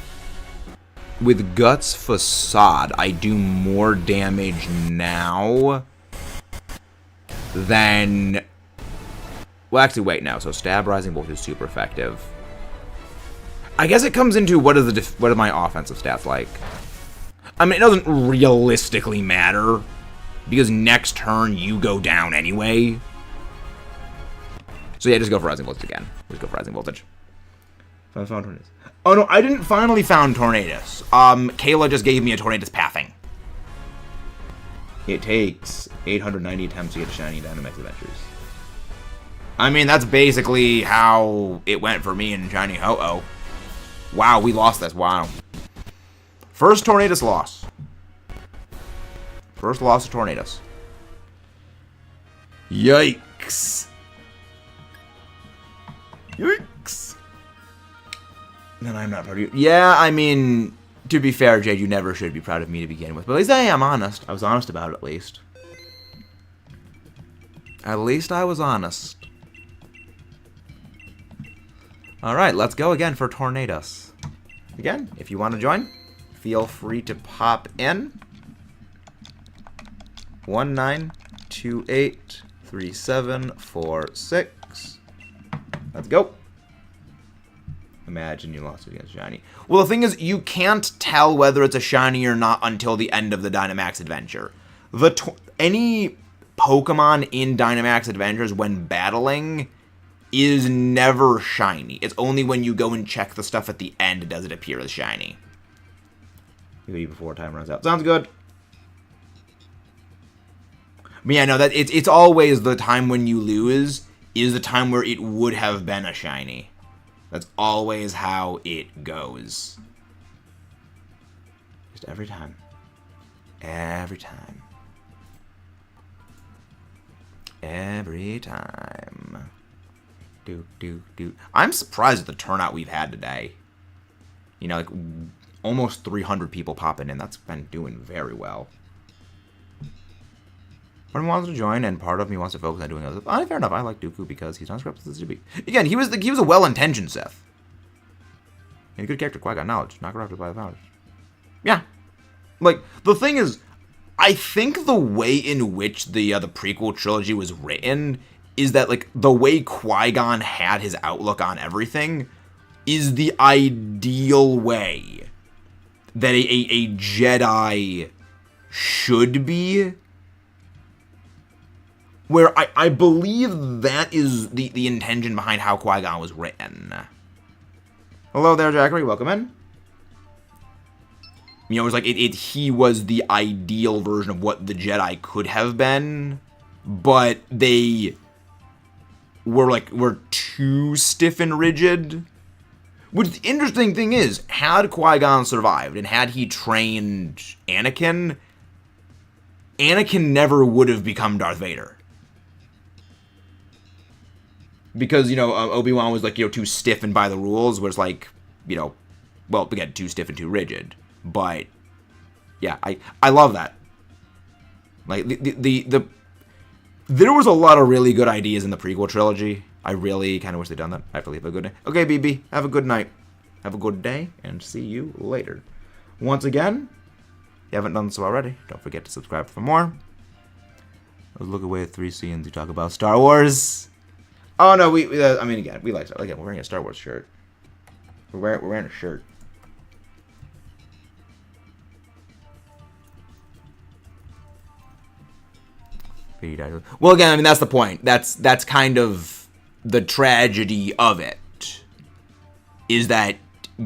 with Guts Facade, I do more damage now than... Well, actually, wait, no. So Stab Rising Bolt is super effective. I guess it comes into what are my offensive stats like. I mean, it doesn't realistically matter because next turn you go down anyway. So yeah, just go for Rising Voltage again. Just go for Rising Voltage. I found Tornadus. Oh no, I didn't finally found Tornadus. Kayla just gave me a Tornadus pathing. It takes 890 attempts to get shiny Dynamax Adventures. I mean, that's basically how it went for me in Shiny Ho-Oh. Wow, we lost this. Wow. First Tornadus loss. First loss to Tornadus. Yikes. Yikes. Then I'm not part of you. Yeah, I mean, To be fair, Jade, you never should be proud of me to begin with. But at least I am honest. I was honest about it, at least. At least I was honest. Alright, let's go again for Tornadus. Again, if you want to join, feel free to pop in. 19283746. Let's go. Imagine you lost against shiny. Well, the thing is, you can't tell whether it's a shiny or not until the end of the Dynamax adventure. Any Pokemon in Dynamax adventures, when battling, is never shiny. It's only when you go and check the stuff at the end does it appear as shiny. Maybe before time runs out. Sounds good. But yeah, no, it's always the time when you lose is the time where it would have been a shiny. That's always how it goes. Just every time. Every time. Every time. I'm surprised at the turnout we've had today. You know, like, almost 300 people popping in. That's been doing very well. Part of me wants to join, and part of me wants to focus on doing other stuff. Fair enough. I like Dooku because he's not scripted as to be. Again, he was a well-intentioned Sith. And a good character, Qui-Gon knowledge, not corrupted by the powers. Yeah. Like, the thing is, I think the way in which the prequel trilogy was written is that, like, the way Qui-Gon had his outlook on everything is the ideal way that a Jedi should be. Where I believe that is the intention behind how Qui-Gon was written. Hello there, Jackery. Welcome in. You know, it was like he was the ideal version of what the Jedi could have been, but they were too stiff and rigid. Which the interesting thing is, had Qui-Gon survived and had he trained Anakin never would have become Darth Vader. Because, you know, Obi-Wan was, like, you know, too stiff and by the rules, whereas, like, you know, well, again, too stiff and too rigid. But, yeah, I love that. Like, there was a lot of really good ideas in the prequel trilogy. I really kind of wish they'd done that. I have to leave a good day. Okay, BB, have a good night. Have a good day, and see you later. Once again, if you haven't done so already, don't forget to subscribe for more. Let's look away at 3 scenes. You talk about Star Wars. Oh, no, I mean, again, we like Star Wars. Again, we're wearing a Star Wars shirt. We're wearing a shirt. Well, again, I mean, that's the point. That's kind of the tragedy of it. Is that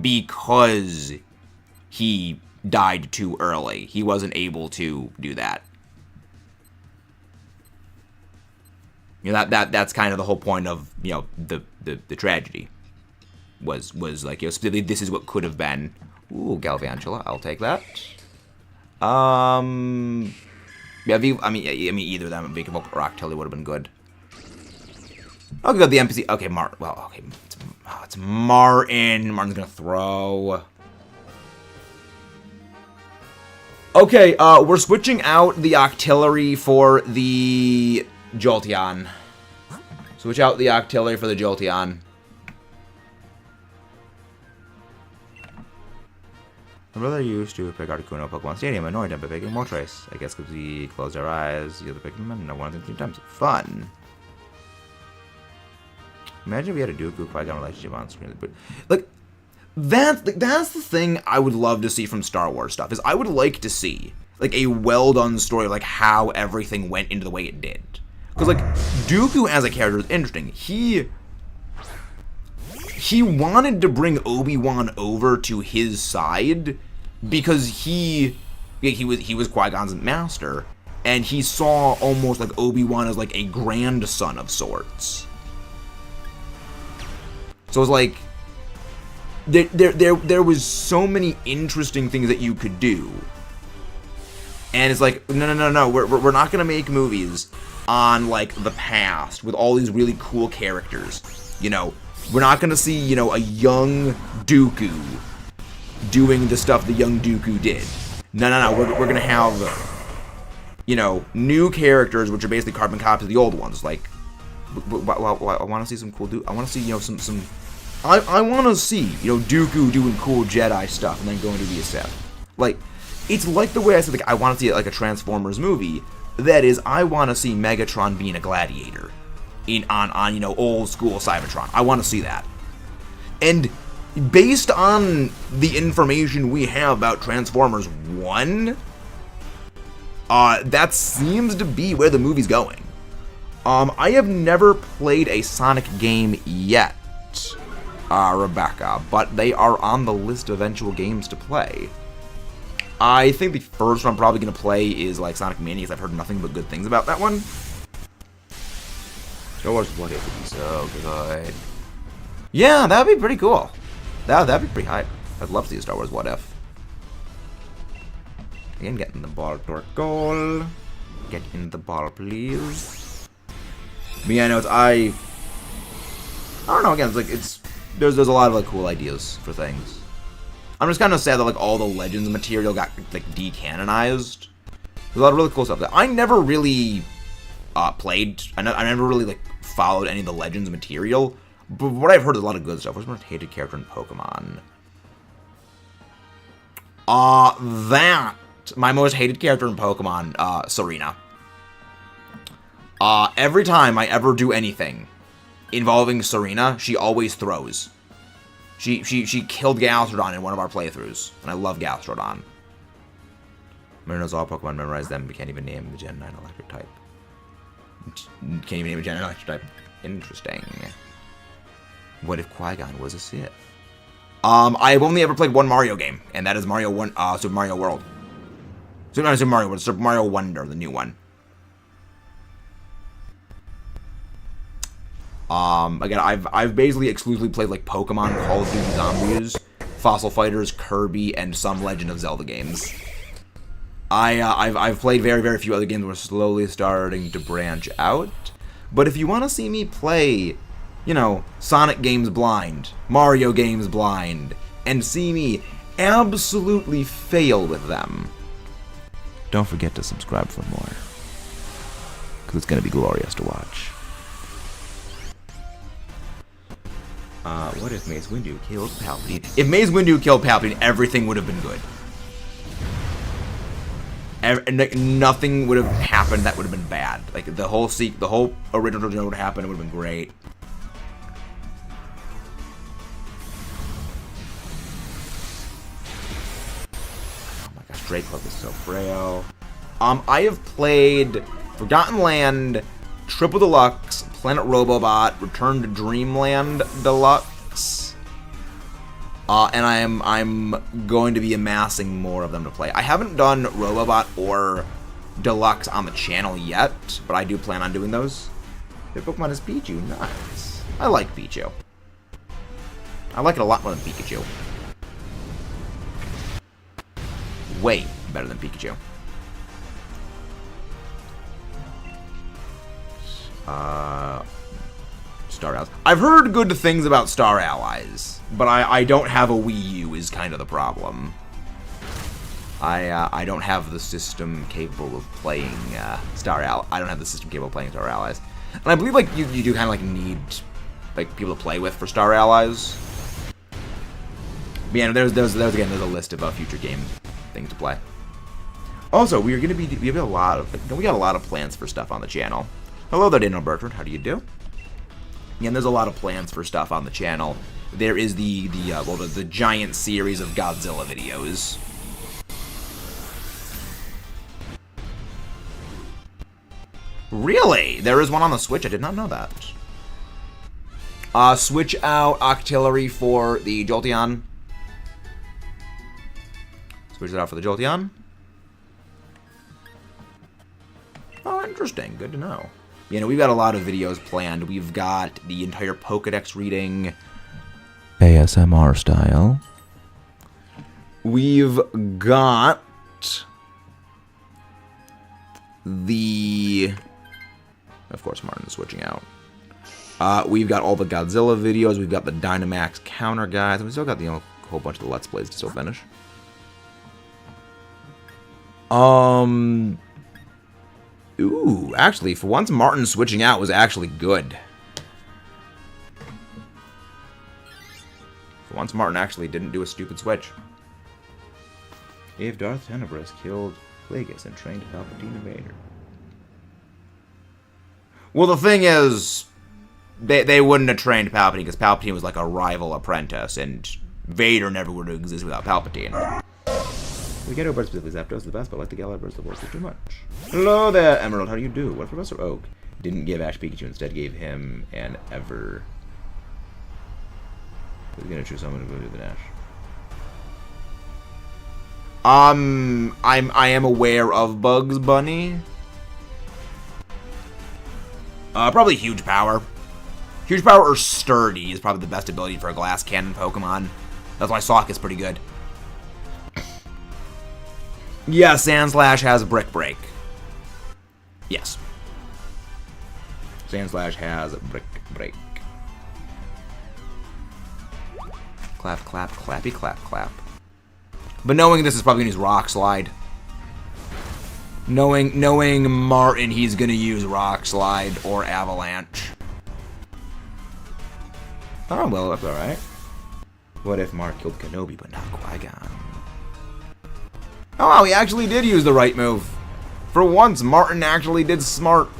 because he died too early, he wasn't able to do that. You know, that's kind of the whole point of, you know, the tragedy. Was like, you know, specifically, this is what could have been. Ooh, Galvantula, I'll take that. Yeah, I mean, either of them, Vic or Octilli would have been good. I'll go the NPC. Okay, well, okay, it's Martin. Martin's gonna throw. Okay, we're switching out the Octillery for the Jolteon. Switch out the Octillery for the Jolteon. My brother used to pick Articuno at Pokemon Stadium, annoyed him by picking Moltres. I guess because he closed our eyes, the other picked him, and no one of them 3 times. Fun. Imagine if we had a Dooku Qui-Gon relationship on screen. But, like, that's the thing I would love to see from Star Wars stuff, is I would like to see, like, a well-done story, like, how everything went into the way it did. Because, like, Dooku as a character is interesting. He wanted to bring Obi-Wan over to his side because he was Qui-Gon's master, and he saw almost like Obi-Wan as like a grandson of sorts. So it's like there was so many interesting things that you could do, and it's like no, we're not gonna make movies on like the past with all these really cool characters, you know. We're not going to see, you know, a young Dooku doing the stuff the young Dooku did. No. We're gonna have, you know, new characters, which are basically carbon copies of the old ones. Like, I want to see some cool I want to see, you know, some. I want to see, you know, Dooku doing cool Jedi stuff and then going to be a Sith. Like, it's like the way I said, like, I want to see like a Transformers movie. That is, I want to see Megatron being a gladiator on you know, old school Cybertron. I want to see that. And based on the information we have about Transformers 1, that seems to be where the movie's going. I have never played a Sonic game yet, Rebecca, but they are on the list of eventual games to play. I think the first one I'm probably going to play is like Sonic Mania, because I've heard nothing but good things about that one. Star Wars What If would be so good. Yeah, that would be pretty cool. That'd be pretty hype. I'd love to see a Star Wars What If. Again, get in the ball to goal. Get in the ball, please. But yeah, no, I don't know, again, it's like, there's a lot of like cool ideas for things. I'm just kind of sad that like all the Legends material got like decanonized. There's a lot of really cool stuff that I never really played. I never really like followed any of the Legends material. But what I've heard is a lot of good stuff. What's my most hated character in Pokemon? My most hated character in Pokemon, Serena. Every time I ever do anything involving Serena, she always throws. She killed Gastrodon in one of our playthroughs, and I love Gastrodon. Mary knows all Pokemon, memorize them, but can't even name the Gen 9 electric type. Can't even name a Gen 9 electric type. Interesting. What if Qui-Gon was a Sith? I've only ever played one Mario game, and that is Super Mario World. Super Mario Wonder, the new one. Again, I've basically exclusively played like Pokemon, Call of Duty Zombies, Fossil Fighters, Kirby, and some Legend of Zelda games. I've played very, very few other games. We're slowly starting to branch out. But if you want to see me play, you know, Sonic games blind, Mario games blind, and see me absolutely fail with them, don't forget to subscribe for more, because it's going to be glorious to watch. What if Mace Windu killed Palpatine? If Mace Windu killed Palpatine, everything would have been good. Nothing would have happened that would have been bad. Like, the whole original trilogy would have happened. It would have been great. Oh my gosh, Dracula is so frail. I have played Forgotten Land, Triple Deluxe, Planet Robobot, Return to Dreamland Deluxe, and I'm going to be amassing more of them to play. I haven't done Robobot or Deluxe on the channel yet, but I do plan on doing those. The Pokemon is Pichu. Nice. I like Pichu. I like it a lot more than Pikachu. Way better than Pikachu. Star Allies. I've heard good things about Star Allies, but I don't have a Wii U is kind of the problem. I don't have the system capable of playing Star Allies. I don't have the system capable of playing Star Allies. And I believe like you do kind of like need like people to play with for Star Allies. But yeah, there's a list of future game things to play. Also, we have a lot of plans for stuff on the channel. Hello there, Daniel Bertrand. How do you do? Again, there's a lot of plans for stuff on the channel. There is the giant series of Godzilla videos. Really? There is one on the Switch? I did not know that. Switch out Octillery for the Jolteon. Switch it out for the Jolteon. Oh, interesting. Good to know. You know, we've got a lot of videos planned. We've got the entire Pokedex reading, ASMR style. We've got the... Of course, Martin's switching out. We've got all the Godzilla videos. We've got the Dynamax counter guys. And we still got the whole bunch of the Let's Plays to still finish. Ooh, actually, for once, Martin switching out was actually good. For once, Martin actually didn't do a stupid switch. If Darth Tenebris killed Plagueis and trained Palpatine and Vader. Well, the thing is, they wouldn't have trained Palpatine because Palpatine was like a rival apprentice, and Vader never would have existed without Palpatine. The Ghetto Birds specifically Zapdos the best, but like the Galar Birds the worst is too much. Hello there, Emerald. How do you do? What if Professor Oak didn't give Ash Pikachu, instead gave him an Ever? Who's gonna choose someone to go to the Ash? I am aware of Bugs Bunny. Probably Huge Power. Huge Power or Sturdy is probably the best ability for a Glass Cannon Pokemon. That's why Sawk is pretty good. Yeah, Sandslash has Brick Break. Yes. Sandslash has Brick Break. Clap, clap, clappy, clap, clap. But knowing this is probably going to use Rock Slide. Knowing Martin, he's going to use Rock Slide or Avalanche. Oh, well, that's alright. What if Mark killed Kenobi but not Qui-Gon? Oh, wow, he actually did use the right move. For once, Martin actually did smart.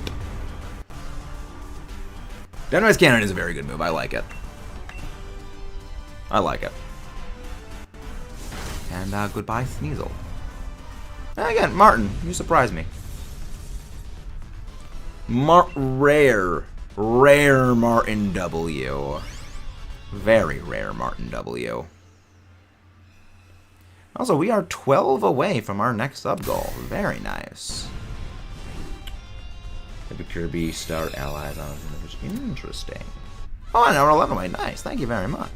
Dynamax Cannon is a very good move. I like it. I like it. And goodbye, Sneasel. And again, Martin, you surprised me. Rare Martin W. Very rare Martin W. Also, we are 12 away from our next sub goal. Very nice. Epic Kirby start allies on it. Interesting. Oh, and we're 11 away. Nice. Thank you very much.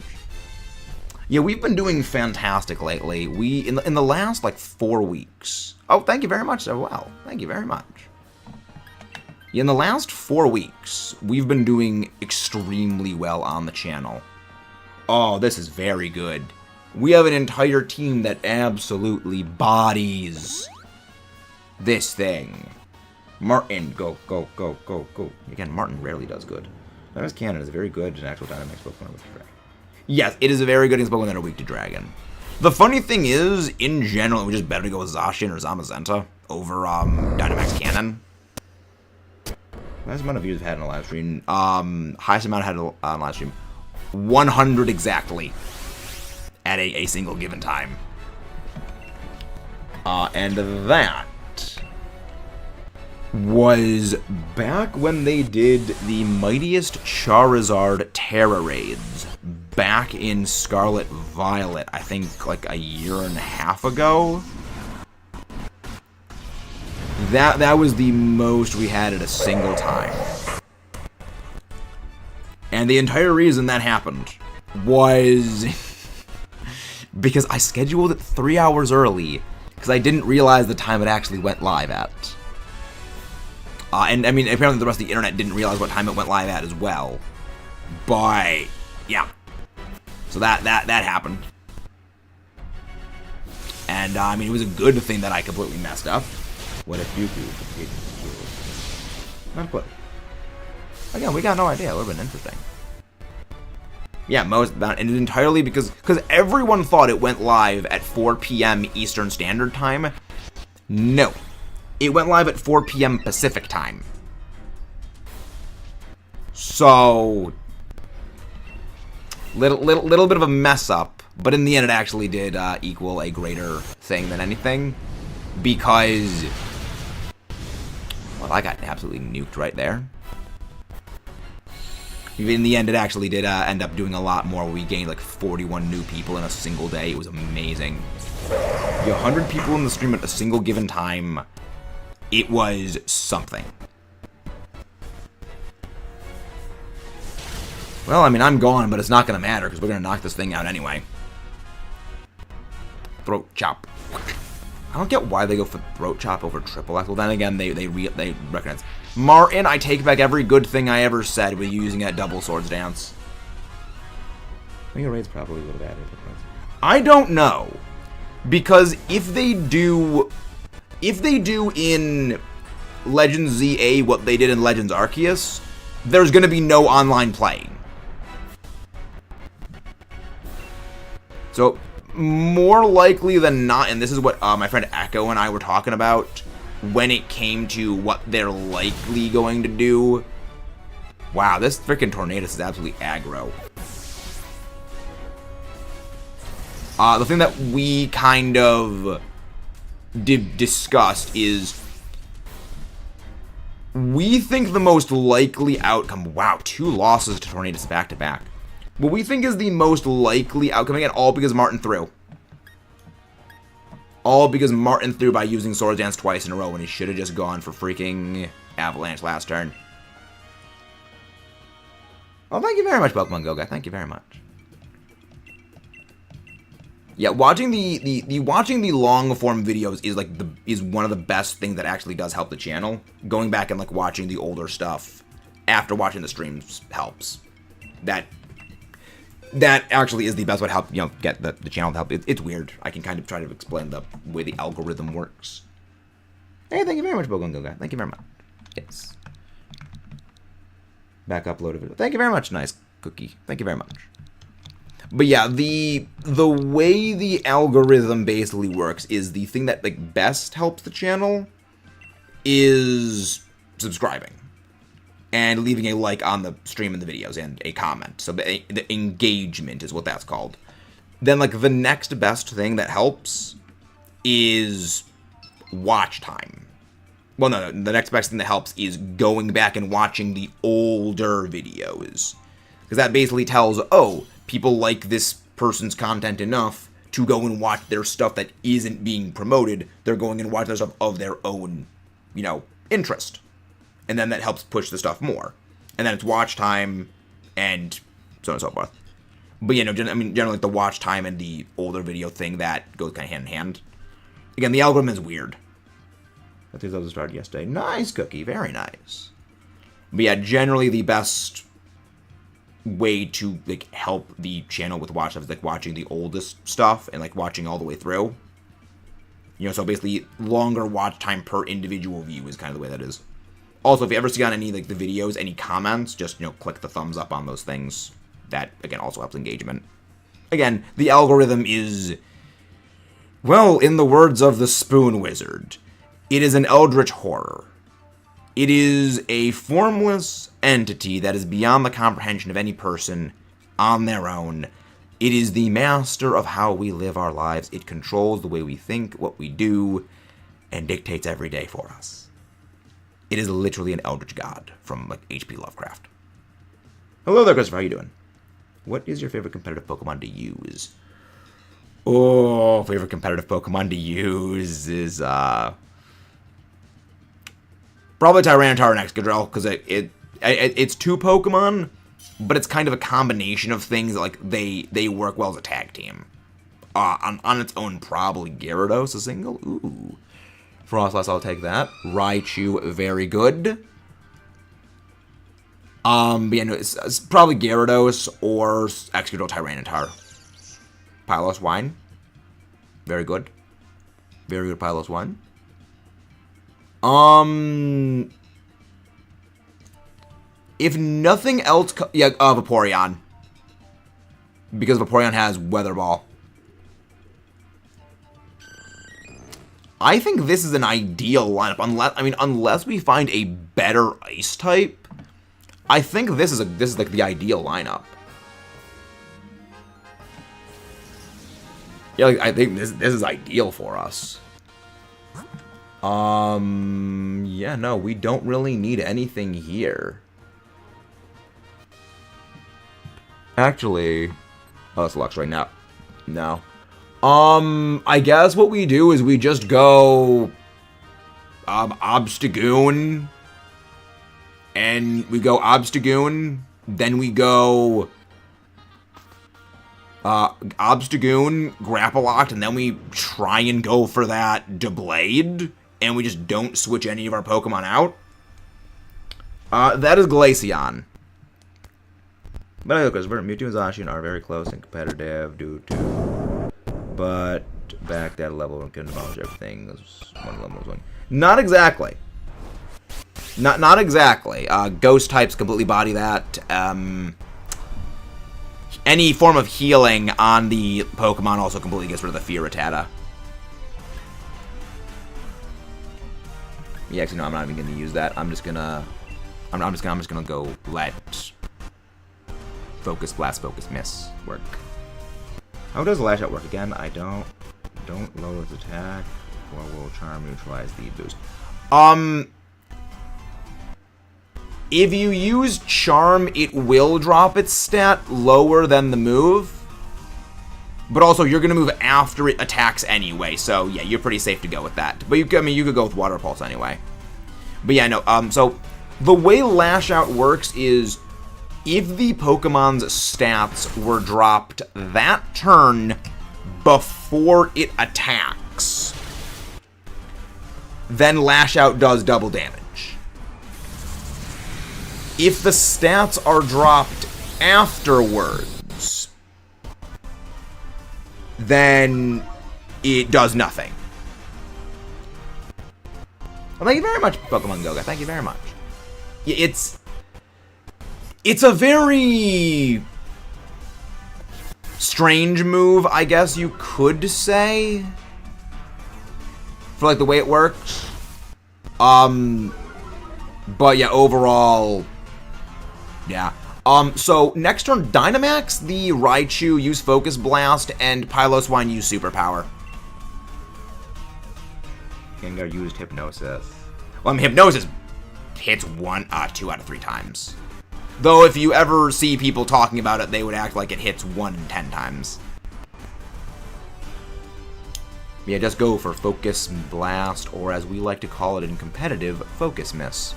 Yeah, we've been doing fantastic lately. We in the last like 4 weeks. Oh, thank you very much as well. Thank you very much. Yeah, in the last 4 weeks, we've been doing extremely well on the channel. Oh, this is very good. We have an entire team that absolutely bodies this thing. Martin, go, go, go, go, go. Again, Martin rarely does good. Dynamax Cannon is very good in actual Dynamax Pokemon with Dragon. Yes, it is a very good against Pokemon that are weak to Dragon. The funny thing is, in general, it would just better to go with Zacian or Zamazenta over Dynamax Cannon. Highest amount of views I've had in a live stream. Highest amount I had on a live stream. 100 exactly. At a single given time. And that was back when they did the Mightiest Charizard Terra Raids. Back in Scarlet Violet, I think like a year and a half ago. That was the most we had at a single time. And the entire reason that happened was because I scheduled it 3 hours early because I didn't realize the time it actually went live at. And I mean, apparently the rest of the internet didn't realize what time it went live at as well. But yeah, so that happened. And I mean, it was a good thing that I completely messed up. What if you do? Not good. Again, we got no idea. It would have been interesting. Yeah, and entirely because everyone thought it went live at 4 p.m. Eastern Standard Time. No, it went live at 4 p.m. Pacific Time. So little bit of a mess up, but in the end, it actually did equal a greater thing than anything, because well, I got absolutely nuked right there. In the end, it actually did end up doing a lot more. We gained like 41 new people in a single day. It was amazing. 100 people in the stream at a single given time. It was something. Well, I mean, I'm gone, but it's not going to matter because we're going to knock this thing out anyway. Throat chop. I don't get why they go for throat chop over triple X. Well, then again, they recognize. Martin, I take back every good thing I ever said with using that double swords dance. I think your raids probably would have added. I don't know. Because if they do in Legends ZA what they did in Legends Arceus, there's going to be no online playing. So, more likely than not, and this is what my friend Echo and I were talking about when it came to what they're likely going to do. Wow, this freaking Tornadus is absolutely aggro. The thing that we kind of discussed is we think the most likely outcome... Wow, 2 losses to Tornadus back-to-back. What we think is the most likely outcome, again, all because Martin threw. All because Martin threw by using Swords Dance twice in a row when he should have just gone for freaking Avalanche last turn. Oh, thank you very much, Pokemon Go Guy. Thank you very much. Yeah, watching the long form videos is one of the best things that actually does help the channel. Going back and watching the older stuff after watching the streams helps. That actually is the best way to help get the channel to help. It's weird. I can kind of try to explain the way the algorithm works. Hey, thank you very much, Pokemon Go Guy. Thank you very much. Yes. Back uploaded video. Thank you very much, nice cookie. Thank you very much. But yeah, the way the algorithm basically works is the thing that best helps the channel is subscribing and leaving a like on the stream and the videos and a comment. So the engagement is what that's called. Then the next best thing that helps is watch time. Well, no, the next best thing that helps is going back and watching the older videos. Because that basically tells, oh, people like this person's content enough to go and watch their stuff that isn't being promoted. They're going and watch their stuff of their own, interest. And then that helps push the stuff more. And then it's watch time and so on and so forth. But, generally the watch time and the older video thing, that goes kind of hand in hand. Again, the algorithm is weird. I think that was started yesterday. Nice, Cookie. Very nice. But yeah, generally the best way to help the channel with watch stuff is watching the oldest stuff and watching all the way through. So basically longer watch time per individual view is kind of the way that is. Also, if you ever see on any the videos, any comments, just click the thumbs up on those things. That again also helps engagement. Again, the algorithm is, well, in the words of the Spoon Wizard, it is an eldritch horror. It is a formless entity that is beyond the comprehension of any person on their own. It is the master of how we live our lives. It controls the way we think, what we do, and dictates every day for us. It is literally an eldritch god from H.P. Lovecraft. Hello there, Christopher. How you doing? What is your favorite competitive Pokemon to use? Oh, favorite competitive Pokemon to use is probably Tyranitar and Excadrill, because it's 2 Pokemon, but it's kind of a combination of things that they work well as a tag team. On its own, probably Gyarados, a single. Ooh. Frostless, I'll take that. Raichu, very good. But yeah, no, it's probably Gyarados or Excadrill Tyranitar. Pylos Wine. Very good. Very good Pylos Wine. If nothing else, Vaporeon. Because Vaporeon has Weather Ball. I think this is an ideal lineup, unless we find a better Ice type. I think this is the ideal lineup. Yeah, I think this is ideal for us. Yeah, no, we don't really need anything here. Actually, oh, that's Lux right now. No. I guess what we do is we just go, Obstagoon, and we go Obstagoon, then we go, Obstagoon, Grapple Locked, and then we try and go for that Doublade, and we just don't switch any of our Pokemon out. That is Glaceon. But because Mewtwo and Zacian are very close and competitive due to But back that level and can demolish everything. One level was one. Not exactly. Not exactly. Ghost types completely body that. Any form of healing on the Pokemon also completely gets rid of the Fear Rattata. Yeah, actually, no, I'm not even gonna use that. I'm just gonna go let Focus Blast, Focus Miss work. How does Lash Out work again? I don't lower its attack, or will Charm neutralize the boost? If you use Charm, it will drop its stat lower than the move. But also, you're gonna move after it attacks anyway, so yeah, you're pretty safe to go with that. But you could go with Water Pulse anyway. But yeah, no. So the way Lash Out works is, if the Pokemon's stats were dropped that turn before it attacks, then Lash Out does double damage. If the stats are dropped afterwards, then it does nothing. Well, thank you very much, Pokemon Goga. Thank you very much. It's a very strange move, I guess you could say, for like the way it works. But yeah, overall, yeah. So next turn, Dynamax, the Raichu use Focus Blast, and Piloswine use Superpower. Gengar used Hypnosis. Well, I mean, Hypnosis hits 2 out of 3 times. Though if you ever see people talking about it, they would act like it hits 1 in 10 times. Yeah, just go for Focus Blast, or as we like to call it in competitive, Focus Miss.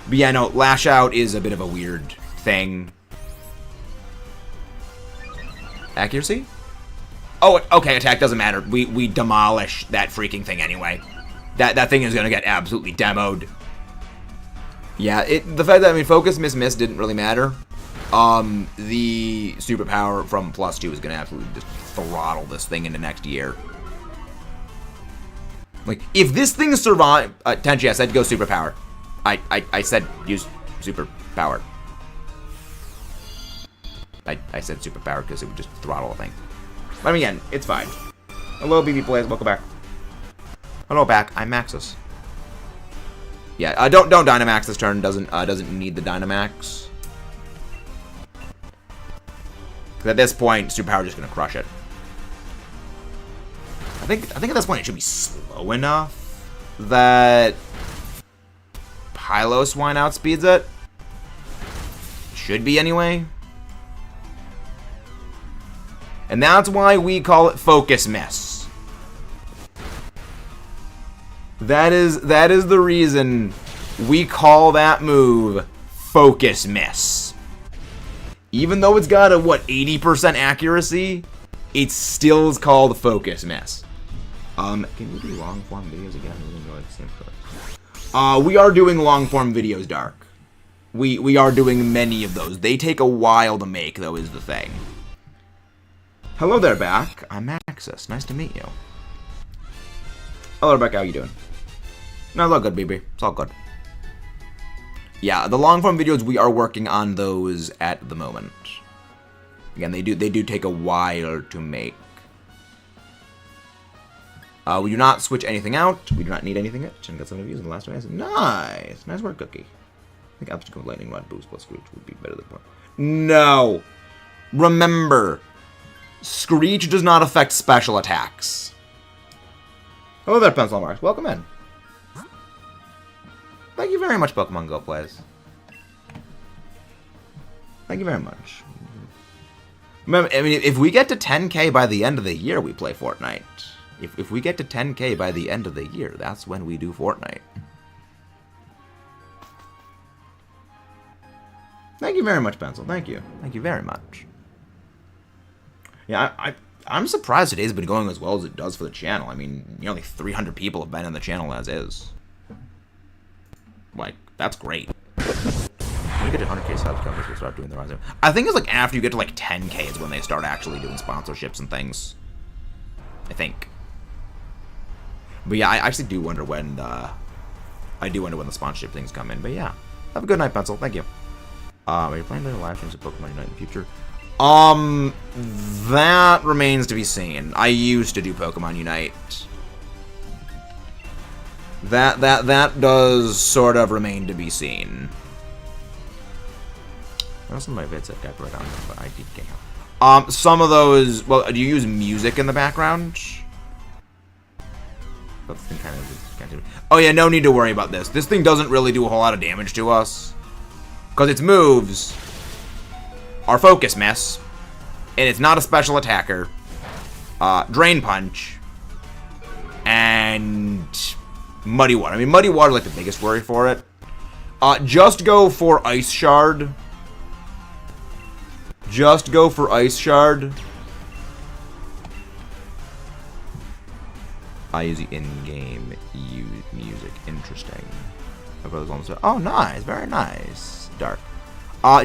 But yeah, no, Lash Out is a bit of a weird thing. Accuracy? Oh, okay, attack doesn't matter. We demolish that freaking thing anyway. That thing is gonna get absolutely demoed. Yeah, the fact that, I mean, Focus Miss didn't really matter. The Superpower from +2 is gonna absolutely just throttle this thing into next year. Like, if this thing survived... Tenchi, I said go Superpower. I said use Superpower. I said Superpower because it would just throttle the thing. But I mean, again, it's fine. Hello, BB Players. Welcome back. Hello, back. I'm Maxus. Yeah, don't Dynamax this turn. Doesn't need the Dynamax. At this point, Superpower just gonna crush it. I think at this point it should be slow enough that Piloswine outspeeds it. Should be anyway. And that's why we call it Focus Miss. That is the reason we call that move Focus Miss. Even though it's got a, 80% accuracy, it still is called Focus Miss. Can we do long form videos again? We are doing long form videos, Dark. We are doing many of those. They take a while to make, though, is the thing. Hello there, back. I'm Maxus. Nice to meet you. Hello, Rebecca. How you doing? No, it's all good, baby. It's all good. Yeah, the long form videos, we are working on those at the moment. Again, they do take a while to make. We do not switch anything out. We do not need anything. And got some reviews in the last one. Nice. Nice work, Cookie. I think Obstacle Lightning Rod Boost plus Screech would be better than one. No. Remember, Screech does not affect special attacks. Hello there, Pencil Marks. Welcome in. Thank you very much, Pokemon Go Plays. Thank you very much. Remember, I mean, if we get to 10K by the end of the year, we play Fortnite. If we get to 10K by the end of the year, that's when we do Fortnite. Thank you very much, Pencil. Thank you. Thank you very much. Yeah, I'm surprised today's been going as well as it does for the channel. I mean, nearly 300 people have been in the channel as is. Like, that's great. When you get to 100k subscribers, we'll start doing the rising. I think it's like after you get to like 10k is when they start actually doing sponsorships and things. I think. But yeah, I actually do wonder when the sponsorship things come in. But yeah, have a good night, Pencil. Thank you. Are you planning to live streams of Pokemon Unite in the future? That remains to be seen. I used to do Pokemon Unite. That does sort of remain to be seen. Some of my vids have copyright on them, but I did get some of those. Well, do you use music in the background? That's kind of. Oh yeah, no need to worry about this. This thing doesn't really do a whole lot of damage to us, because its moves are Focus Miss, and it's not a special attacker. Drain Punch and Muddy Water. I mean, Muddy Water is like the biggest worry for it. Just go for Ice Shard. Just go for Ice Shard. I use the in-game music. Interesting. Oh, nice. Very nice. Dark.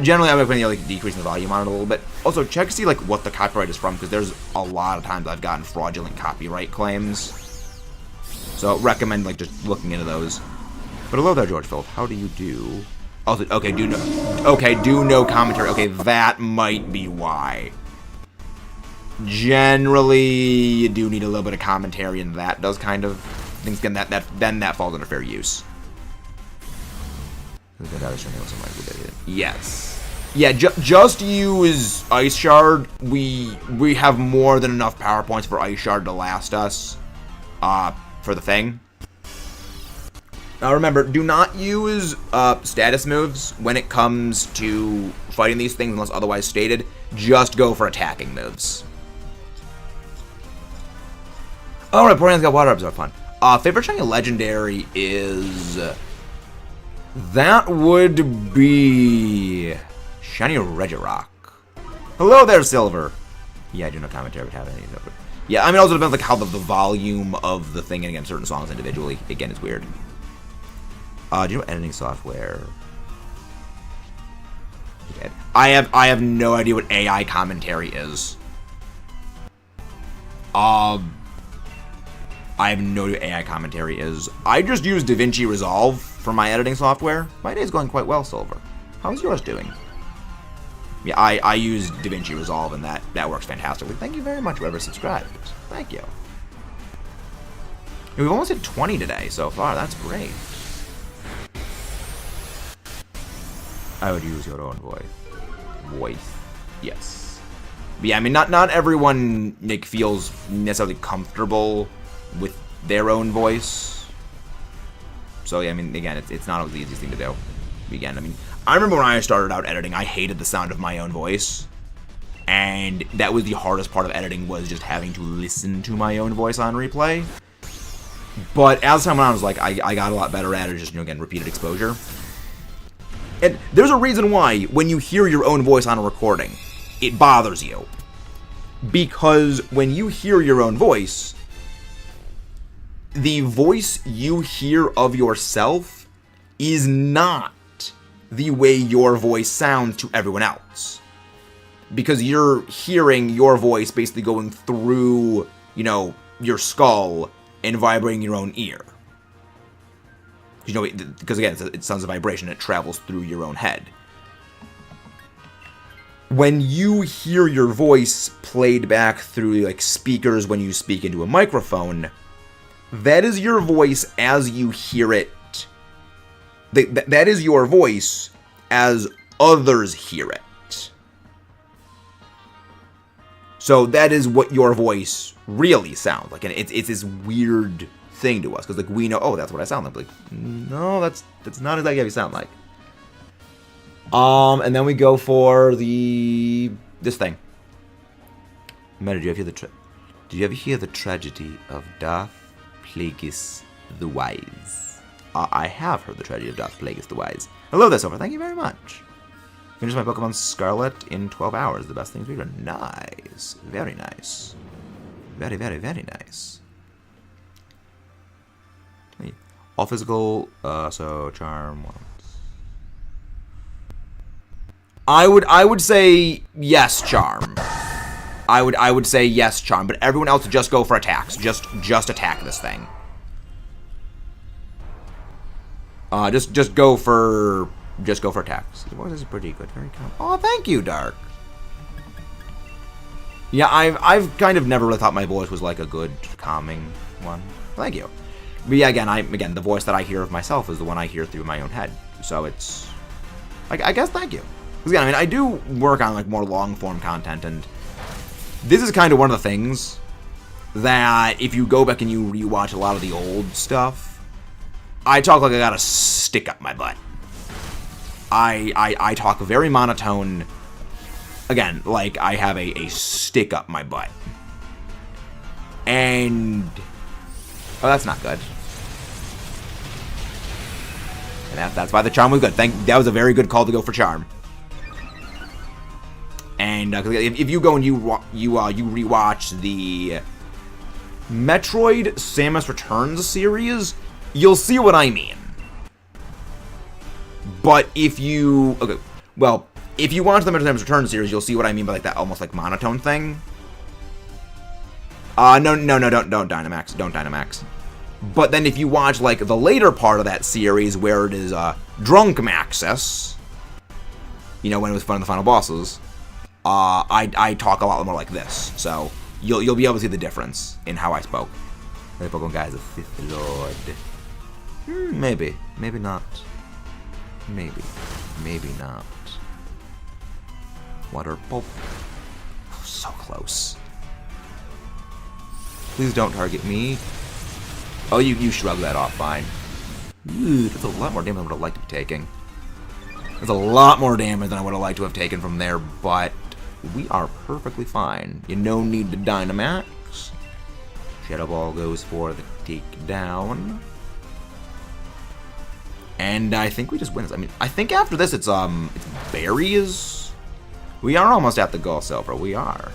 Generally, I recommend like decreasing the volume on it a little bit. Also, check to see like what the copyright is from, because there's a lot of times I've gotten fraudulent copyright claims. So recommend like just looking into those. But hello there, George Philip. How do you do? Also, okay, do no commentary. Okay, that might be why. Generally, you do need a little bit of commentary, and that does kind of things. Then that falls under fair use. Yes. Yeah. Just use Ice Shard. We have more than enough power points for Ice Shard to last us. For the thing. Now remember, do not use status moves when it comes to fighting these things unless otherwise stated. Just go for attacking moves. Alright, Porygon's got water ups are fun. Favorite shiny legendary is... that would be... Shiny Regirock. Hello there, Silver. Yeah, I do no commentary would have any of it. Yeah, I mean, it also depends like how the volume of the thing against certain songs individually. Again, it's weird. Do you know editing software? I have no idea what AI commentary is. I have no idea what AI commentary is. I just use DaVinci Resolve for my editing software. My day's going quite well, Silver. How's yours doing? Yeah, I use DaVinci Resolve, and that works fantastically. Thank you very much, whoever subscribed. Thank you. And we've almost hit 20 today so far. That's great. I would use your own voice. Yes. But yeah, I mean, not everyone like feels necessarily comfortable with their own voice. So yeah, I mean, again, it's not always the easiest thing to do. Again, I mean, I remember when I started out editing, I hated the sound of my own voice, and that was the hardest part of editing, was just having to listen to my own voice on replay. But as time went on, I was like, I got a lot better at it, just, you know, again, repeated exposure. And there's a reason why, when you hear your own voice on a recording, it bothers you. Because when you hear your own voice, the voice you hear of yourself is not the way your voice sounds to everyone else. Because you're hearing your voice basically going through, you know, your skull and vibrating your own ear. You know, because again, it sounds a vibration, it travels through your own head. When you hear your voice played back through like speakers when you speak into a microphone, that is your voice as you hear it. That is your voice as others hear it. So that is what your voice really sounds like, and it's this weird thing to us, because like we know, oh, that's what I sound like. Like, no, that's not exactly how you sound like. And then we go for this thing. Meta, did you ever hear the tragedy of Darth Plagueis the Wise? I have heard the tragedy of Darth Plagueis the Wise. Hello there, Silver. Thank you very much. Finished my Pokemon Scarlet in 12 hours. The best things we done. Nice. Very nice. Very, very, very nice. All physical, so charm once. I would say yes, Charm. I would say yes, Charm, but everyone else just go for attacks. Just attack this thing. Just go for attacks. His voice is pretty good. Very calm. Oh, thank you, Dark. Yeah, I've kind of never really thought my voice was like a good calming one. Thank you. But yeah, again, the voice that I hear of myself is the one I hear through my own head. So it's, I guess, thank you. Because again, I mean, I do work on like more long form content, and this is kind of one of the things that if you go back and you rewatch a lot of the old stuff, I talk like I got a stick up my butt. I talk very monotone. Again, like I have a stick up my butt. And oh, that's not good. And that's why the charm was good. That was a very good call to go for charm. And if you go and you rewatch the Metroid Samus Returns series, you'll see what I mean. But if you if you watch the Metroid Samus Returns series, you'll see what I mean by like that almost like monotone thing. No, don't Dynamax. Don't Dynamax. But then if you watch like the later part of that series where it is Drunk Maxis, you know, when it was fun in the final bosses, I talk a lot more like this. So you'll be able to see the difference in how I spoke. The Pokemon guy is a Fifth Lord. Maybe not. Maybe not. Water Pulp. Oh, so close. Please don't target me. Oh, you shrug that off, fine. Ooh, that's a lot more damage than I would have liked to be taking. That's a lot more damage than I would have liked to have taken from there, but we are perfectly fine. You no need to Dynamax. Shadow Ball goes for the takedown. And I think we just win this. I mean, I think after this it's berries. We are almost at the goal, Silver. We are.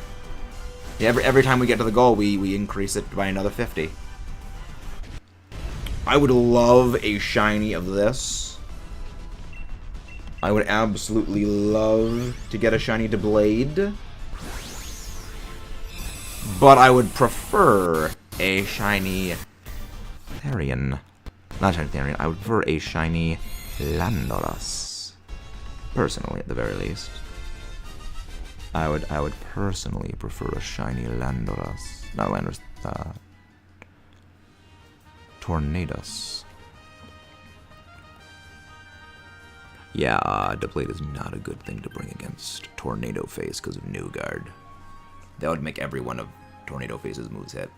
Yeah, every time we get to the goal, we increase it by another 50. I would love a shiny of this. I would absolutely love to get a shiny to Blade. But I would prefer a shiny Therian. Not shiny Therian. I would prefer a shiny Landorus. Personally, at the very least. I would personally prefer a shiny Landorus. Not Landorus, Tornadus. Yeah, Deblade is not a good thing to bring against Tornado Face because of Newgard. That would make every one of Tornado Face's moves hit.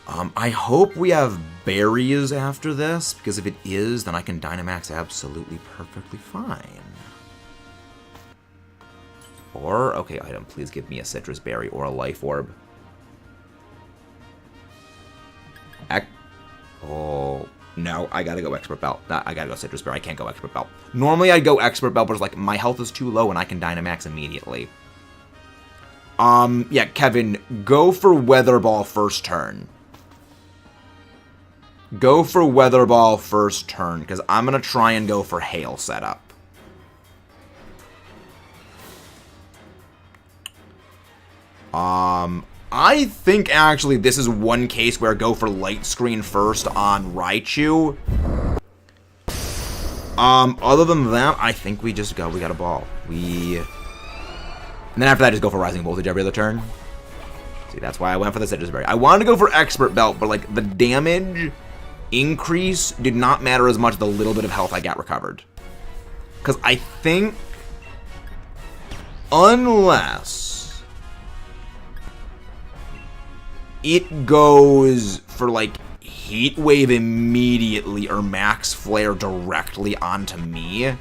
I hope we have berries after this, because if it is, then I can Dynamax absolutely perfectly fine. Or, okay, item, please give me a citrus berry or a life orb. Oh, no, I gotta go expert belt. I gotta go citrus berry. I can't go expert belt. Normally I'd go expert belt, but it's like my health is too low and I can Dynamax immediately. Yeah, Kevin, go for Weather Ball first turn. Go for Weather Ball first turn, because I'm gonna try and go for Hail setup. I think actually this is one case where go for Light Screen first on Raichu. Other than that, I think we got a ball. And then after that, just go for Rising Voltage every other turn. See, that's why I went for the Citrus Berry. I wanted to go for Expert Belt, but like the damage increase did not matter as much the little bit of health I got recovered. Because I think, unless it goes for like Heat Wave immediately or Max Flare directly onto me,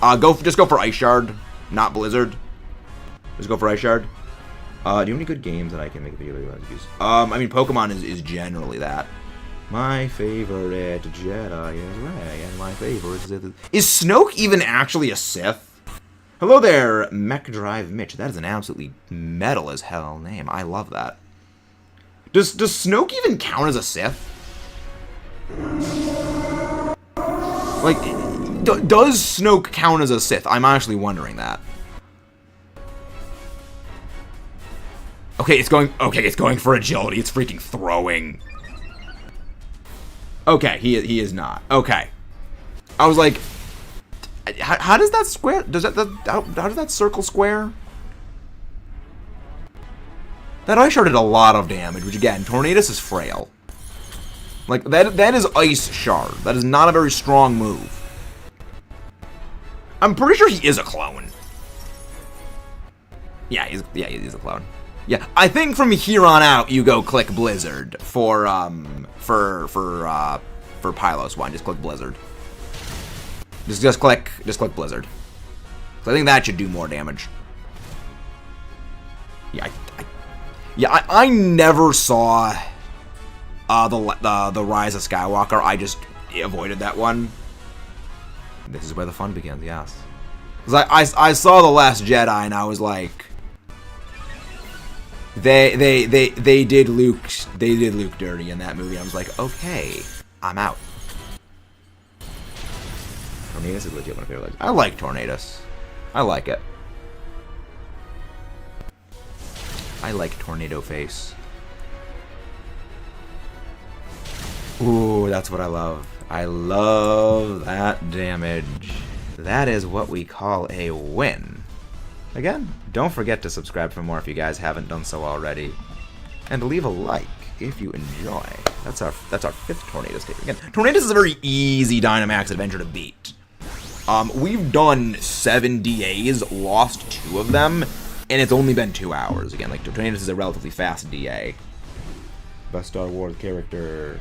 just go for Ice Shard, not Blizzard. Just go for Ice Shard. Do you have any good games that I can make a video about? I mean, Pokemon is generally that. My favorite Jedi is Rey, and my favorite Sith is Snoke even actually a Sith? Hello there, Mech Drive Mitch. That is an absolutely metal as hell name. I love that. Does Snoke even count as a Sith? Like, Does Snoke count as a Sith? I'm actually wondering that. Okay, it's going for agility. It's freaking throwing. Okay, he is not. Okay. I was like, how does that square? How does that circle square? That ice shard did a lot of damage, which again, Tornadus is frail. Like that is ice shard. That is not a very strong move. I'm pretty sure he is a clone. Yeah, he's a clone. Yeah, I think from here on out you go click Blizzard for Pylos 1. Just click Blizzard. Just click Blizzard. So I think that should do more damage. Yeah, I never saw the Rise of Skywalker. I just avoided that one. This is where the fun begins. Yes, because I saw The Last Jedi and I was like, they did Luke dirty in that movie. I was like, okay, I'm out. Tornadus is legit one of my favorite. I like Tornadus. I like it. I like Tornado Face. Ooh, that's what I love. I love that damage. That is what we call a win. Again, don't forget to subscribe for more if you guys haven't done so already. And leave a like if you enjoy. That's our 5th Tornadus tape. Again, Tornadus is a very easy Dynamax adventure to beat. We've done 7 DAs, lost 2 of them, and it's only been 2 hours. Again, like, Tornadus is a relatively fast DA. Best Star Wars character.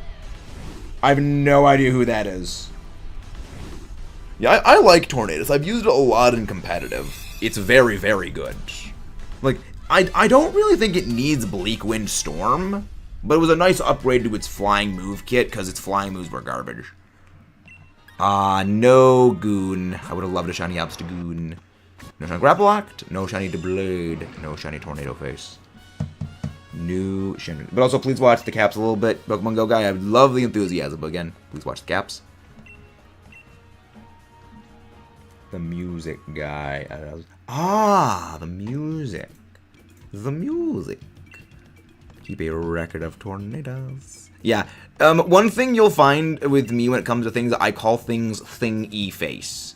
I have no idea who that is. Yeah, I like Tornadus. I've used it a lot in competitive. It's very, very good. Like, I don't really think it needs Bleak Wind Storm, but it was a nice upgrade to its flying move kit, because its flying moves were garbage. No Goon. I would have loved a shiny Obstagoon. No shiny Grapple Act. No shiny Blade. No shiny Tornado Face. New shiny. But also, please watch the caps a little bit. Pokemon Go guy, I love the enthusiasm, but again, please watch the caps. The music guy. The music. The music. Keep a record of tornadoes. Yeah. One thing you'll find with me when it comes to things, I call things Thing-E Face.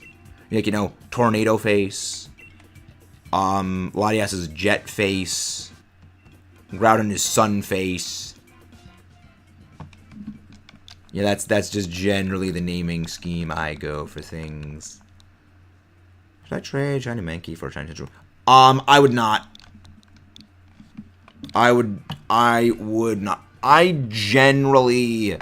Like, you know, Tornado Face. Latias is Jet Face. Groudon is Sun Face. Yeah, that's just generally the naming scheme I go for things. Should I trade Shiny Mankey for a Shiny Central? I would not. I would not. I generally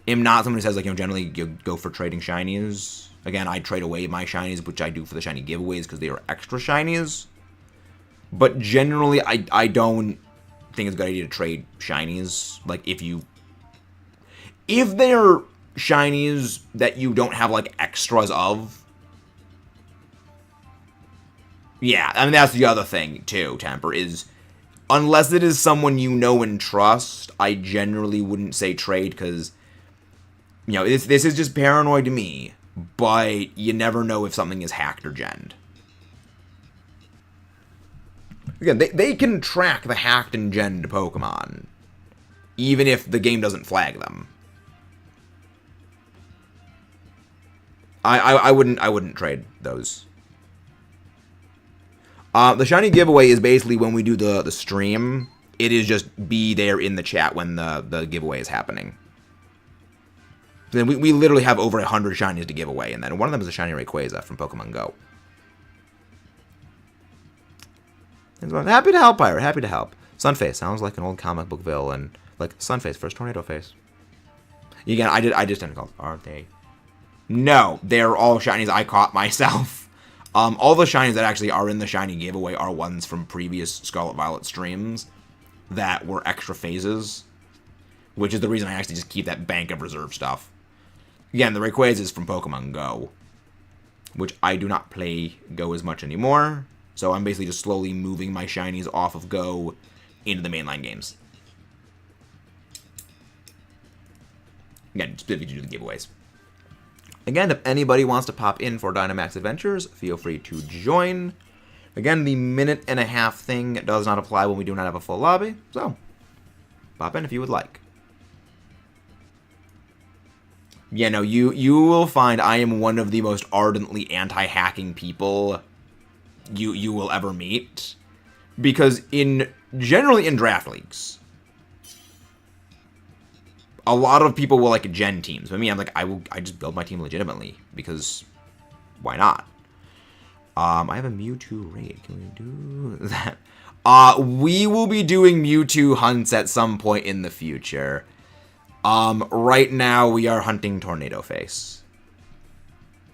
am not someone who says, like, you know, generally you go for trading shinies. Again, I trade away my shinies, which I do for the shiny giveaways because they are extra shinies. But generally, I don't think it's a good idea to trade shinies. Like, if they're shinies that you don't have, like, extras of. Yeah, I mean, that's the other thing, too, Temper, is unless it is someone you know and trust, I generally wouldn't say trade, because, you know, this is just paranoid to me, but you never know if something is hacked or genned. Again, they can track the hacked and genned Pokemon, even if the game doesn't flag them. I wouldn't trade those. The shiny giveaway is basically when we do the stream. It is just be there in the chat when the giveaway is happening. Then we literally have over 100 shinies to give away, and then one of them is a shiny Rayquaza from Pokemon Go. Happy to help, Pirate. Happy to help. Sunface sounds like an old comic book villain. Like Sunface, first Tornado Face. Again, I just didn't call. Aren't they? No, they're all shinies I caught myself. All the shinies that actually are in the shiny giveaway are ones from previous Scarlet Violet streams that were extra phases, which is the reason I actually just keep that bank of reserve stuff. Again, the Rayquaza is from Pokemon Go, which I do not play Go as much anymore, so I'm basically just slowly moving my shinies off of Go into the mainline games. Again, specifically to do the giveaways. Again, if anybody wants to pop in for Dynamax Adventures, feel free to join. Again, the minute-and-a-half thing does not apply when we do not have a full lobby, so pop in if you would like. Yeah, no, you will find I am one of the most ardently anti-hacking people you will ever meet. Because generally in draft leagues, a lot of people will like gen teams. But me, I'm like, I just build my team legitimately because why not? I have a Mewtwo raid. Can we do that? We will be doing Mewtwo hunts at some point in the future. Right now we are hunting Tornado Face.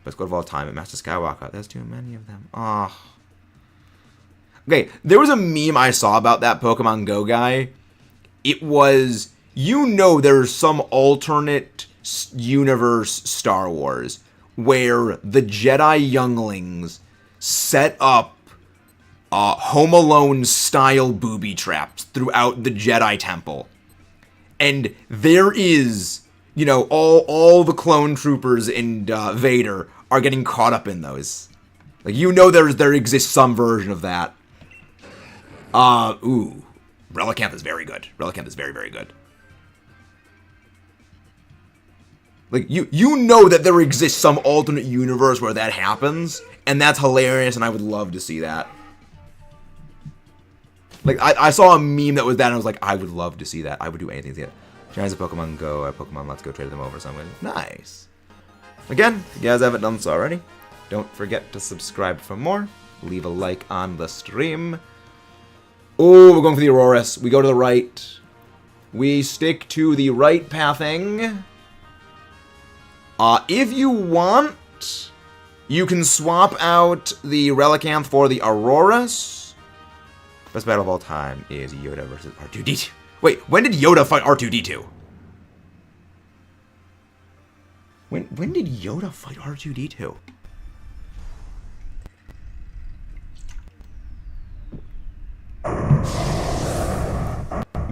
Best goal of all time at Master Skywalker. There's too many of them. Oh. Okay, there was a meme I saw about that Pokemon Go guy. It was, there's some alternate universe Star Wars where the Jedi younglings set up Home Alone style booby traps throughout the Jedi Temple. And there is, all the clone troopers and Vader are getting caught up in those. Like, there exists some version of that. Relicanth is very good. Relicanth is very, very good. Like, that there exists some alternate universe where that happens, and that's hilarious, and I would love to see that. Like, I saw a meme that was that, and I was like, I would love to see that. I would do anything to see it. Giants of Pokemon Go, Pokemon Let's Go, trade them over somewhere. Nice. Again, if you guys haven't done so already, don't forget to subscribe for more. Leave a like on the stream. Oh, we're going for the Auroras. We go to the right. We stick to the right pathing. If you want, you can swap out the Relicanth for the Auroras. Best battle of all time is Yoda versus R2-D2. Wait, when did Yoda fight R2-D2? When did Yoda fight R2-D2?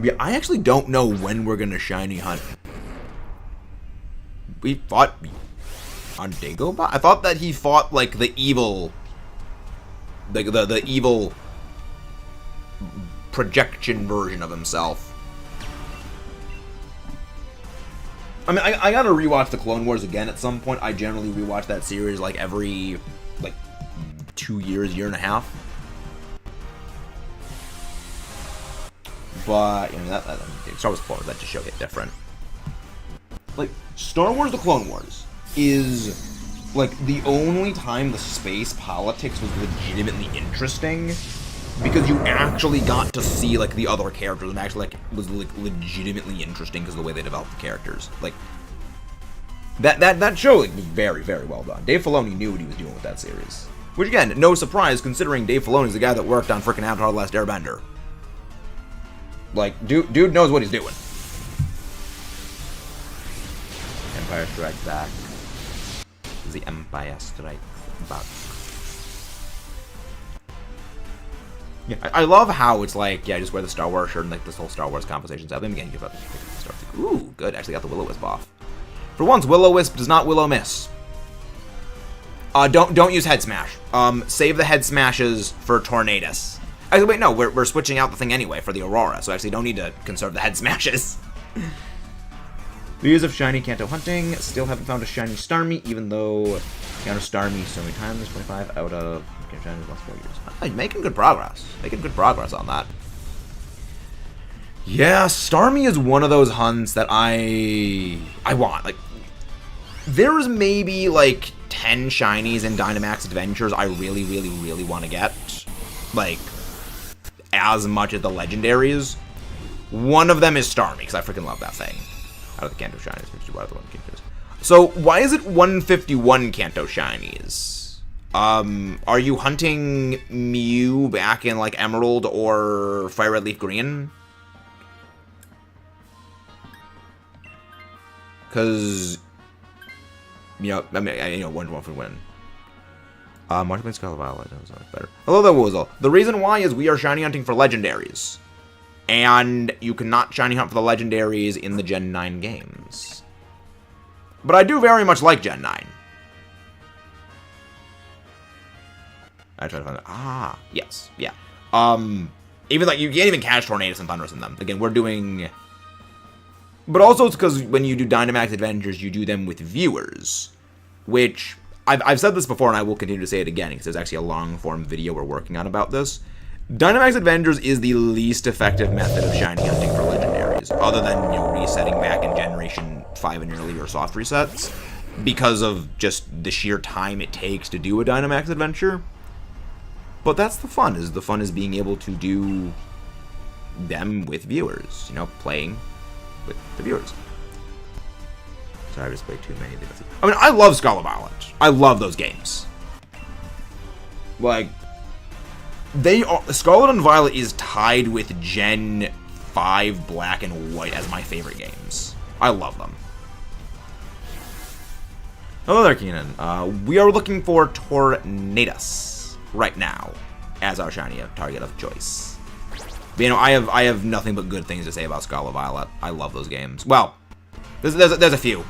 Yeah, I actually don't know when we're gonna shiny hunt. We fought on Dagobah? I thought that he fought like the evil, the evil projection version of himself. I mean, I gotta rewatch the Clone Wars again at some point. I generally rewatch that series like every 2 years, year and a half. But that Star Wars Clone Wars, that just showed it different. Like, Star Wars The Clone Wars is, like, the only time the space politics was legitimately interesting, because you actually got to see, like, the other characters, and actually, like, was, like, legitimately interesting because of the way they developed the characters. Like, that show, like, was very, very well done. Dave Filoni knew what he was doing with that series. Which, again, no surprise, considering Dave Filoni is the guy that worked on frickin' Avatar The Last Airbender. Like, dude knows what he's doing. Empire Strikes Back. The Empire Strikes Back. Yeah, I love how it's like, yeah, just wear the Star Wars shirt and like this whole Star Wars conversation's out. Let me give up. Ooh, good. Actually got the Will-O-Wisp off. For once, Will-O-Wisp does not Will-O-Miss. Don't use Head Smash. Save the Head Smashes for Tornadus. Actually, wait, no, we're switching out the thing anyway for the Aurora, so actually don't need to conserve the Head Smashes. The use of shiny Kanto hunting. Still haven't found a shiny Starmie, even though encountered Starmie so many times. 25 out of shiny last 4 years. Oh, making good progress. Making good progress on that. Yeah, Starmie is one of those hunts that I want. Like, there's maybe like 10 shinies in Dynamax Adventures I really, really, really want to get. Like, as much as the legendaries. One of them is Starmie, because I freaking love that thing. Out of the Kanto shinies, which is what the one Kantos. So, why is it 151 Kanto shinies? Are you hunting Mew back in, like, Emerald or Fire Red Leaf Green? Because, I mean, one for win. Marketplace Scarlet Violet, that was better. Hello there, Woozle. The reason why is we are shiny hunting for legendaries. And you cannot shiny hunt for the legendaries in the Gen 9 games. But I do very much like Gen 9. I tried to find it. Ah, yes, yeah. Even like you can't even catch Tornadus and Thundurus in them. Again, we're doing. But also it's because when you do Dynamax Adventures, you do them with viewers, which I've said this before and I will continue to say it again because there's actually a long form video we're working on about this. Dynamax Adventures is the least effective method of shiny hunting for legendaries, other than, you know, resetting back in Generation 5 and earlier soft resets, because of just the sheer time it takes to do a Dynamax adventure. But that's the fun, is being able to do them with viewers, you know, playing with the viewers. Sorry, I just played too many. I mean, I love Scarlet Violet. I love those games. Like, they are, Scarlet and Violet is tied with Gen 5 Black and White as my favorite games. I love them. Hello there, Keenan. We are looking for Tornadus right now as our shiny target of choice. But, you know, I have nothing but good things to say about Scarlet Violet. I love those games. Well, there's a few,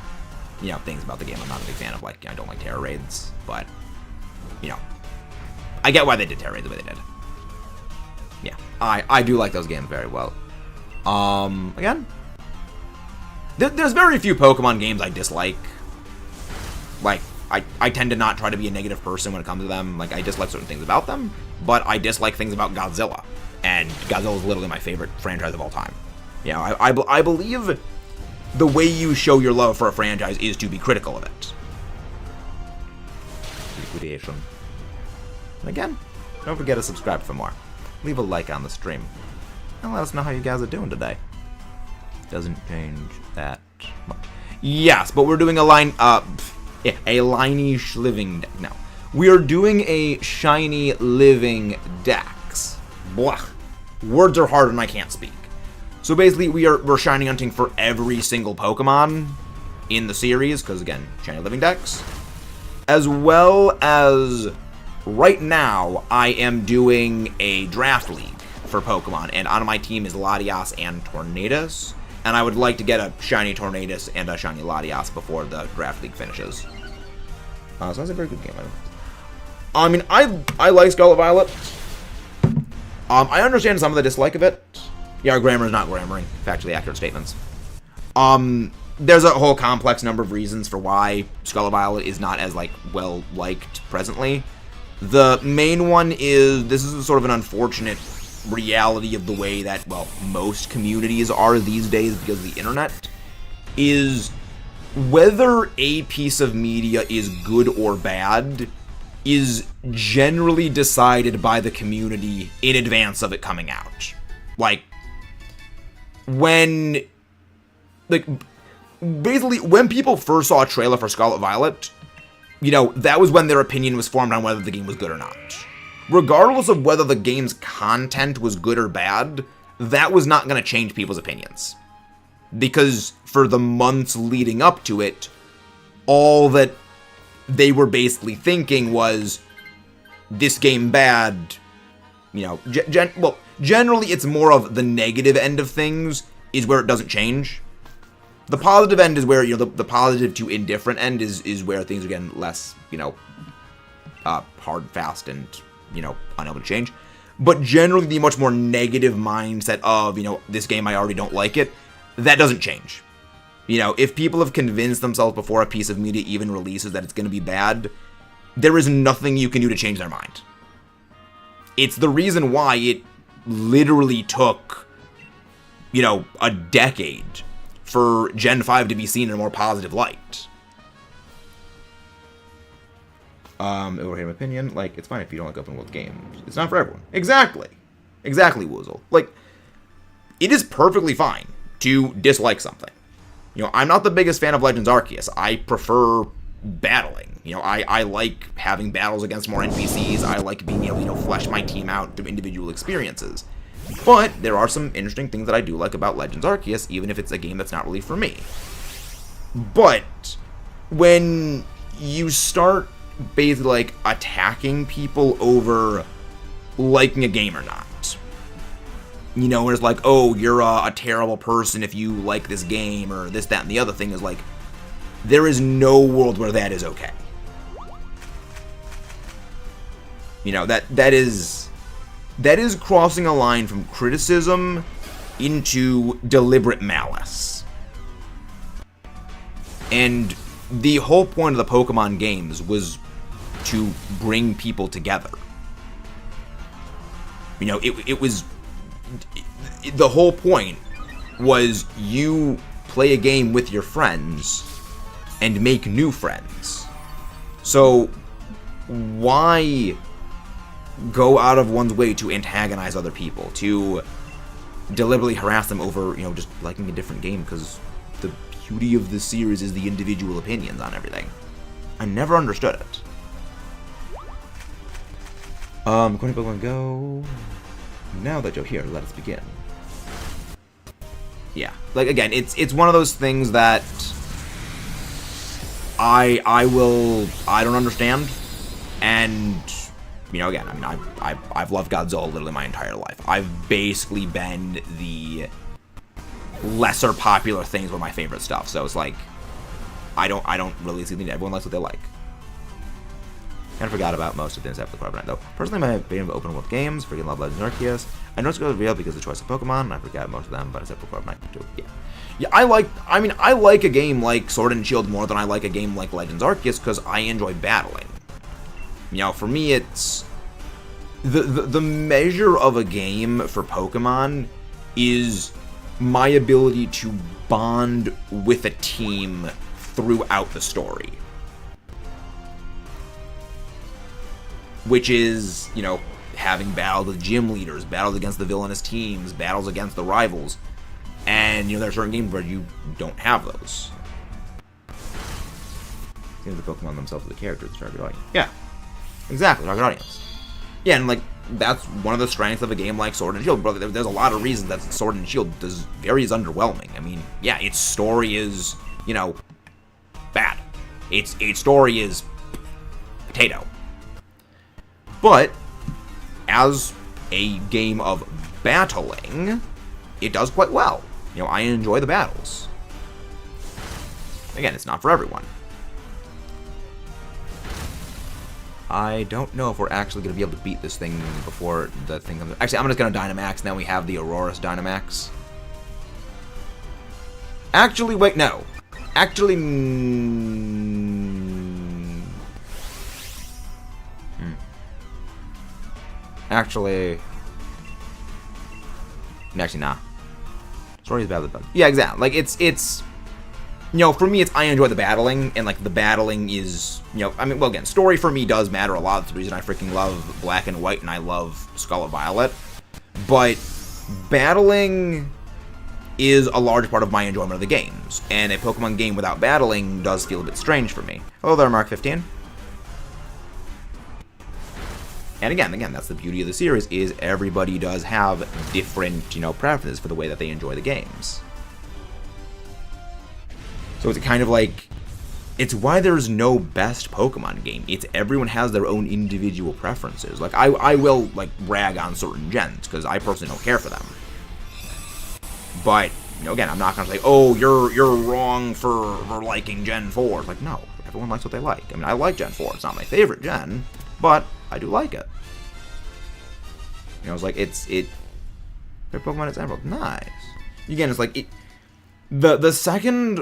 you know, things about the game I'm not a big fan of. Like, I don't like Terra Raids, but, you know, I get why they did Terra Raids the way they did. Yeah, I do like those games very well. Again, there's very few Pokemon games I dislike. Like, I tend to not try to be a negative person when it comes to them. Like, I dislike certain things about them, but I dislike things about Godzilla. And Godzilla is literally my favorite franchise of all time. You know, I believe the way you show your love for a franchise is to be critical of it. Liquidation. And again, don't forget to subscribe for more. Leave a like on the stream. And let us know how you guys are doing today. Doesn't change that much. Yes, but we're doing a Lineage living deck. No. We are doing a shiny living dex. Blah. Words are hard and I can't speak. So basically we're shiny hunting for every single Pokemon in the series, because again, shiny living dex. As well as right now I am doing a draft league for Pokemon, and on my team is Latias and Tornadus. And I would like to get a shiny Tornadus and a shiny Latias before the draft league finishes. So that's a very good game. I mean, I like Scarlet Violet. I understand some of the dislike of it. Yeah, our grammar is not grammaring. Factually accurate statements. There's a whole complex number of reasons for why Scarlet Violet is not as, like, well liked presently. The main one is this is sort of an unfortunate reality of the way that, well, most communities are these days because of the internet, is whether a piece of media is good or bad is generally decided by the community in advance of it coming out. Like, basically, when people first saw a trailer for Scarlet Violet, you know, that was when their opinion was formed on whether the game was good or not. Regardless of whether the game's content was good or bad, that was not going to change people's opinions. Because for the months leading up to it, all that they were basically thinking was, this game bad, you know, well, generally it's more of the negative end of things is where it doesn't change. The positive end is where, you know, the positive to indifferent end is where things are getting less, you know, hard, fast, and, you know, unable to change. But generally the much more negative mindset of, you know, this game I already don't like it, that doesn't change. You know, if people have convinced themselves before a piece of media even releases that it's going to be bad, there is nothing you can do to change their mind. It's the reason why it literally took, you know, a decade for Gen 5 to be seen in a more positive light. Overrated opinion, like, it's fine if you don't like open world games. It's not for everyone. Exactly, Woozle. Like, it is perfectly fine to dislike something. You know, I'm not the biggest fan of Legends Arceus. I prefer battling. You know, I like having battles against more NPCs. I like being able to, you know, flesh my team out through individual experiences. But there are some interesting things that I do like about Legends Arceus, even if it's a game that's not really for me. But when you start basically, like, attacking people over liking a game or not, you know, where it's like, oh, you're a terrible person if you like this game, or this, that, and the other thing, is like, there is no world where that is okay. You know, that is crossing a line from criticism into deliberate malice. And the whole point of the Pokemon games was to bring people together. You know, it was... the whole point was you play a game with your friends and make new friends. So, why go out of one's way to antagonize other people, to deliberately harass them over, you know, just liking a different game? Because the beauty of the series is the individual opinions on everything. I never understood it. Going to Pokemon Go. Now that you're here, let us begin. Yeah, like again, it's one of those things that I don't understand, and you know, again, I mean, I've loved Godzilla literally my entire life. I've basically been the lesser popular things were my favorite stuff, so it's like I don't really see the need. Everyone likes what they like. Kind of forgot about most of the things after the Carbonite, though. Personally, my favorite open world games, freaking love Legends Arceus. I know it's going to be real because of the choice of Pokemon, and I forgot most of them, but except for Carbonite too. Yeah, I like a game like Sword and Shield more than I like a game like Legends Arceus because I enjoy battling. You know, for me, it's the measure of a game for Pokemon is my ability to bond with a team throughout the story. Which is, you know, having battles with gym leaders, battles against the villainous teams, battles against the rivals. And, you know, there are certain games where you don't have those. The Pokemon themselves are the characters, the target audience. Yeah, exactly, target audience. Yeah, and, like, that's one of the strengths of a game like Sword and Shield. But there's a lot of reasons that Sword and Shield is underwhelming. I mean, yeah, its story is, you know, bad. Its story is potato. But, as a game of battling, it does quite well. You know, I enjoy the battles. Again, it's not for everyone. I don't know if we're actually going to be able to beat this thing before the thing comes... Actually, I'm just going to Dynamax, and then we have the Aurora's Dynamax. Actually, wait, no. Actually... Actually, nah. Story is bad. Yeah, exactly. Like, it's, you know, for me, it's, I enjoy the battling, and, like, the battling is, you know, I mean, well, again, story for me does matter a lot. That's the reason I freaking love Black and White, and I love Scarlet Violet. But battling is a large part of my enjoyment of the games, and a Pokemon game without battling does feel a bit strange for me. Hello there, Mark 15. And again, that's the beauty of the series, is everybody does have different, you know, preferences for the way that they enjoy the games. So it's kind of like, it's why there's no best Pokemon game. It's everyone has their own individual preferences. Like, I will, like, rag on certain gens, because I personally don't care for them. But, you know, again, I'm not going to say, oh, you're wrong for liking Gen 4. It's like, no, everyone likes what they like. I mean, I like Gen 4. It's not my favorite gen, but I do like it. You know, it's like, their Pokemon is Emerald. Nice. Again, it's like, the second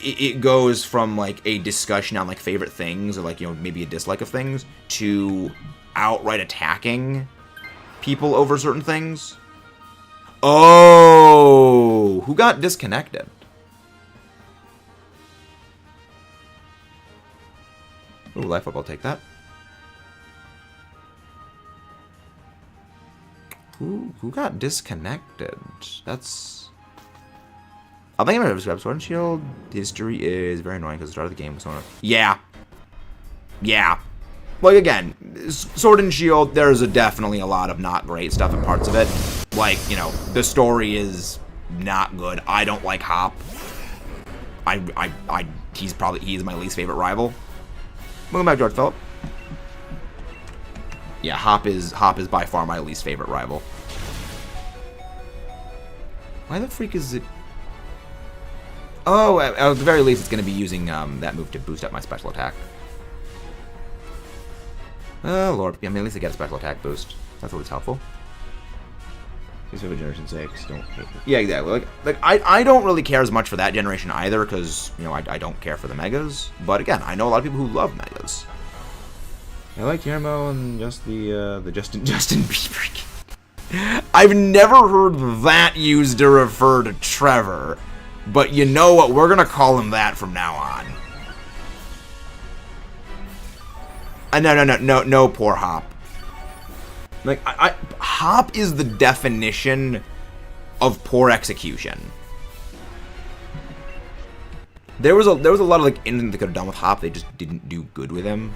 it goes from, like, a discussion on, like, favorite things, or, like, you know, maybe a dislike of things, to outright attacking people over certain things. Oh! Who got disconnected? Ooh, Life Up, I'll take that. Who got disconnected? That's... I think I'm going to describe Sword and Shield. History is very annoying because the start of the game was so... Yeah. Yeah. Like, again, Sword and Shield, there's definitely a lot of not great stuff in parts of it. Like, you know, the story is not good. I don't like Hop. He's my least favorite rival. Welcome back, George Phillip. Yeah, Hop is by far my least favorite rival. Why the freak is it? Oh, at the very least, it's going to be using that move to boost up my special attack. Oh, Lord. I mean, at least they get a special attack boost. That's always helpful. These are Generation 6. Don't hate me. Yeah, exactly. I don't really care as much for that generation either, because, you know, I don't care for the Megas. But again, I know a lot of people who love Megas. I like Guillermo and just the Justin Bieber. I've never heard that used to refer to Trevor. But you know what? We're gonna call him that from now on. No, poor Hop. Like, Hop is the definition of poor execution. There was a lot of, like, anything they could have done with Hop. They just didn't do good with him.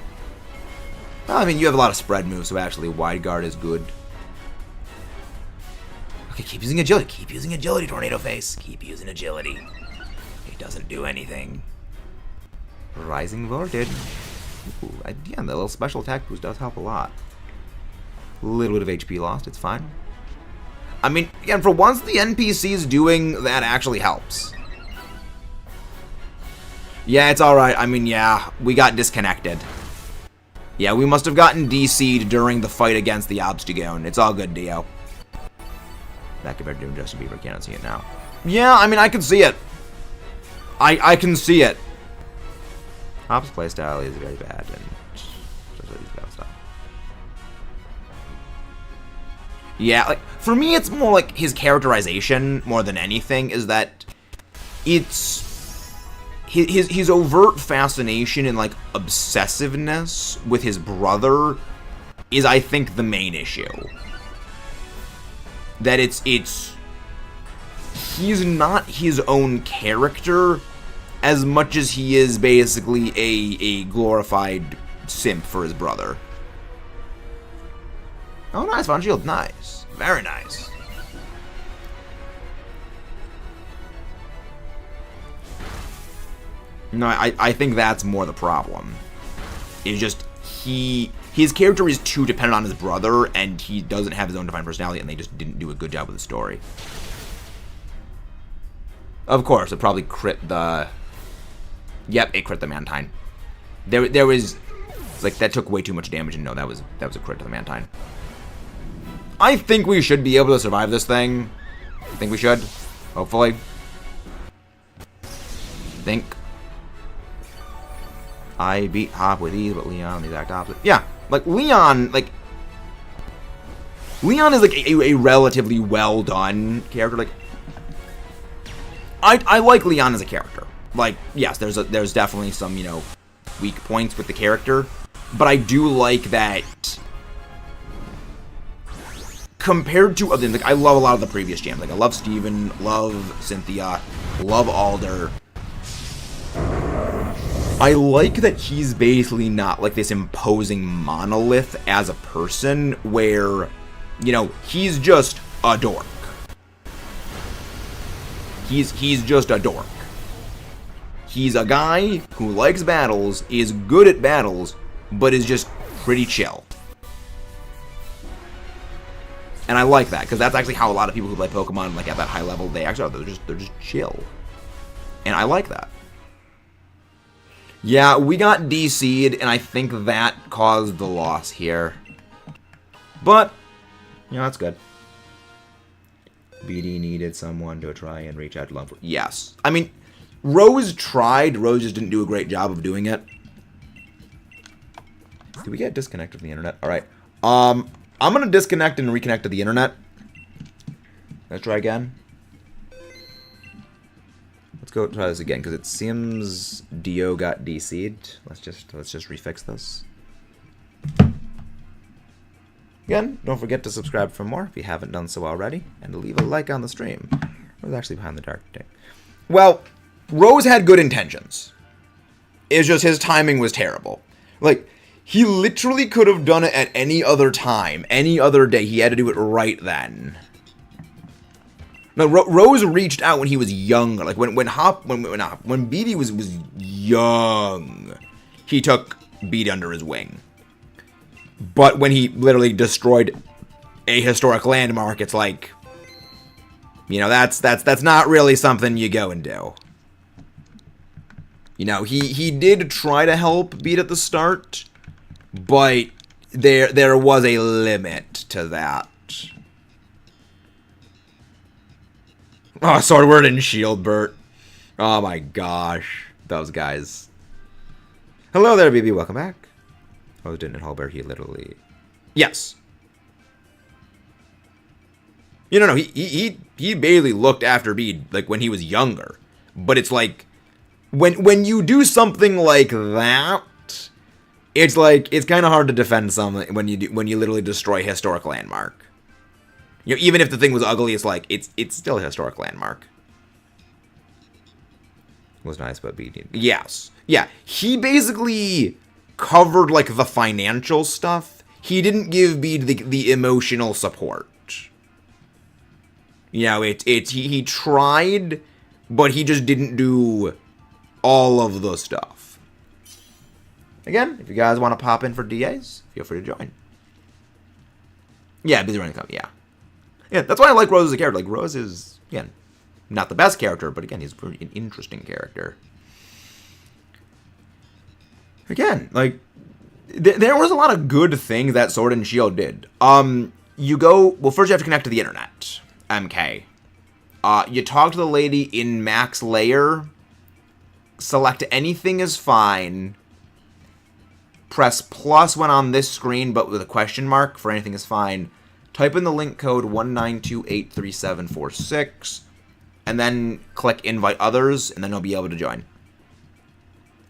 Well, I mean, you have a lot of spread moves, so actually wide guard is good. Okay, keep using agility. Keep using agility, Tornado Face. Keep using agility. It doesn't do anything. Rising Vorted. Ooh, yeah, the little special attack boost does help a lot. A little bit of HP lost, it's fine. I mean, again, for once the NPCs doing that actually helps. Yeah, it's alright. I mean, yeah, we got disconnected. Yeah, we must have gotten DC'd during the fight against the Obstagoon. It's all good, Dio. That compared to Justin Bieber, cannot see it now. Yeah, I mean, I can see it. I can see it. Hop's playstyle is very bad, and yeah, like, for me, it's more like his characterization more than anything is that it's his overt fascination and, like, obsessiveness with his brother is, I think, the main issue. That he's not his own character as much as he is basically a glorified simp for his brother. Oh, nice, Von Shield. Nice. Very nice. No, I think that's more the problem. It's just, his character is too dependent on his brother, and he doesn't have his own defined personality, and they just didn't do a good job with the story. Of course, it probably crit the... Yep, it crit the Mantine. There was... Like, that took way too much damage, and no, that was a crit to the Mantine. I think we should be able to survive this thing. I think we should. Hopefully. Think. I beat Hop with ease, but Leon the exact opposite. Yeah, like, Leon is, like, a relatively well-done character. Like, I like Leon as a character. Like, yes, there's definitely some, you know, weak points with the character. But I do like that... Compared to other, like, I love a lot of the previous jams. Like, I love Steven, love Cynthia, love Alder. I like that he's basically not like this imposing monolith as a person where, you know, he's just a dork. He's just a dork. He's a guy who likes battles, is good at battles, but is just pretty chill. And I like that, because that's actually how a lot of people who play Pokemon, like, at that high level, they actually are. They're just chill. And I like that. Yeah, we got DC'd, and I think that caused the loss here. But, you know, that's good. BD needed someone to try and reach out to love. Yes. I mean, Rose tried. Rose just didn't do a great job of doing it. Did we get disconnected from the internet? All right. I'm going to disconnect and reconnect to the internet. Let's try again. Let's go try this again, because it seems Dio got DC'd. Let's just refix this. Again, don't forget to subscribe for more if you haven't done so already, and to leave a like on the stream. I was actually behind the dark today. Well, Rose had good intentions. It's just his timing was terrible. Like, he literally could have done it at any other time, any other day. He had to do it right then. No, Rose reached out when he was younger. Like, when Beatty was young, he took Beat under his wing. But when he literally destroyed a historic landmark, it's like, you know, that's not really something you go and do. You know, he did try to help Beat at the start, but there was a limit to that. Oh, Swordward and Shieldbert. Oh my gosh. Those guys. Hello there, BB. Welcome back. Oh, didn't Hallbear, he literally... Yes. You know, no, he basically looked after Bede, like, when he was younger. But it's like, when you do something like that, it's like, it's kind of hard to defend something when you literally destroy a historic landmark. You know, even if the thing was ugly, it's like, it's still a historic landmark. Was nice, but Bede... Yes. Yeah, he basically covered, like, the financial stuff. He didn't give Bede the emotional support. You know, he tried, but he just didn't do all of the stuff. Again, if you guys want to pop in for DAs, feel free to join. Yeah, busy running company, yeah. Yeah, that's why I like Rose as a character. Like, Rose is, again, not the best character, but again, he's an interesting character. Again, like, there was a lot of good things that Sword and Shield did. You go, well, first you have to connect to the internet, MK. You talk to the lady in Max Layer, select anything is fine, press plus when on this screen, but with a question mark for anything is fine, type in the link code 192834746, and then click invite others, and then you'll be able to join.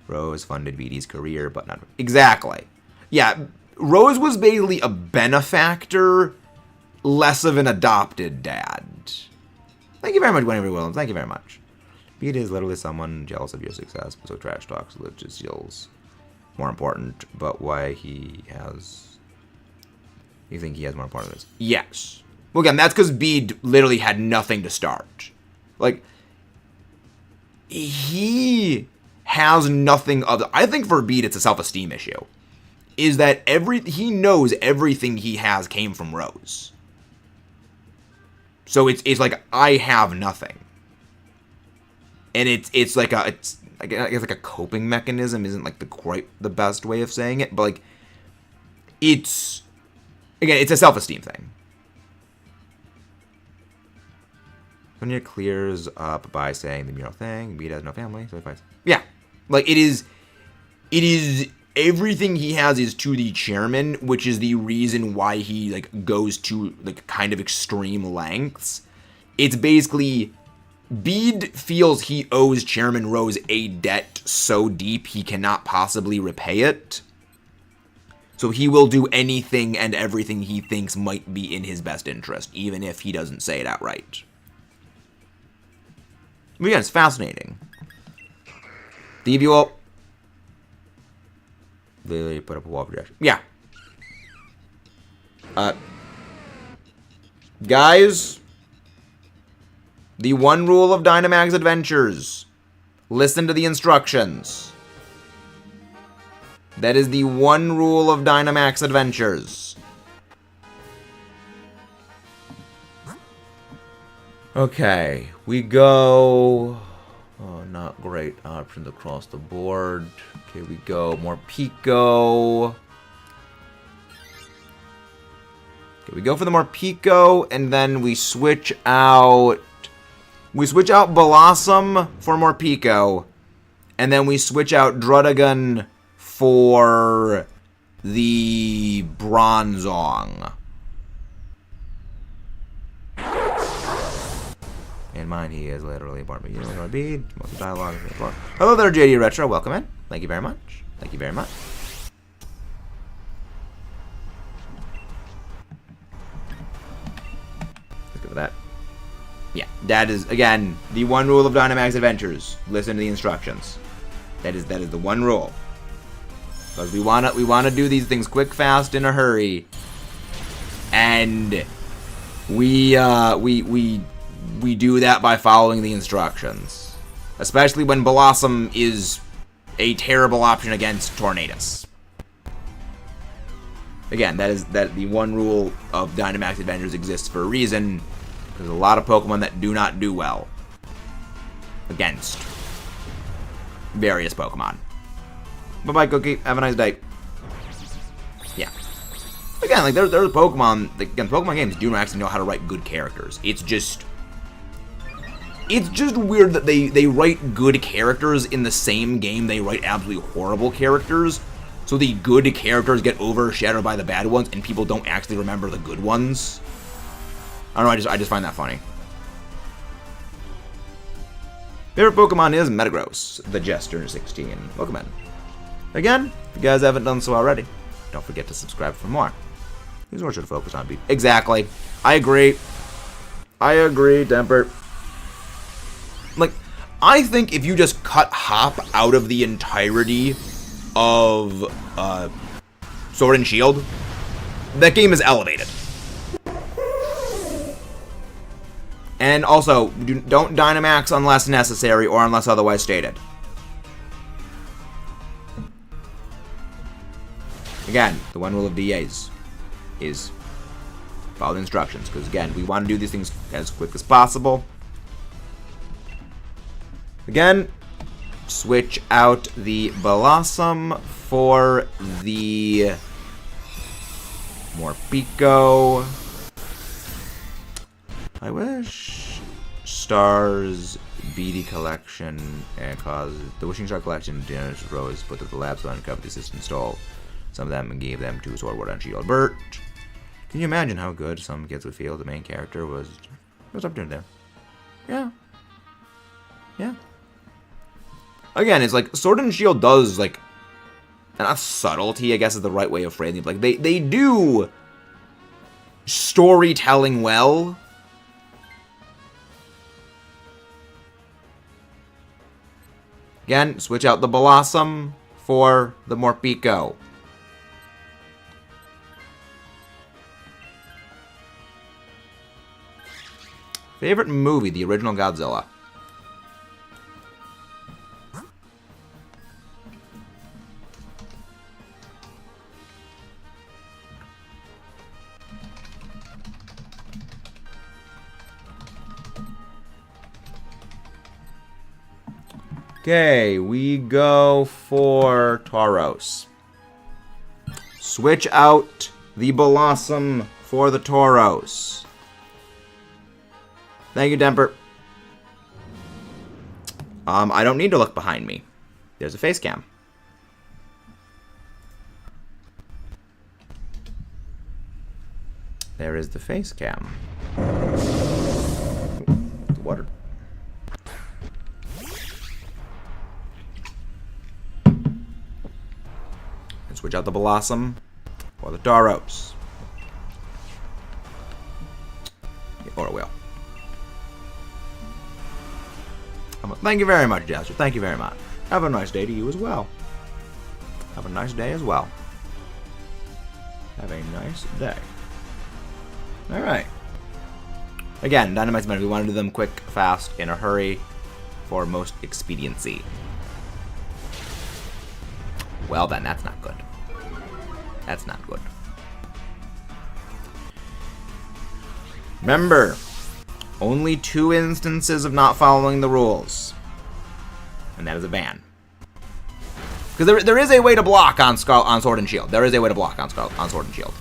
Rose funded VD's career, but not... Exactly. Yeah, Rose was basically a benefactor, less of an adopted dad. Thank you very much, Winnie Williams. Thank you very much. VD is literally someone jealous of your success, so trash talks, just feels more important, but why he has... You think he has more important than this? Yes. Well, again, that's because Bede literally had nothing to start. Like, he has nothing other... I think for Bede, it's a self-esteem issue. Is that he knows everything he has came from Rose. So it's like, I have nothing. And it's like a... I guess like a coping mechanism isn't like quite the best way of saying it, but like, it's... Again, it's a self-esteem thing. Sonya clears up by saying the mural thing. Bede has no family, so he fights. Yeah. Like, it is everything he has is to the chairman, which is the reason why he, like, goes to, like, kind of extreme lengths. It's basically, Bede feels he owes Chairman Rose a debt so deep he cannot possibly repay it. So he will do anything and everything he thinks might be in his best interest, even if he doesn't say it outright. But yeah, it's fascinating. Deviol. They put up a wall projection. Yeah. Guys, the one rule of Dynamax Adventures. Listen to the instructions. That is the one rule of Dynamax Adventures. Okay, we go... Oh, not great options across the board. Okay, we go more Pico. Okay, we go for the more Pico, and then we switch out... We switch out Blossom for more Pico, and then we switch out Drudagon for the Bronzong. In mind, he is literally born by Bede. Most of the dialogue. Hello there, JD Retro. Welcome in. Thank you very much. Thank you very much. Let's go for that. Yeah, that is, again, the one rule of Dynamax Adventures. Listen to the instructions. That is the one rule. Because we wanna do these things quick, fast, in a hurry. And we do that by following the instructions. Especially when Blossom is a terrible option against Tornadus. Again, that the one rule of Dynamax Adventures exists for a reason. There's a lot of Pokemon that do not do well against various Pokemon. Bye-bye, Cookie. Have a nice day. Yeah. Again, like, there's Pokemon, like, again, Pokemon games do actually know how to write good characters. It's just weird that they write good characters in the same game they write absolutely horrible characters. So the good characters get overshadowed by the bad ones, and people don't actually remember the good ones. I don't know, I just find that funny. Favorite Pokemon is Metagross, the Jester 16. Welcome in. Again, if you guys haven't done so already, don't forget to subscribe for more. Here's what should focus on beat. Exactly. I agree, Temper. Like, I think if you just cut Hop out of the entirety of Sword and Shield, that game is elevated. And also, don't Dynamax unless necessary or unless otherwise stated. Again, the one rule of DAs is follow the instructions, because again, we want to do these things as quick as possible. Again, switch out the Blossom for the Morpeko. I wish Stars BD collection and cause the Wishing Star collection Dennis Rose put the labs on cover the system stole some of them and gave them to Swordward and Shield Bert. Can you imagine how good some kids would feel if the main character was up to there? Yeah. Yeah. Again, it's like Sword and Shield does, like, not subtlety, I guess is the right way of phrasing it. Like, they do storytelling well. Again, switch out the Blossom for the Morpeko. Favorite movie, the original Godzilla. Okay, we go for Tauros. Switch out the Blossom for the Tauros. Thank you, Temper. I don't need to look behind me. There's a face cam. There is the face cam. Ooh, water. And switch out the Blossom for the Tauros. Or a whale. Thank you very much, Jasper. Thank you very much. Have a nice day to you as well. Have a nice day as well. Have a nice day. Alright. Again, Dynamax men, we want to do them quick, fast, in a hurry, for most expediency. Well then, that's not good. That's not good. Remember, only 2 instances of not following the rules. And that is a ban. Because there is a way to block on Sword and Shield. There is a way to block on Sword and Shield.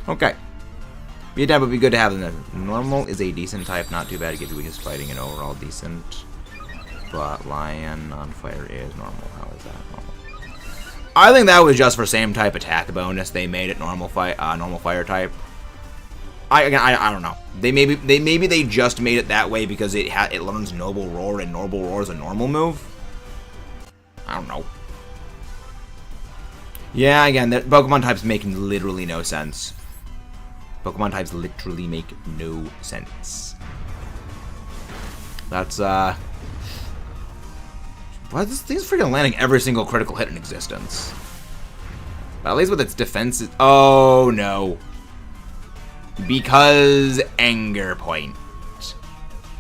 Okay. That would be good to have them. Normal is a decent type, not too bad. It gives you weakest fighting and overall decent. But Lion on fire is normal. How is that normal? I think that was just for same type attack bonus. They made it normal fire type. I don't know. Maybe they just made it that way because it learns Noble Roar and Noble Roar is a normal move. I don't know. Yeah, again, Pokemon types make literally no sense. Pokemon types literally make no sense. That's why this thing's freaking landing every single critical hit in existence. But at least with its defense, oh no. Because Anger Point.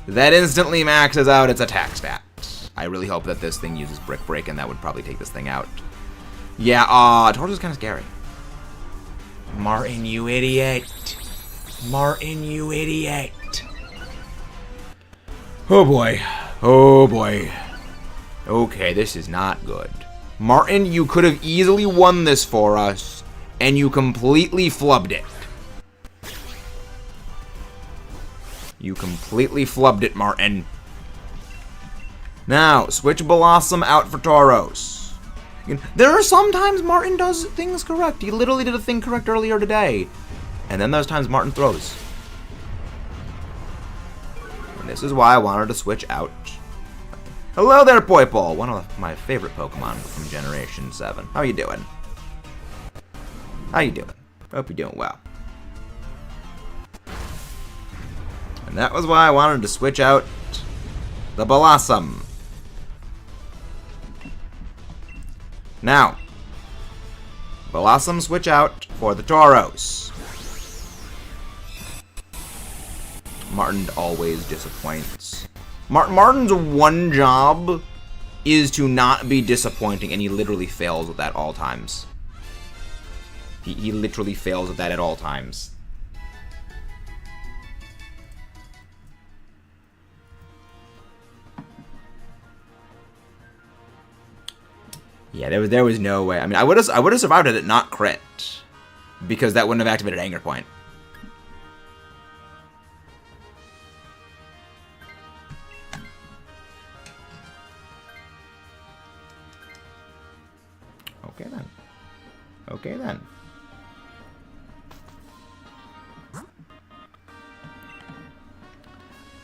That instantly maxes out its attack stat. I really hope that this thing uses Brick Break, and that would probably take this thing out. Yeah, Tornadus is kind of scary. Martin, you idiot. Martin, you idiot. Oh boy. Oh boy. Okay, this is not good. Martin, you could have easily won this for us, and you completely flubbed it. You completely flubbed it, Martin. Now, switch Blossom out for Tauros. There are sometimes Martin does things correct. He literally did a thing correct earlier today. And then there's times Martin throws. And this is why I wanted to switch out. Hello there, Poipole. One of my favorite Pokemon from Generation 7. How you doing? How you doing? Hope you're doing well. And that was why I wanted to switch out the Blossom. Now, Blossom switch out for the Tauros. Martin always disappoints. Martin's one job is to not be disappointing, and he literally fails at that at all times. He literally fails at that at all times. Yeah, there was no way. I mean, I would have survived it, not crit, because that wouldn't have activated Anger Point. Okay then. Okay then.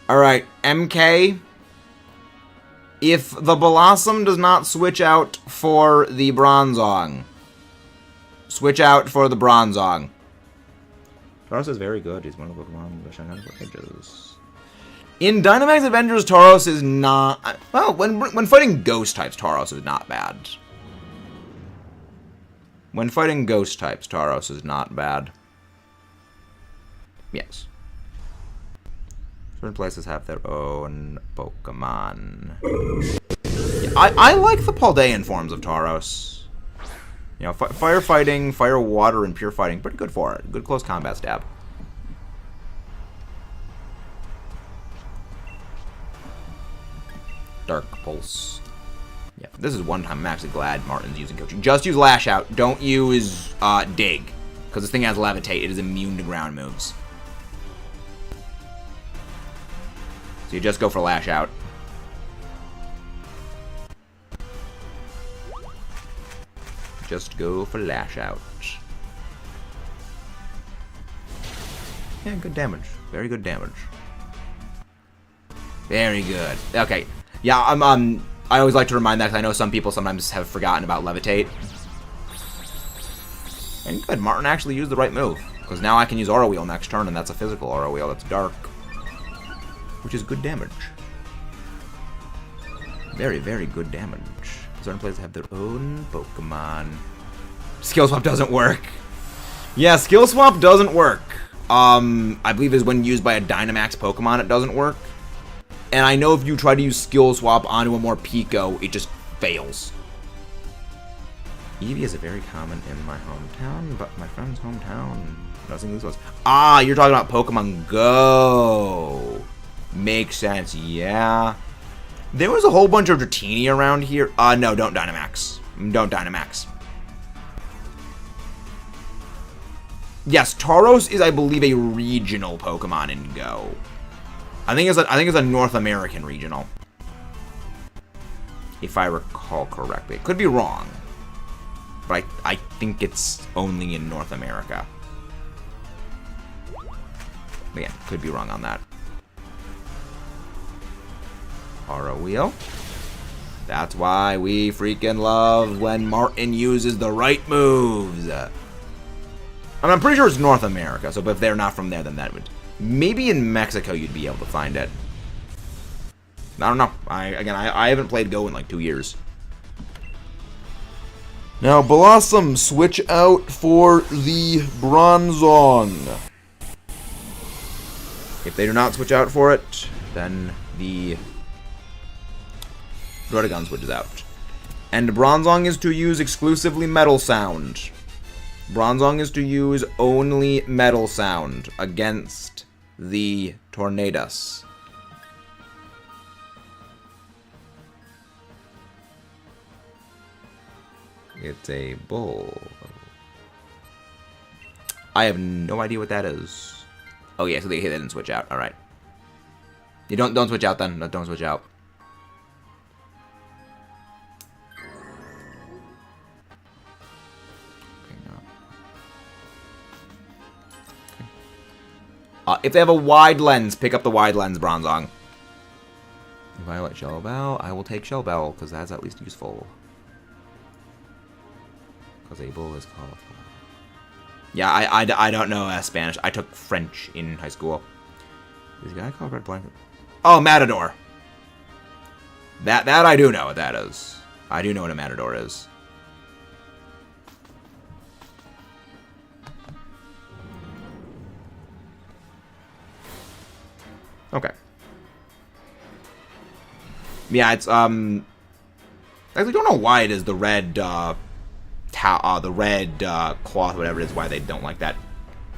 All right, MK. If the Blossom does not switch out for the Bronzong, switch out for the Bronzong. Tauros is very good. He's one of the Pokemon that shine out for ages. In Dynamax Adventures, Tauros is not... Well, when fighting Ghost types, Tauros is not bad. When fighting Ghost types, Tauros is not bad. Yes. Certain places have their own Pokemon. Yeah, I like the Paldean forms of Tauros. You know, firefighting, fire, water, and pure fighting. Pretty good for it. Good close combat stab. Dark Pulse. Yeah, this is one time I'm actually glad Martin's using coaching. Just use Lash Out. Don't use Dig. Because this thing has Levitate. It is immune to ground moves. So you just go for Lash Out. Just go for Lash Out. Yeah, good damage. Very good damage. Very good. Okay. Yeah, I always like to remind that because I know some people sometimes have forgotten about Levitate. And good, Martin actually used the right move. Because now I can use Aura Wheel next turn, and that's a physical Aura Wheel that's dark. Which is good damage. Very, very good damage. Certain places have their own Pokemon. Skill Swap doesn't work. Yeah, Skill Swap doesn't work. I believe is when used by a Dynamax Pokemon, it doesn't work. And I know if you try to use Skill Swap onto a more Pico, it just fails. Eevee is a very common in my hometown, but my friend's hometown doesn't use those. Ah, you're talking about Pokemon Go. Makes sense, yeah. There was a whole bunch of Dratini around here. No, don't Dynamax. Don't Dynamax. Yes, Tauros is, I believe, a regional Pokemon in Go. I think it's a North American regional. If I recall correctly. It could be wrong. But I think it's only in North America. Again, could be wrong on that. Aura Wheel. That's why we freaking love when Martin uses the right moves. I'm pretty sure it's North America, so if they're not from there, then that would... Maybe in Mexico you'd be able to find it. I don't know. I haven't played Go in like 2 years. Now, Blossom, switch out for the Bronzong. If they do not switch out for it, then the Rotogun switches out. And Bronzong is to use exclusively Metal Sound. Bronzong is to use only Metal Sound against the Tornadus. It's a bull. I have no idea what that is. Oh yeah, so they didn't switch out. All right. You don't switch out then. No, don't switch out. Okay, no. If they have a wide lens, pick up the wide lens, Bronzong. Violet Shell Bell. I will take Shell Bell because that's at least useful. Because a bull is colorful. Yeah, I don't know Spanish. I took French in high school. Is the guy called Red Blanket? Oh, Matador. That I do know what that is. I do know what a Matador is. Okay. Yeah, it's I actually don't know why it is the red the red cloth, whatever it is, why they don't like that.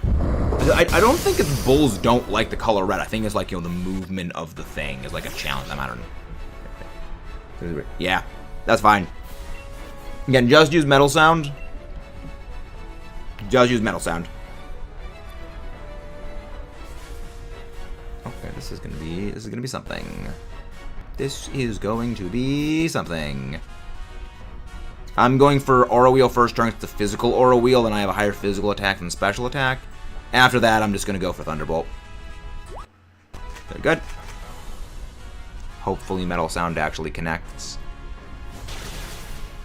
I don't think it's bulls don't like the color red. I think it's like, you know, the movement of the thing is like a challenge. I don't know. Yeah, that's fine. Again, just use metal sound. Just use metal sound. Okay, this is gonna be something. This is going to be something. I'm going for Aura Wheel first turn. It's the physical Aura Wheel, and I have a higher physical attack than special attack. After that, I'm just going to go for Thunderbolt. Very good. Hopefully Metal Sound actually connects.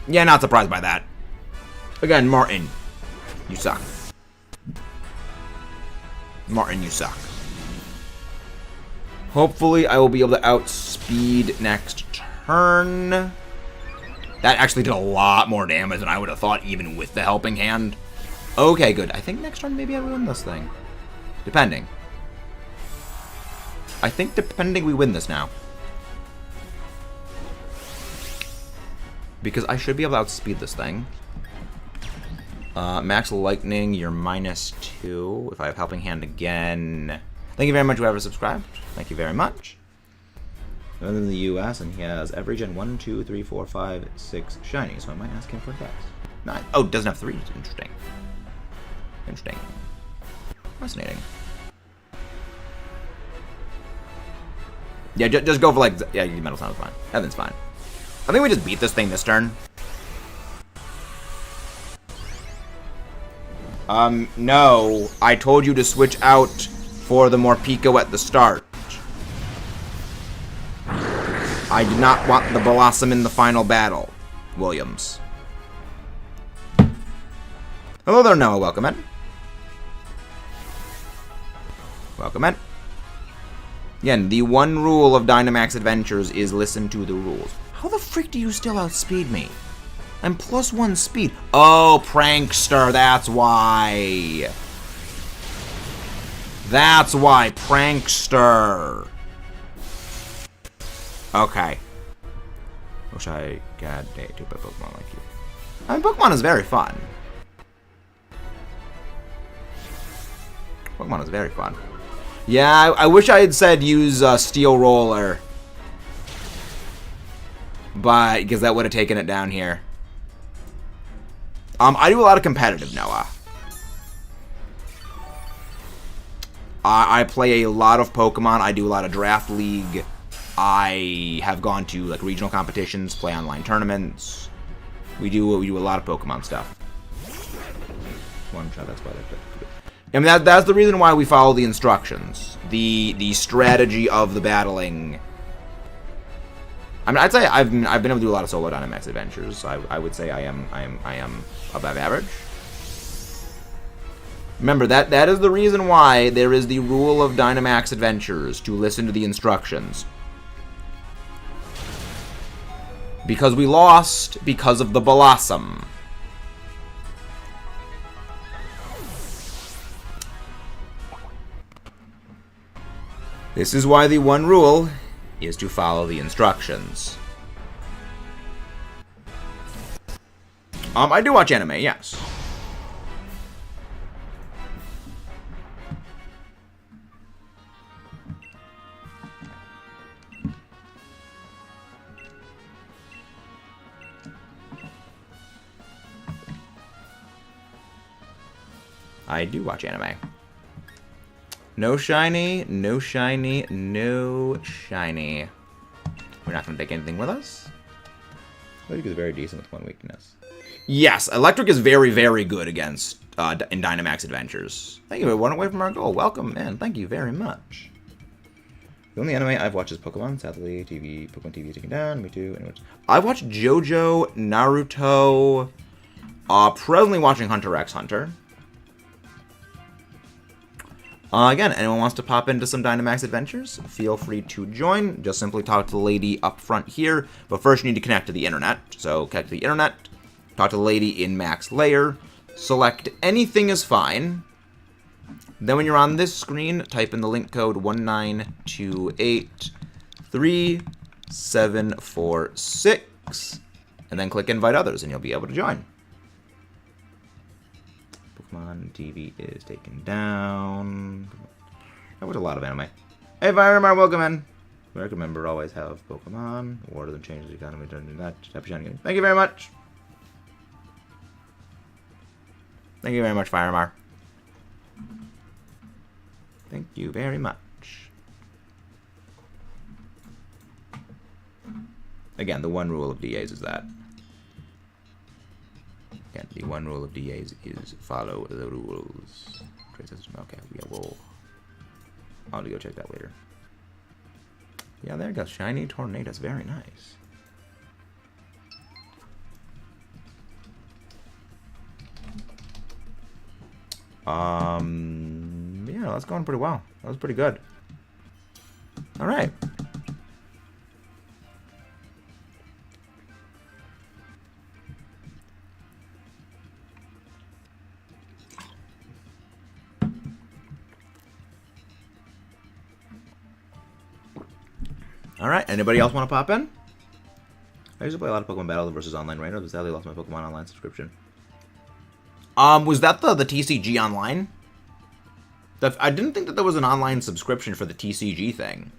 Yeah, not surprised by that. Again, Martin, you suck. Martin, you suck. Hopefully, I will be able to outspeed next turn. That actually did a lot more damage than I would have thought, even with the helping hand. Okay, good. I think next turn maybe I win this thing. Depending. I think depending we win this now. Because I should be able to outspeed this thing. Max Lightning, you're -2. If I have helping hand again. Thank you very much, whoever subscribed. Thank you very much. Other than the US, and he has every gen 1, 2, 3, 4, 5, 6 shiny, so I might ask him for Dex. 9. Oh, doesn't have 3. Interesting. Interesting. Fascinating. Yeah, just go for like, yeah, Metal Sound is fine. Heaven's fine. I think we just beat this thing this turn. No. I told you to switch out for the Morpeko at the start. I did not want the Blossom in the final battle. Williams. Hello there, Noah. Welcome in. Welcome in. Again, the one rule of Dynamax Adventures is listen to the rules. How the frick do you still outspeed me? I'm +1 speed. Oh, Prankster, that's why. That's why, Prankster. Okay. Wish I had a two-bit Pokemon like you. I mean, Pokemon is very fun. Pokemon is very fun. Yeah, I wish I had said use Steel Roller. But, because that would have taken it down here. I do a lot of competitive, Noah. I play a lot of Pokemon. I do a lot of Draft League. I have gone to like regional competitions, play online tournaments. We do a lot of Pokemon stuff. One shot, that's why they put. I mean that's the reason why we follow the instructions. The strategy of the battling. I mean, I'd say I've been able to do a lot of solo Dynamax adventures. So I would say I am above average. Remember that is the reason why there is the rule of Dynamax Adventures to listen to the instructions. Because we lost because of the Blossom. This is why the one rule is to follow the instructions. I do watch anime, yes. I do watch anime. No shiny, no shiny, no shiny. We're not going to take anything with us. Electric is very decent with one weakness. Yes, Electric is very, very good against in Dynamax Adventures. Thank you, one away from our goal. Welcome, man. Thank you very much. The only anime I've watched is Pokemon. Sadly, Pokemon TV is taken down. Me too. Anyways, I've watched JoJo, Naruto. Presently watching Hunter x Hunter. Again, anyone wants to pop into some Dynamax Adventures, feel free to join. Just simply talk to the lady up front here. But first you need to connect to the internet. So connect to the internet, talk to the lady in Max Layer, select anything is fine. Then when you're on this screen, type in the link code 192834746, and then click invite others and you'll be able to join. Pokemon TV is taken down. I watch a lot of anime. Hey, Firemark, welcome in. American member always have Pokemon. War doesn't change the economy. Don't do that. Happy shiny game. Thank you very much. Thank you very much, Firemark. Thank you very much. Again, the one rule of DAs is that. Again, the one rule of DAs is follow the rules. Trade system. Okay, yeah, I'll go check that later. Yeah, there it goes. Shiny Tornadus. Very nice. Yeah, that's going pretty well. That was pretty good. All right. All right. Anybody else want to pop in? I used to play a lot of Pokemon Battle versus Online Rainer, but sadly lost my Pokemon Online subscription. Was that the TCG Online? I didn't think that there was an online subscription for the TCG thing.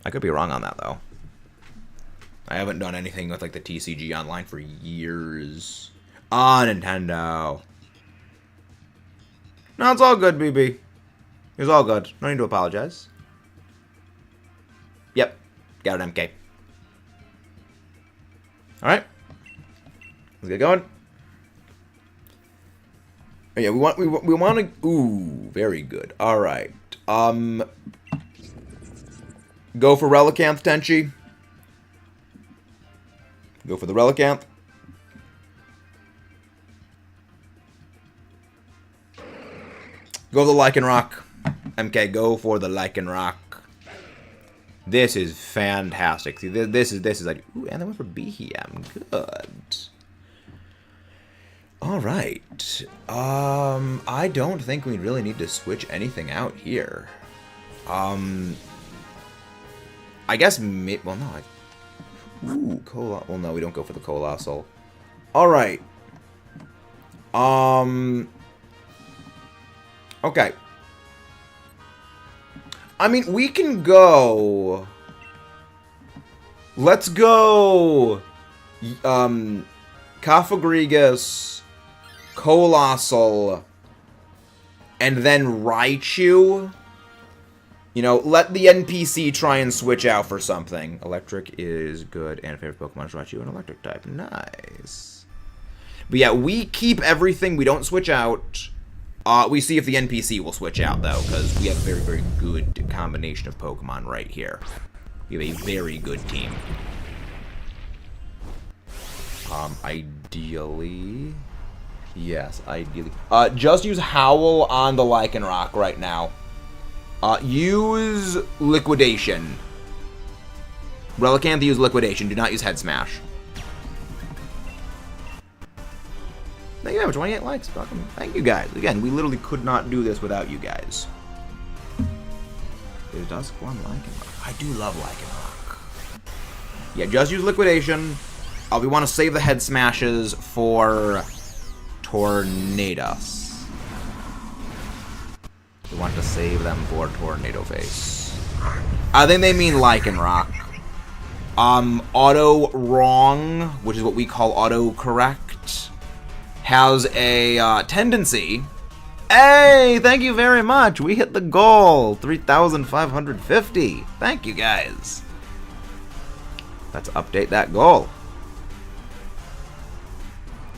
I could be wrong on that, though. I haven't done anything with, like, the TCG Online for years. Ah, Nintendo. No, it's all good, BB. It's all good. No need to apologize. Yep. Got an MK. Alright. Let's get going. Oh, yeah, we want to. Ooh, very good. All right. Go for Relicanth, Tenchi. Go for the Relicanth. Go for the Lycanroc. MK, go for the Lycanroc. This is fantastic. See, this is like. Ooh, and then went for Behem. Good. Alright, I don't think we really need to switch anything out here. I guess, well, no, ooh, well, no, we don't go for the Colossal. Alright. Okay. I mean, we can go... Let's go... Cofagrigus... Colossal, and then Raichu. You know, let the NPC try and switch out for something. Electric is good, and favorite Pokemon is Raichu, an electric type. Nice. But yeah, we keep everything. We don't switch out. We see if the NPC will switch out, though, because we have a very, very good combination of Pokemon right here. We have a very good team. Ideally... Yes, ideally. Just use Howl on the Lycanroc right now. Use Liquidation. Relicanth, use Liquidation. Do not use Head Smash. Thank you very much. 28 likes. Welcome. Thank you guys. Again, we literally could not do this without you guys. There's Duskblonde Lycanroc. I do love Lycanroc. Yeah, just use Liquidation. We want to save the Head Smashes for... Tornadus. We want to save them for Tornado Face. I think they mean Lycanroc. Auto wrong, which is what we call auto correct. has a tendency. Hey, thank you very much. We hit the goal. 3,550. Thank you, guys. Let's update that goal.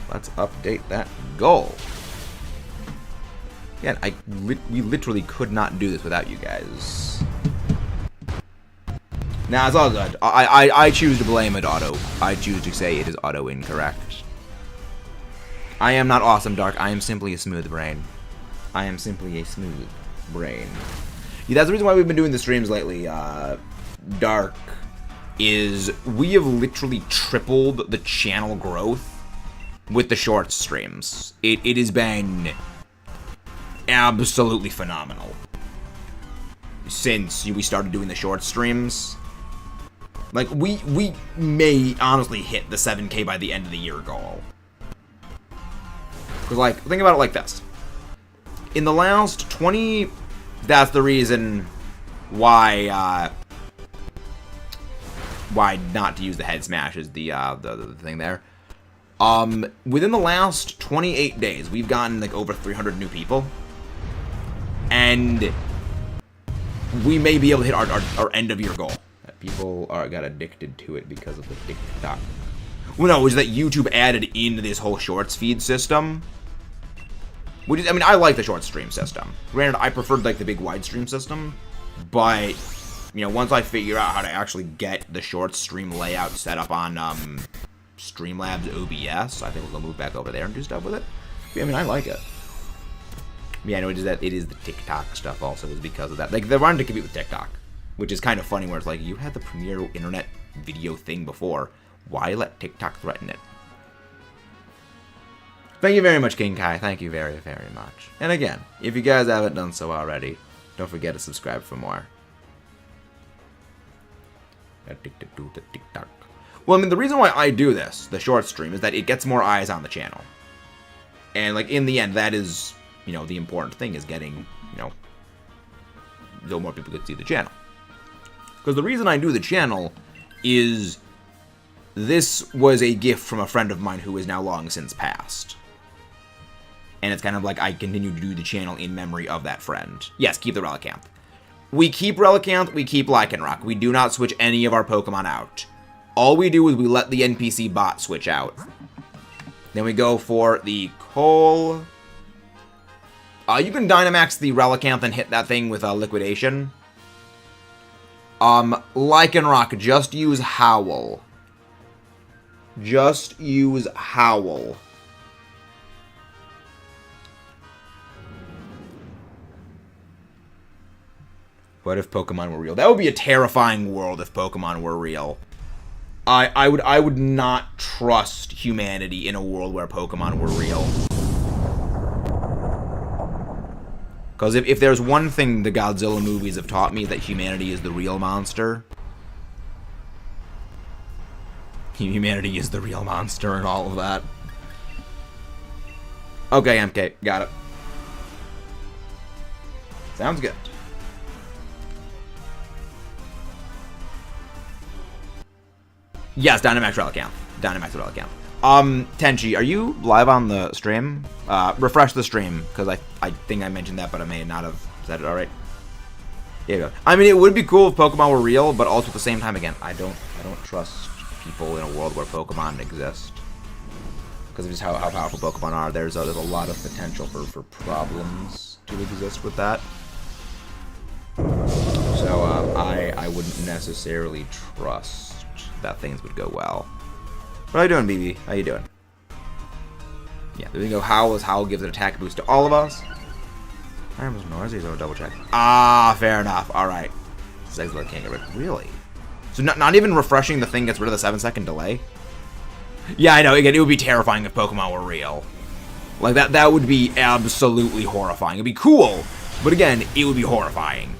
Let's update that goal. Yeah, we literally could not do this without you guys. Nah, it's all good. I choose to blame it auto. I choose to say it is auto incorrect. I am not awesome, Dark. I am simply a smooth brain. I am simply a smooth brain. Yeah, that's the reason why we've been doing the streams lately, Dark, is we have literally tripled the channel growth with the short streams. It has been absolutely phenomenal since we started doing the short streams. Like, we may honestly hit the 7K by the end of the year goal. Because, like, think about it like this. In the last 20... That's the reason why not to use the head smash is the thing there. Within the last 28 days, we've gotten, like, over 300 new people. And we may be able to hit our end-of-year goal. People got addicted to it because of the TikTok. Well, no, it was that YouTube added into this whole shorts feed system. Which is, I mean, I like the short stream system. Granted, I preferred, like, the big wide stream system. But, you know, once I figure out how to actually get the short stream layout set up on Streamlabs OBS, I think we'll move back over there and do stuff with it. I mean, I like it. Yeah, I know it is the TikTok stuff also is because of that. Like, they're wanting to compete with TikTok. Which is kind of funny where it's like, you had the premier internet video thing before. Why let TikTok threaten it? Thank you very much, King Kai. Thank you very, very much. And again, if you guys haven't done so already, don't forget to subscribe for more. Addicted to the TikTok. Well, I mean, the reason why I do this, the short stream, is that it gets more eyes on the channel. And, like, in the end, that is, you know, the important thing is getting, you know, so more people could see the channel. Because the reason I do the channel is this was a gift from a friend of mine who is now long since passed. And it's kind of like I continue to do the channel in memory of that friend. Yes, keep the Relicanth. We keep Relicanth, we keep Lycanroc. We do not switch any of our Pokemon out. All we do is we let the NPC bot switch out. Then we go for the Coal. You can Dynamax the Relicanth and hit that thing with Liquidation. Lycanroc, just use Howl. Just use Howl. What if Pokemon were real? That would be a terrifying world if Pokemon were real. I would not trust humanity in a world where Pokemon were real. Because if there's one thing the Godzilla movies have taught me, that humanity is the real monster. Humanity is the real monster and all of that. Okay, MK, got it. Sounds good. Yes, Dynamax Relicanth. Dynamax Relicanth. Tenchi, are you live on the stream? Refresh the stream, because I think I mentioned that, but I may not have said it alright. There you go. I mean, it would be cool if Pokemon were real, but also at the same time, again, I don't trust people in a world where Pokemon exist. Because of just how powerful Pokemon are, there's a lot of potential for problems to exist with that. So, I wouldn't necessarily trust that things would go well. What are you doing, BB? How you doing? Yeah, there we go. Howl gives an attack boost to all of us. I was noisy, so double check. Ah, fair enough. Alright. Exiled can't get rid. Really? So not even refreshing the thing gets rid of the 7-second delay? Yeah, I know. Again, it would be terrifying if Pokemon were real. Like, that would be absolutely horrifying. It'd be cool, but again, it would be horrifying.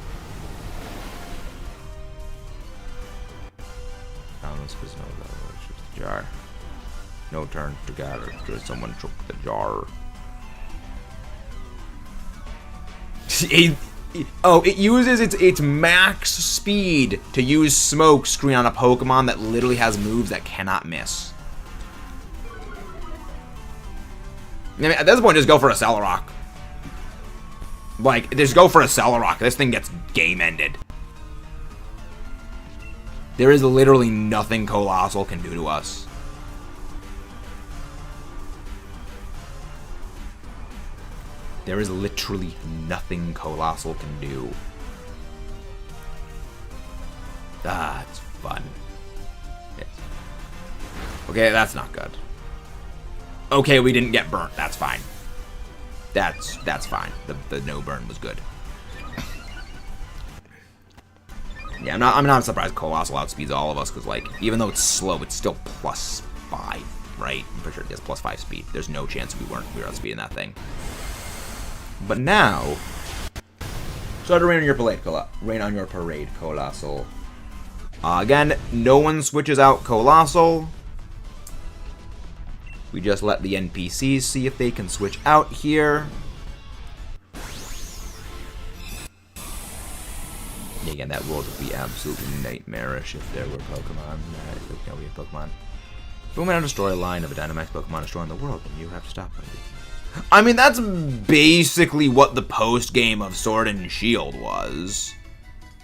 Jar. No turn together. Just someone took the jar. It uses its max speed to use Smoke Screen on a Pokemon that literally has moves that cannot miss. I mean, at this point, just go for a Celerock. Like, just go for a Celerock. This thing gets game ended. There is literally nothing Colossal can do to us. There is literally nothing Colossal can do. Ah, it's fun. Yes. Okay, that's not good. Okay, we didn't get burnt. That's fine. That's fine. The no burn was good. Yeah, I'm not surprised Colossal outspeeds all of us, because, like, even though it's slow, it's still +5, right? I'm pretty sure it has +5 speed. There's no chance we were outspeeding that thing. But now, start to rain on your parade, Colossal. Again, no one switches out Colossal. We just let the NPCs see if they can switch out here. Yeah, again, that world would be absolutely nightmarish if there were Pokemon. If we have Pokemon. Boom out a storyline of a Dynamax Pokemon destroying the world, and you have to stop them. I mean, that's basically what the post-game of Sword and Shield was.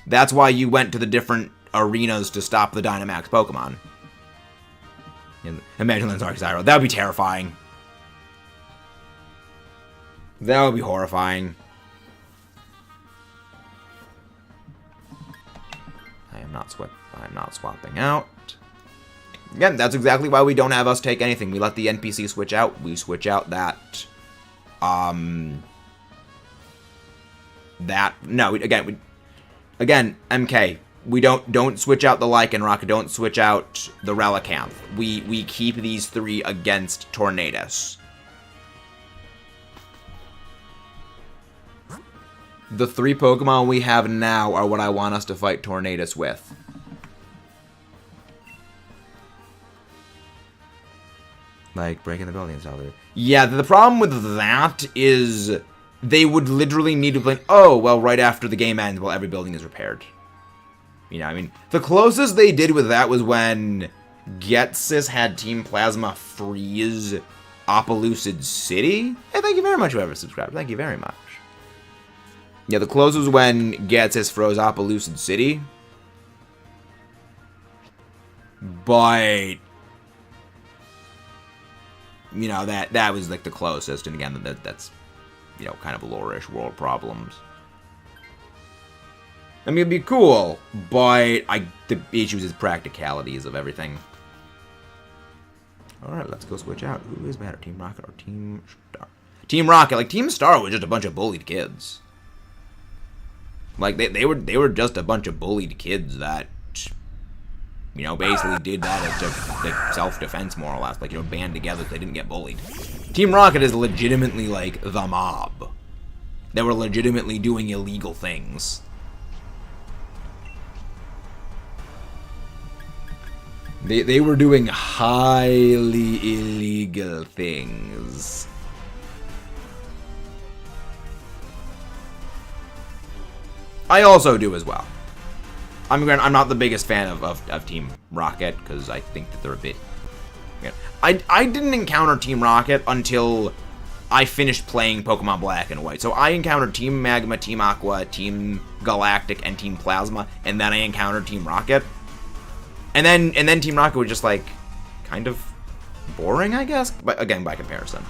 That's why you went to the different arenas to stop the Dynamax Pokemon. Imagine Lensark Zyro. That would be terrifying. That would be horrifying. I'm not swapping out. Again, that's exactly why we don't have us take anything. We let the NPC switch out. We switch out that. Again, MK. We don't switch out the Lycanroc, don't switch out the Relicanth. We keep these three against Tornadus. The 3 Pokemon we have now are what I want us to fight Tornadus with. Like breaking the building and stuff. Yeah, the problem with that is they would literally need to blame, oh, well, right after the game ends, well, every building is repaired. You know, I mean, the closest they did with that was when Getsis had Team Plasma freeze Opelucid City. Hey, thank you very much, whoever subscribed. Thank you very much. Yeah, the closest was when Getsis froze Opelucid City. But, you know, that was like the closest. And again, that's, you know, kind of lore-ish world problems. I mean, it'd be cool, but the issues is practicalities of everything. Alright, let's go switch out. Who is better, Team Rocket or Team Star? Team Rocket, like, Team Star was just a bunch of bullied kids. Like, they were just a bunch of bullied kids that, you know, basically did that as just like, self-defense, more or less. Like, you know, band together so they didn't get bullied. Team Rocket is legitimately, like, the mob. They were legitimately doing illegal things. They were doing highly illegal things. I also do as well. I'm not the biggest fan of Team Rocket, because I think that they're a bit... You know, I didn't encounter Team Rocket until I finished playing Pokemon Black and White. So I encountered Team Magma, Team Aqua, Team Galactic, and Team Plasma, and then I encountered Team Rocket. And then Team Rocket was just, like, kind of boring, I guess? But, again, by comparison.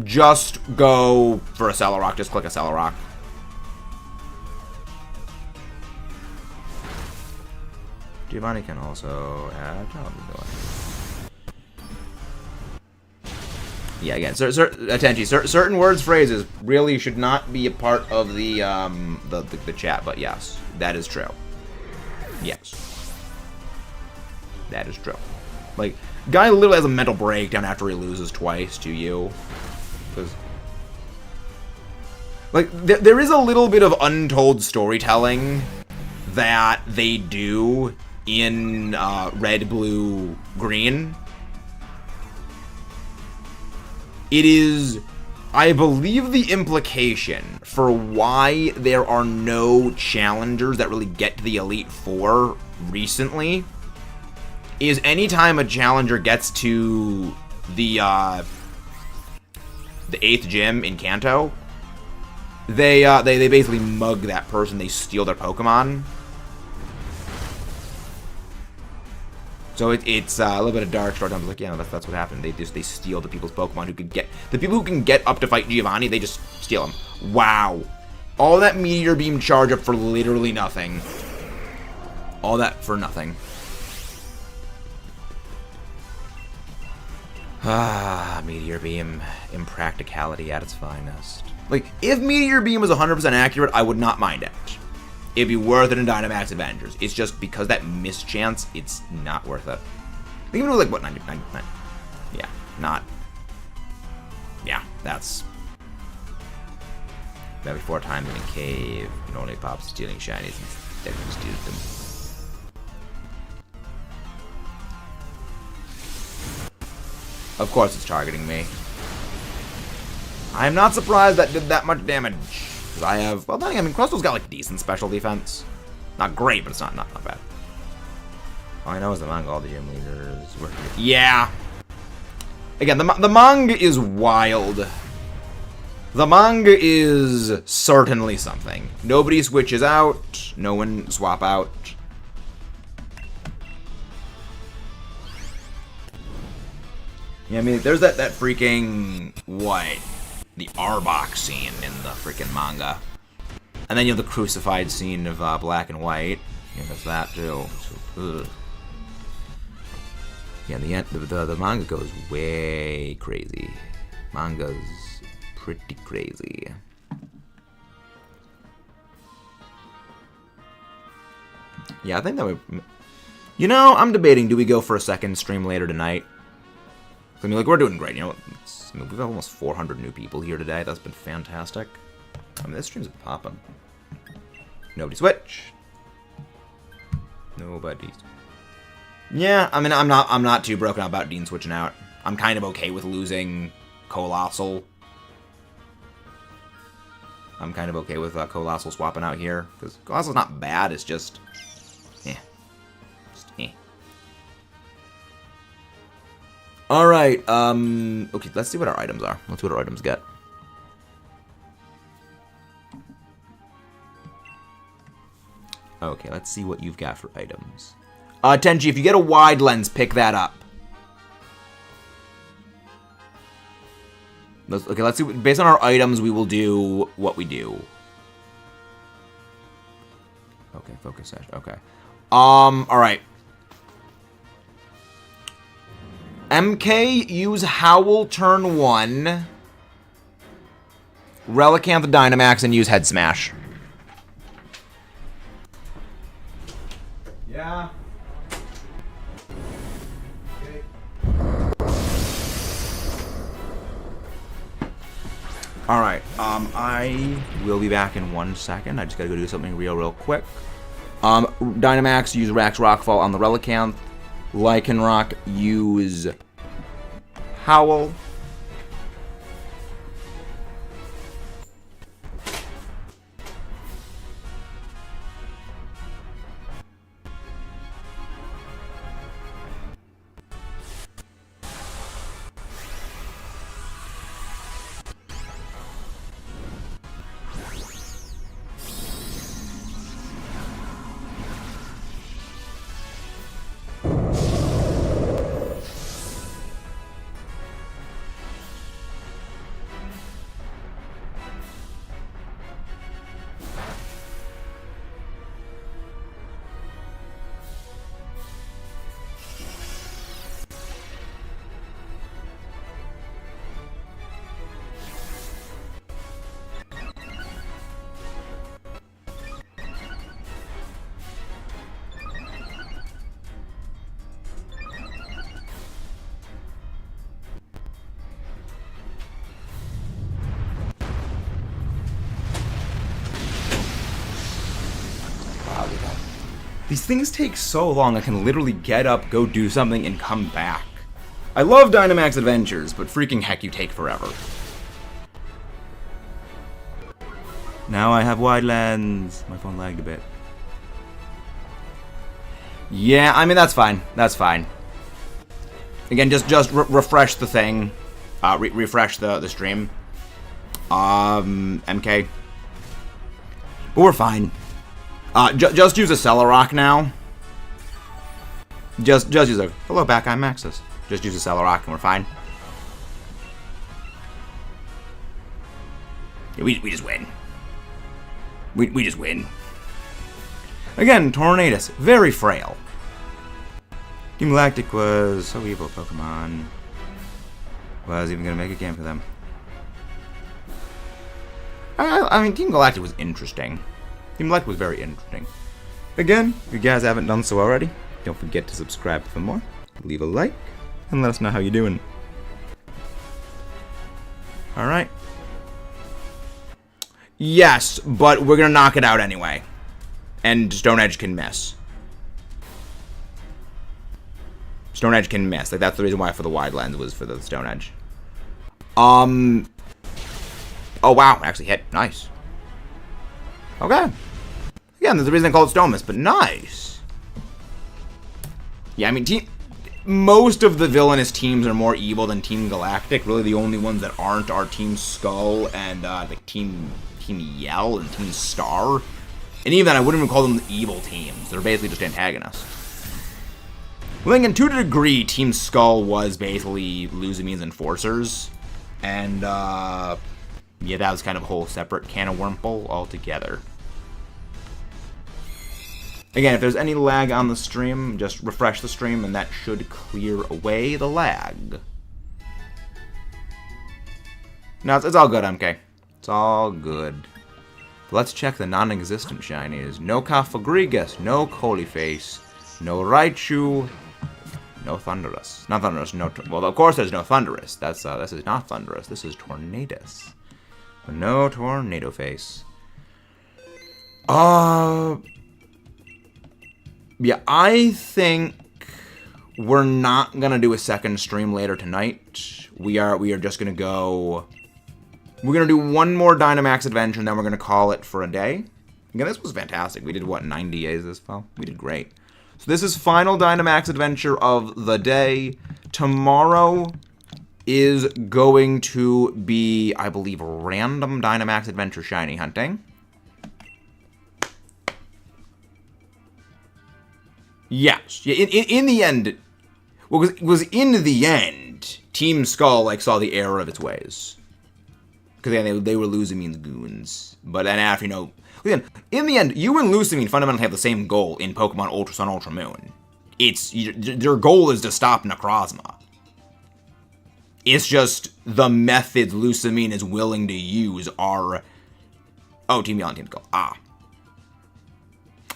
Just go for a Celerock. Just click a Celerock. Giovanni can also add... Yeah, again, certain words, phrases really should not be a part of the chat, but yes, that is true. Yes. That is true. Like, guy literally has a mental breakdown after he loses twice to you. Because, like, there is a little bit of untold storytelling that they do in Red, Blue, Green. It is, I believe, the implication for why there are no challengers that really get to the Elite Four recently is anytime a challenger gets to the 8th gym in Kanto, they basically mug that person. They steal their Pokemon. So it's a little bit of dark short term. Like, yeah, that's what happened. They steal the people's Pokemon who could get the people who can get up to fight Giovanni. They just steal them. Wow, all that Meteor Beam charge up for literally nothing. All that for nothing. Ah, Meteor Beam, impracticality at its finest. Like, if Meteor Beam was 100% accurate, I would not mind it. It'd be worth it in Dynamax Avengers. It's just because that mischance, it's not worth it. I think it was like, what, 99? Yeah, not. Yeah, that's. Maybe 4 times in a cave. You can only pop stealing shinies and everyone steals them. Of course it's targeting me. I'm not surprised that did that much damage. Because I have, well, I mean, Crustal's got, like, decent special defense. Not great, but it's not bad. All I know is among all the gym leaders. Yeah. Again, the manga is wild. The manga is certainly something. Nobody switches out. No one swap out. Yeah, I mean, there's that freaking, what? The Arbok scene in the freaking manga. And then you have the crucified scene of Black and White. Yeah, there's that too. So, yeah, in the end, the manga goes way crazy. Manga's pretty crazy. Yeah, I think that would... You know, I'm debating, do we go for a second stream later tonight? I mean, like, we're doing great, you know. I mean, we've got almost 400 new people here today. That's been fantastic. I mean, this stream's been popping. Nobody switch. Nobody's. Yeah, I mean, I'm not too broken out about Dean switching out. I'm kind of okay with losing Colossal. I'm kind of okay with Colossal swapping out here because Colossal's not bad. It's just, All right. Okay, let's see what our items are. Let's see what our items get. Okay, let's see what you've got for items. Tenji, if you get a wide lens, pick that up. Okay, let's see. Based on our items, we will do what we do. Okay, focus session. Okay. All right. MK, use Howl turn 1. Relicanth Dynamax and use Head Smash. Yeah. Okay. Alright, I will be back in 1 second. I just gotta go do something real quick. Dynamax, use Rax Rockfall on the Relicanth. Lycanroc, use Howl. These things take so long, I can literally get up, go do something, and come back. I love Dynamax Adventures, but freaking heck, you take forever. Now I have wide lens. My phone lagged a bit. Yeah, I mean, that's fine. That's fine. Again, just refresh the thing. Refresh the stream. MK. But we're fine. Just use a Celerock now. Just use a... Hello, back, I'm Maxis. Just use a Celerock and we're fine. Yeah, we just win. We just win. Again, Tornadus, very frail. Team Galactic was so evil, Pokemon. Was even gonna make a game for them. I mean, Team Galactic was interesting. Team Galactic was very interesting. Again, if you guys haven't done so already, don't forget to subscribe for more, leave a like, and let us know how you're doing. Alright. Yes, but we're gonna knock it out anyway. And Stone Edge can miss. Stone Edge can miss. Like, that's the reason why for the wide lens was for the Stone Edge. Oh, wow. Actually hit. Nice. Okay. Again, there's a reason I call it Stone Miss, but nice. Yeah, I mean, most of the villainous teams are more evil than Team Galactic. Really, the only ones that aren't are Team Skull and, like, Team Yell and Team Star. And even then, I wouldn't even call them the evil teams. They're basically just antagonists. Well, again, to a degree, Team Skull was basically Luzamine's enforcers. And, yeah, that was kind of a whole separate can of wormhole altogether. Again, if there's any lag on the stream, just refresh the stream, and that should clear away the lag. No, it's all good, MK. It's all good. Let's check the non-existent shinies. No Cofagrigus, no Coliface, no Raichu, no Thundurus. Not Thundurus, no... Well, of course there's no Thundurus. This is not Thundurus. This is Tornadus. But no Tornado Face. Yeah, I think we're not gonna do a second stream later tonight. We are just gonna go... We're gonna do one more Dynamax adventure, and then we're gonna call it for a day. Again, this was fantastic. We did, what, 90 days this fall? We did great. So this is final Dynamax adventure of the day. Tomorrow is going to be, I believe, random Dynamax adventure shiny hunting. Yes. In the end, well, it was in the end, Team Skull, like, saw the error of its ways. Because they were Luzamine's goons. But then after, you know... Again, in the end, you and Lusamine fundamentally have the same goal in Pokemon Ultra Sun, Ultra Moon. Their goal is to stop Necrozma. It's just the methods Lusamine is willing to use are... Oh, Team Yell and Team Skull. Ah.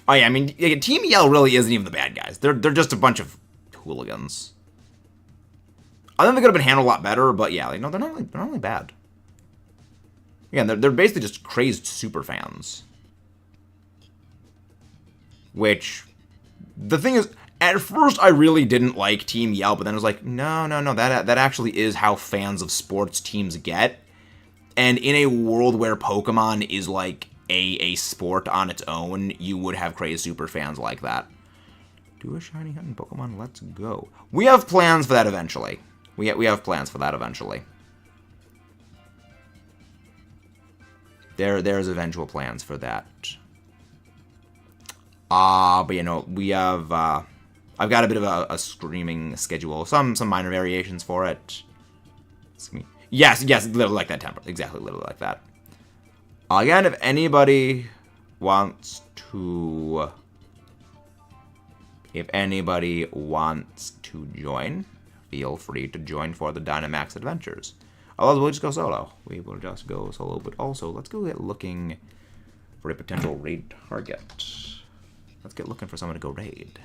Oh, yeah, I mean, Team Yell really isn't even the bad guys. They're just a bunch of hooligans. I think they could have been handled a lot better, but yeah, like, no, they're not really bad. Again, they're basically just crazed super fans. Which, the thing is, at first I really didn't like Team Yell, but then I was like, no, that actually is how fans of sports teams get. And in a world where Pokemon is like a sport on its own, you would have crazed super fans like that. Do a shiny hunt in Pokemon, let's go. We have plans for that eventually. We have plans for that eventually. There's eventual plans for that. But you know, we have, I've got a bit of a screaming schedule. Some minor variations for it. Yes, literally like that template. Exactly, literally like that. Again, if anybody wants to join, feel free to join for the Dynamax adventures. Otherwise, we'll just go solo. We will just go solo, but also, let's go get looking for a potential raid target. Let's get looking for someone to go raid.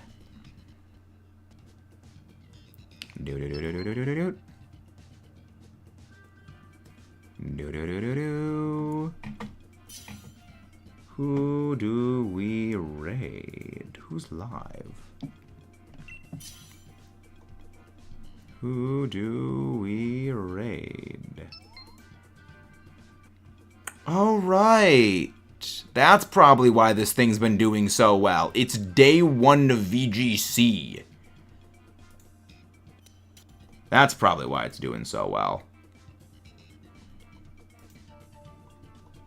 Who do we raid? Who's live? Who do we raid? All right. That's probably why this thing's been doing so well. It's day 1 of VGC. That's probably why it's doing so well.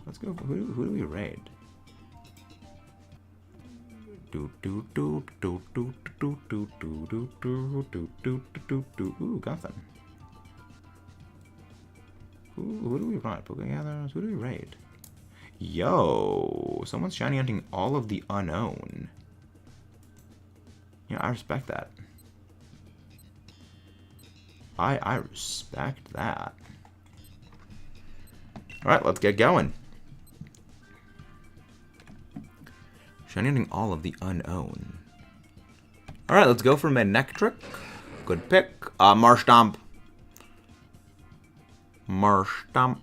Let's go. Who do we raid? Ooh, got them. Who do we run? Pokegatherers? Who do we raid? Yo, someone's shiny hunting all of the unknown. I respect that. I respect that. Alright, let's get going. Shiny hunting all of the unknown. Alright, let's go for Manectric. Good pick. Marshtomp. Marshtomp.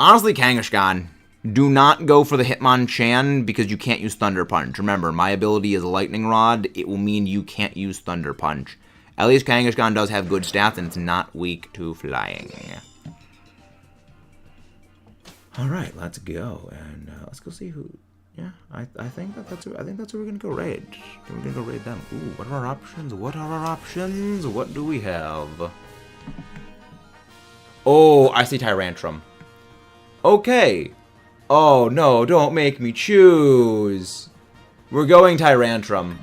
Honestly, Kangaskhan, do not go for the Hitmonchan because you can't use Thunder Punch. Remember, my ability is Lightning Rod. It will mean you can't use Thunder Punch. At least Kangaskhan does have good stats, and it's not weak to flying. Alright, let's go. And let's go see who... Yeah, I think that's where we're gonna go raid. We're gonna go raid them. Ooh, what are our options? What are our options? What do we have? Oh, I see Tyrantrum. Okay. Oh, no, don't make me choose. We're going Tyrantrum.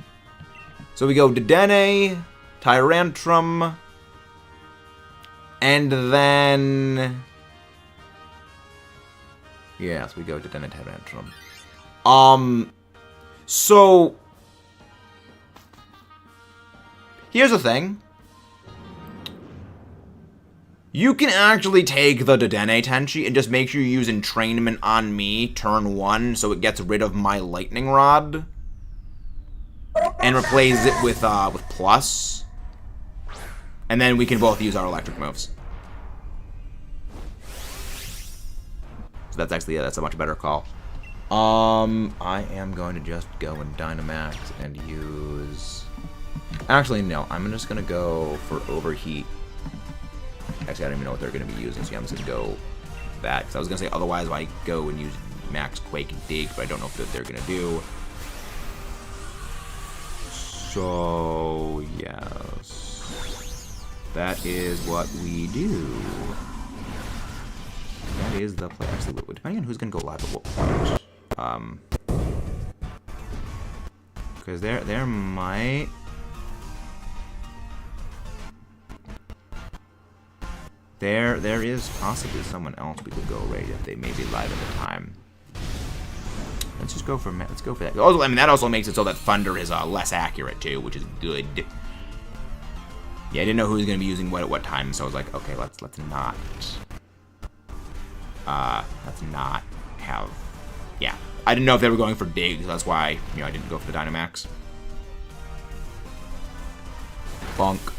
So we go Dedenne, Tyrantrum, and then... Yes, we go Dedenne, Tyrantrum. So... Here's the thing. You can actually take the Dedenne Tenchi and just make sure you use Entrainment on me turn 1 so it gets rid of my Lightning Rod. And replace it with Plus. And then we can both use our electric moves. So that's actually, that's a much better call. I am going to just go and Dynamax and use... Actually, no. I'm just going to go for Overheat. Actually, I don't even know what they're going to be using, so I'm just going to go that. Because I was going to say, otherwise, I go and use Max Quake and Dig, but I don't know what they're going to do. So, yes. That is what we do. That is the play. Actually, depending on who's going to go live at what point. Because there might... There is possibly someone else we could go raid if they may be live at the time. Let's just go for that. Also, I mean, that also makes it so that Thunder is less accurate too, which is good. Yeah, I didn't know who was going to be using what at what time, so I was like, okay, let's not have. Yeah, I didn't know if they were going for Dig, so that's why I didn't go for the Dynamax. Bonk.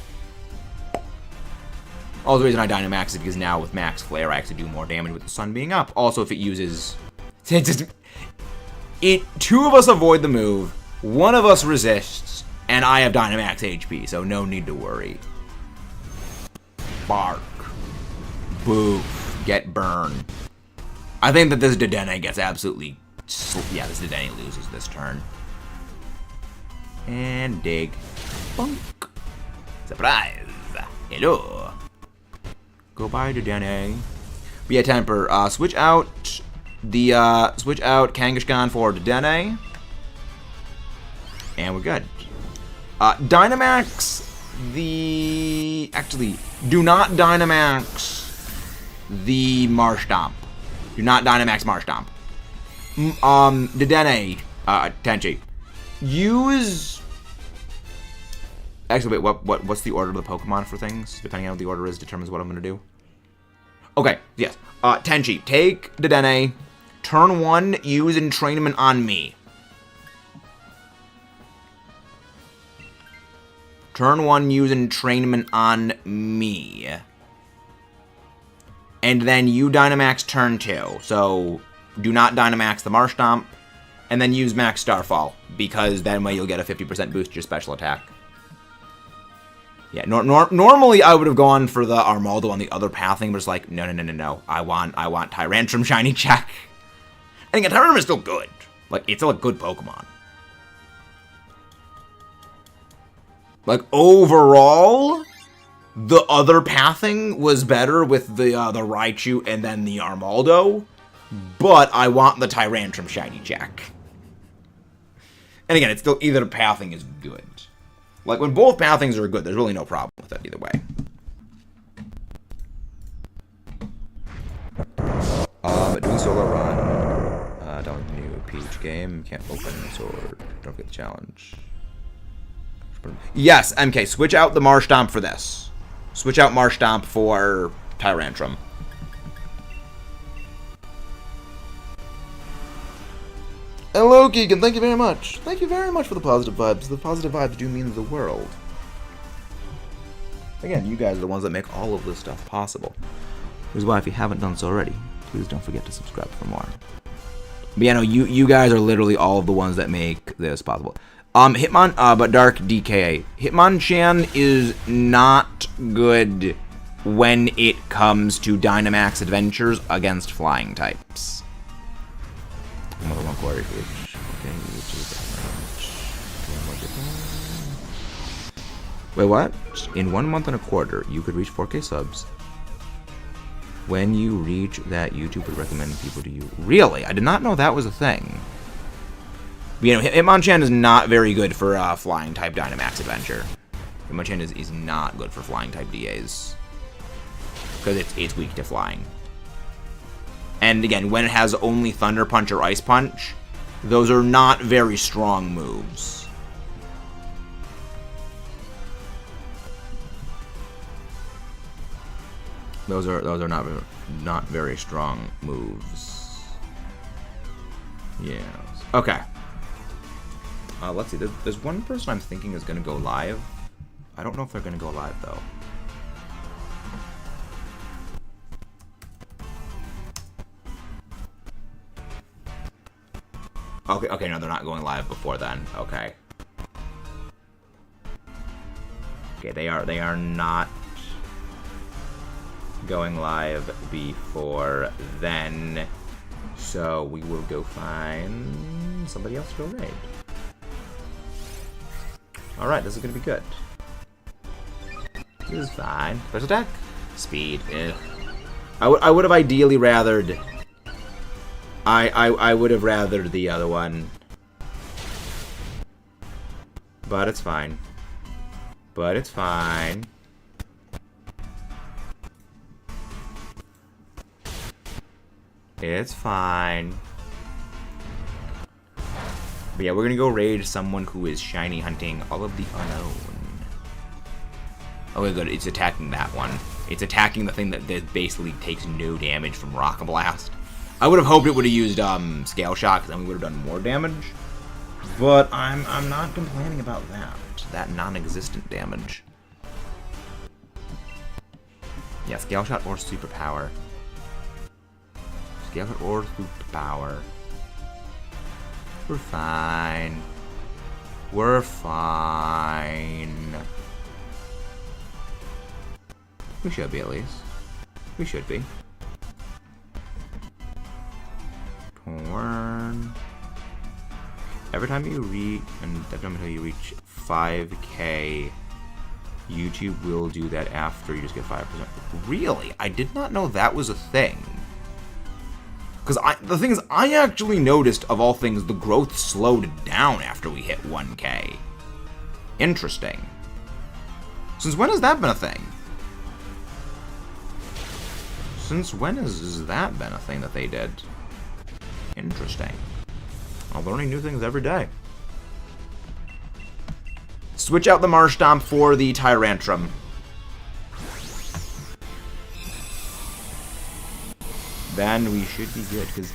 Also, the reason I Dynamax is because now with Max Flare, I actually do more damage with the sun being up. Also, if it uses... Two of us avoid the move, one of us resists, and I have Dynamax HP, so no need to worry. Bark. Boof. Get burned. I think that this Dedenne gets absolutely... Yeah, this Dedenne loses this turn. And Dig. Bonk. Surprise. Hello. Go by Dedenne. But yeah, Temper. Switch out Kangaskhan for Dedenne. And we're good. Dynamax actually, do not Dynamax the Marshtomp. Do not Dynamax Marshtomp. Dedenne, Tenchi. Use... Actually, wait, what's the order of the Pokemon for things? Depending on what the order is, determines what I'm going to do. Okay, yes. Tenchi, take Dedenne. Turn 1, use Entrainment on me. Turn 1, use Entrainment on me. And then you Dynamax turn 2. So, do not Dynamax the Marshtomp. And then use Max Starfall, because then way you'll get a 50% boost to your special attack. Yeah, normally I would have gone for the Armaldo on the other pathing, but it's like, no. I want Tyrantrum Shiny Check. And again, Tyranium is still good. Like, it's still a good Pokemon. Like, overall, the other pathing was better with the Raichu and then the Armaldo. But I want the Tyrantrum shiny check. And again, it's still either pathing is good. Like, when both pathings are good, there's really no problem with it either way. Doing solo run. Download the new Peach game. Can't open Sword. Don't get the challenge. Yes, MK. Switch out the Marshtomp for this. Switch out Marshtomp for Tyrantrum. Hello, Keegan. Thank you very much. Thank you very much for the positive vibes. The positive vibes do mean the world. Again, you guys are the ones that make all of this stuff possible. Which is why, if you haven't done so already, please don't forget to subscribe for more. But yeah, no, you guys are literally all of the ones that make this possible. Hitmon, but Dark DKA. Hitmonchan is not good when it comes to Dynamax adventures against flying types. Another one quarter each. Okay, wait, what? In 1 month and a quarter, you could reach 4K subs. When you reach that, YouTube would recommend people to you. Really? I did not know that was a thing. But, you know, Hitmonchan is not very good for flying type Dynamax adventure. Hitmonchan is not good for flying type DAs. Because it's weak to flying. And again, when it has only Thunder Punch or Ice Punch, those are not very strong moves. Those are not very strong moves. Yes. Okay. Let's see. There's one person I'm thinking is going to go live. I don't know if they're going to go live though. Okay, no, they're not going live before then. Okay. Okay, they are not going live before then. So we will go find somebody else to go raid. Alright, this is gonna be good. This is fine. Special attack? Speed. Ugh. I would have ideally rathered I would have rathered the other one. But it's fine. But it's fine. It's fine. But yeah, we're gonna go raid someone who is shiny hunting all of the unknown. Okay, good. It's attacking that one. It's attacking the thing that basically takes no damage from Rock Blast. I would have hoped it would have used Scale Shot, because then we would have done more damage. But I'm not complaining about that. That non-existent damage. Yeah, Scale Shot or Superpower. Scale Shot or Superpower. We're fine. We're fine. We should be, at least. We should be. Torn. Every time you reach, and every time until you reach 5K, YouTube will do that after you just get 5%. Really? I did not know that was a thing. Because the thing is, I actually noticed, of all things, the growth slowed down after we hit 1K. Interesting. Since when has that been a thing? Since when has that been a thing that they did? Interesting. I'm learning new things every day. Switch out the Marshtomp for the Tyrantrum. Then we should be good, because...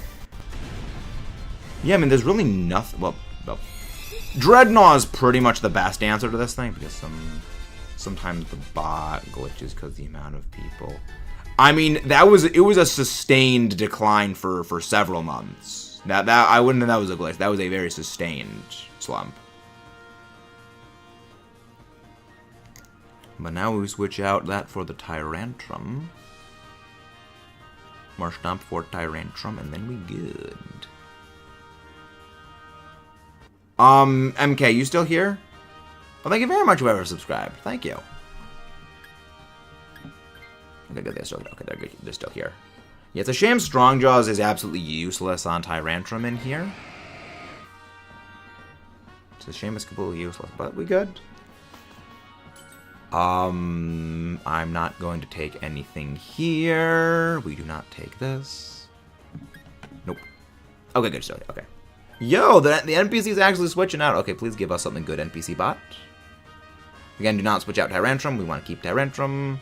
yeah, I mean, there's really nothing... well, Dreadnought is pretty much the best answer to this thing, because sometimes the bot glitches because the amount of people... I mean, it was a sustained decline for several months. That I wouldn't think that was a glitch. That was a very sustained slump. But now we switch out that for the Tyrantrum. Marshtomp for Tyrantrum, and then we good. MK, you still here? Well, thank you very much, whoever subscribed. Thank you. Okay, good. They're still, okay, they're good. They're still here. Yeah, it's a shame Strongjaws is absolutely useless on Tyrantrum in here. It's a shame it's completely useless, but we good. I'm not going to take anything here. We do not take this. Nope. Okay, good. Still, okay. Yo, the NPC is actually switching out. Okay, please give us something good, NPC bot. Again, do not switch out Tyrantrum. We want to keep Tyrantrum.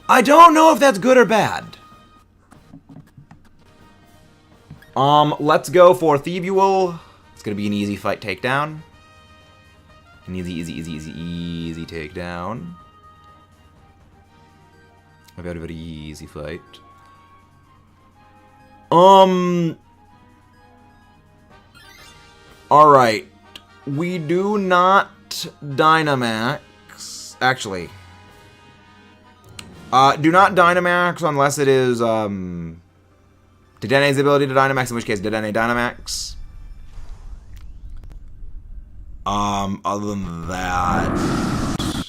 I don't know if that's good or bad. Let's go for Thievual. It's gonna be an easy fight takedown. An easy takedown. A very, very easy fight. Alright. We do not Dynamax. Actually. Do not Dynamax unless it is, Dedene's ability to Dynamax, in which case Dedenne Dynamax. Other than that,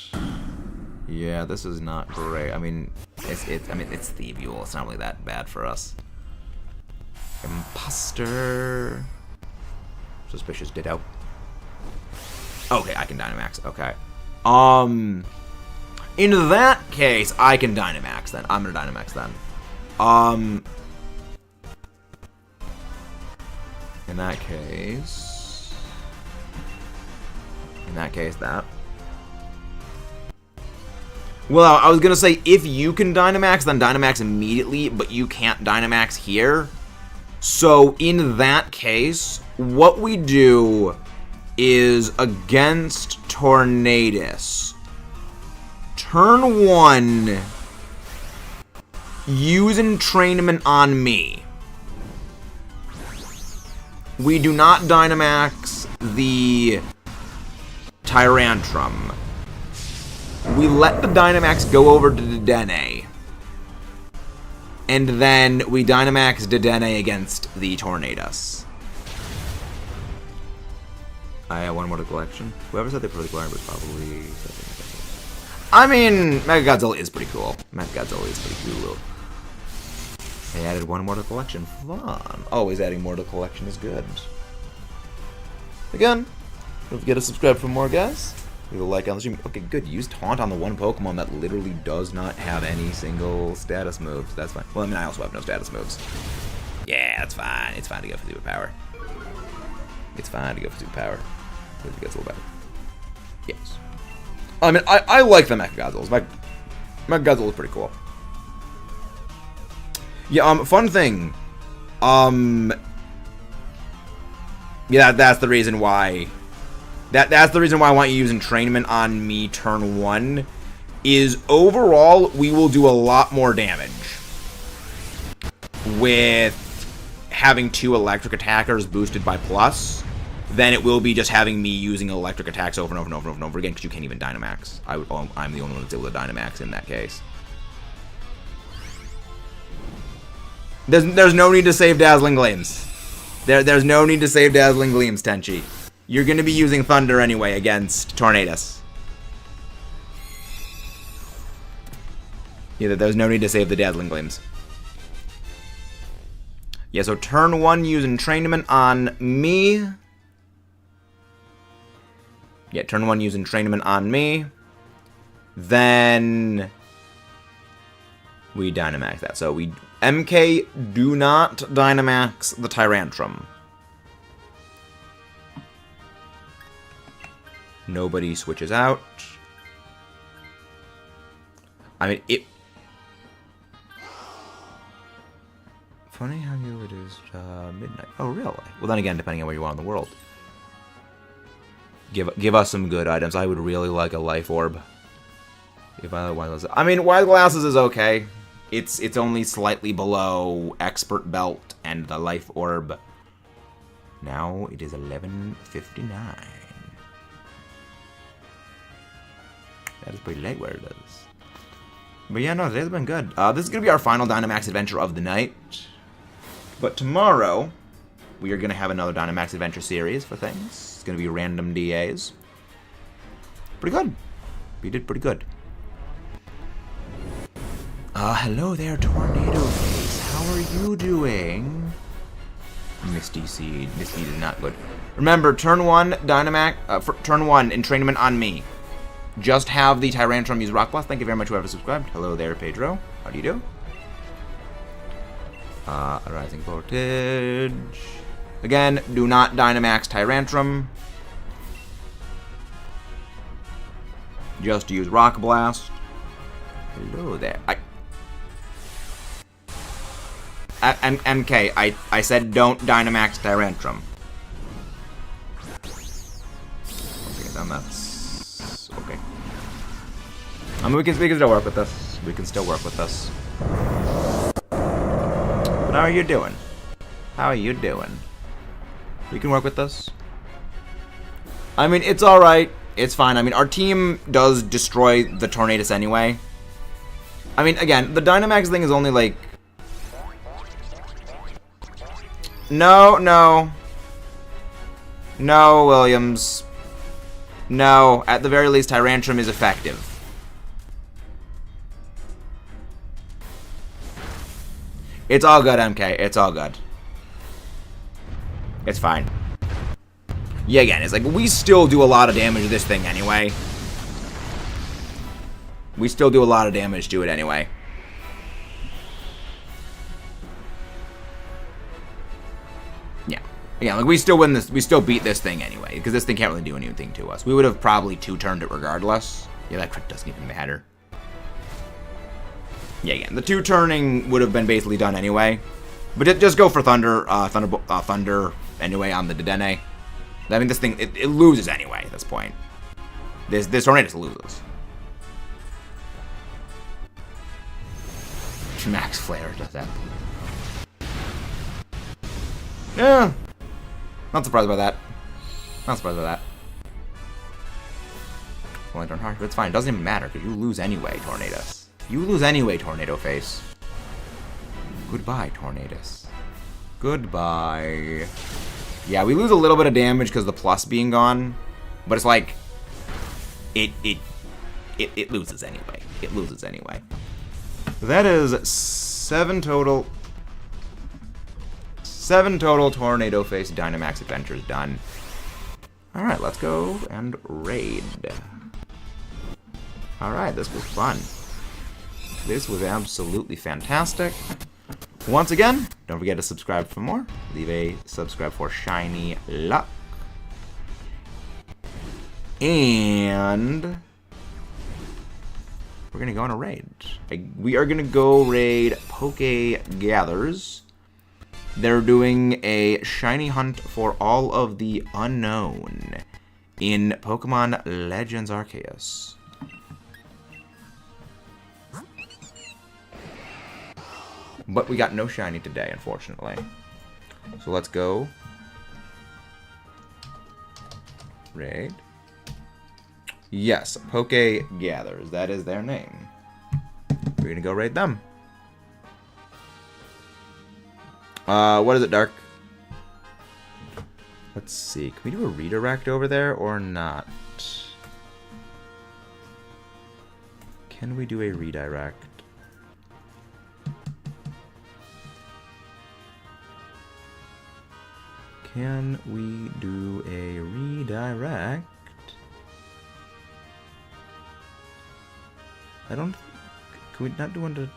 yeah, this is not great. I mean, it's Thievual. It's not really that bad for us. Imposter. Suspicious Ditto. Okay, I can Dynamax. Okay. In that case, I can Dynamax then. I'm gonna Dynamax then. In that case, that. Well, I was gonna say, if you can Dynamax, then Dynamax immediately, but you can't Dynamax here. So, in that case, what we do is against Tornadus. Turn 1, use entrainment on me. We do not Dynamax the Tyrantrum. We let the Dynamax go over to Dedenne. And then we Dynamax Dedenne against the Tornadus. I have one more to collection. Whoever said they put the collection was probably... I mean, Mega Godzilla is pretty cool. Mega Godzilla is pretty cool. They added one more to the collection. Fun. Always adding more to the collection is good. Again, don't forget to subscribe for more, guys. Leave a like on the stream. Okay, good. Use Taunt on the one Pokemon that literally does not have any single status moves. That's fine. Well, I mean, I also have no status moves. Yeah, that's fine. It's fine to go for Superpower. It's fine to go for Superpower. It gets a little better. Yes. I mean, I like the Mechagodzillas. Mechagodzilla is pretty cool. Yeah, fun thing. Yeah, that's the reason why. That's the reason why I want you to use entrainment on me turn 1. Is overall, we will do a lot more damage with having 2 electric attackers boosted by plus than it will be just having me using electric attacks over and over and over and over again, because you can't even Dynamax. I'm the only one that's able to Dynamax in that case. There's no need to save Dazzling Gleams. There's no need to save Dazzling Gleams, Tenchi. You're going to be using Thunder anyway against Tornadus. Yeah, there's no need to save the Dazzling Gleams. Yeah, so turn 1, use entrainment on me. Yeah, turn 1, use entrainment on me. Then we Dynamax that. So we MK do not Dynamax the Tyrantrum. Nobody switches out. I mean, it... Funny how you it is midnight. Oh, really? Well, then again, depending on where you are in the world. Give us some good items. I would really like a Life Orb. I mean, Wise Glasses is okay. It's only slightly below Expert Belt and the Life Orb. Now it is 11:59. That is pretty late where it is. But yeah, no, today's been good. This is going to be our final Dynamax adventure of the night. But tomorrow, we are going to have another Dynamax Adventure series for things. It's going to be random DAs. Pretty good. We did pretty good. Hello there, Tornado Face. How are you doing? Misty Seed. Misty is not good. Remember, turn 1, Dynamax, turn 1, entrainment on me. Just have the Tyrantrum use Rock Blast. Thank you very much, whoever subscribed. Hello there, Pedro. How do you do? Rising Voltage. Again, do not Dynamax Tyrantrum. Just use Rock Blast. Hello there. MK, I said don't Dynamax Tyrantrum. Okay, then that's okay. I mean, we can still work with this. We can still work with this. But how are you doing? How are you doing? We can work with this. I mean, it's alright. It's fine. I mean, our team does destroy the Tornadus anyway. I mean, again, the Dynamax thing is only like... No, no. No, Williams. No, at the very least, Tyrantrum is effective. It's all good, MK. It's all good. It's fine. Yeah, again, it's like, we still do a lot of damage to this thing anyway. We still do a lot of damage to it anyway. Yeah. Yeah, like, we still win this, we still beat this thing anyway, because this thing can't really do anything to us. We would have probably 2-turned it regardless. Yeah, that crit doesn't even matter. Yeah, again, the 2-turning would have been basically done anyway. But just go for Thunder anyway on the Dedenne. I mean, this thing, it loses anyway at this point. This Tornadus loses. Max Flare does that. Yeah. Not surprised by that. Not surprised by that. Only turn harsh, but it's fine. It doesn't even matter, because you lose anyway, Tornadus. You lose anyway, Tornado Face. Goodbye, Tornadus. Goodbye. Yeah, we lose a little bit of damage because of the plus being gone, but it's like it loses anyway. It loses anyway. That is 7 total. 7 total Tornado Face Dynamax adventures done. All right, let's go and raid. All right, this was fun. This was absolutely fantastic. Once again, don't forget to subscribe for more. Leave a subscribe for shiny luck. And we're going to go on a raid. We are going to go raid Pokegathers. They're doing a shiny hunt for all of the unknown in Pokemon Legends Arceus. But we got no shiny today, unfortunately. So let's go. Raid. Yes, Pokegathers. That is their name. We're going to go raid them. What is it, Dark? Let's see. Can we do a redirect over there or not? Can we do a redirect? Can we do a redirect? I don't... Can we not do one to...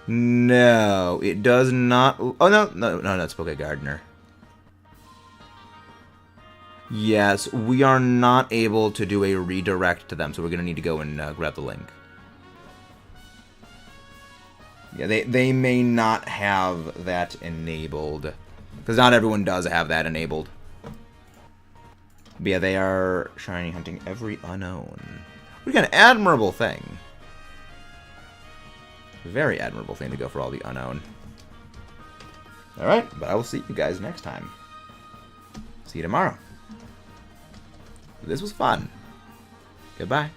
No, it does not... Oh, no, that's Pokegardener. Yes, we are not able to do a redirect to them, so we're going to need to go and grab the link. Yeah, they may not have that enabled. Because not everyone does have that enabled. But yeah, they are shiny hunting every unknown. We got an admirable thing. Very admirable thing to go for all the unknown. Alright, but I will see you guys next time. See you tomorrow. This was fun. Goodbye.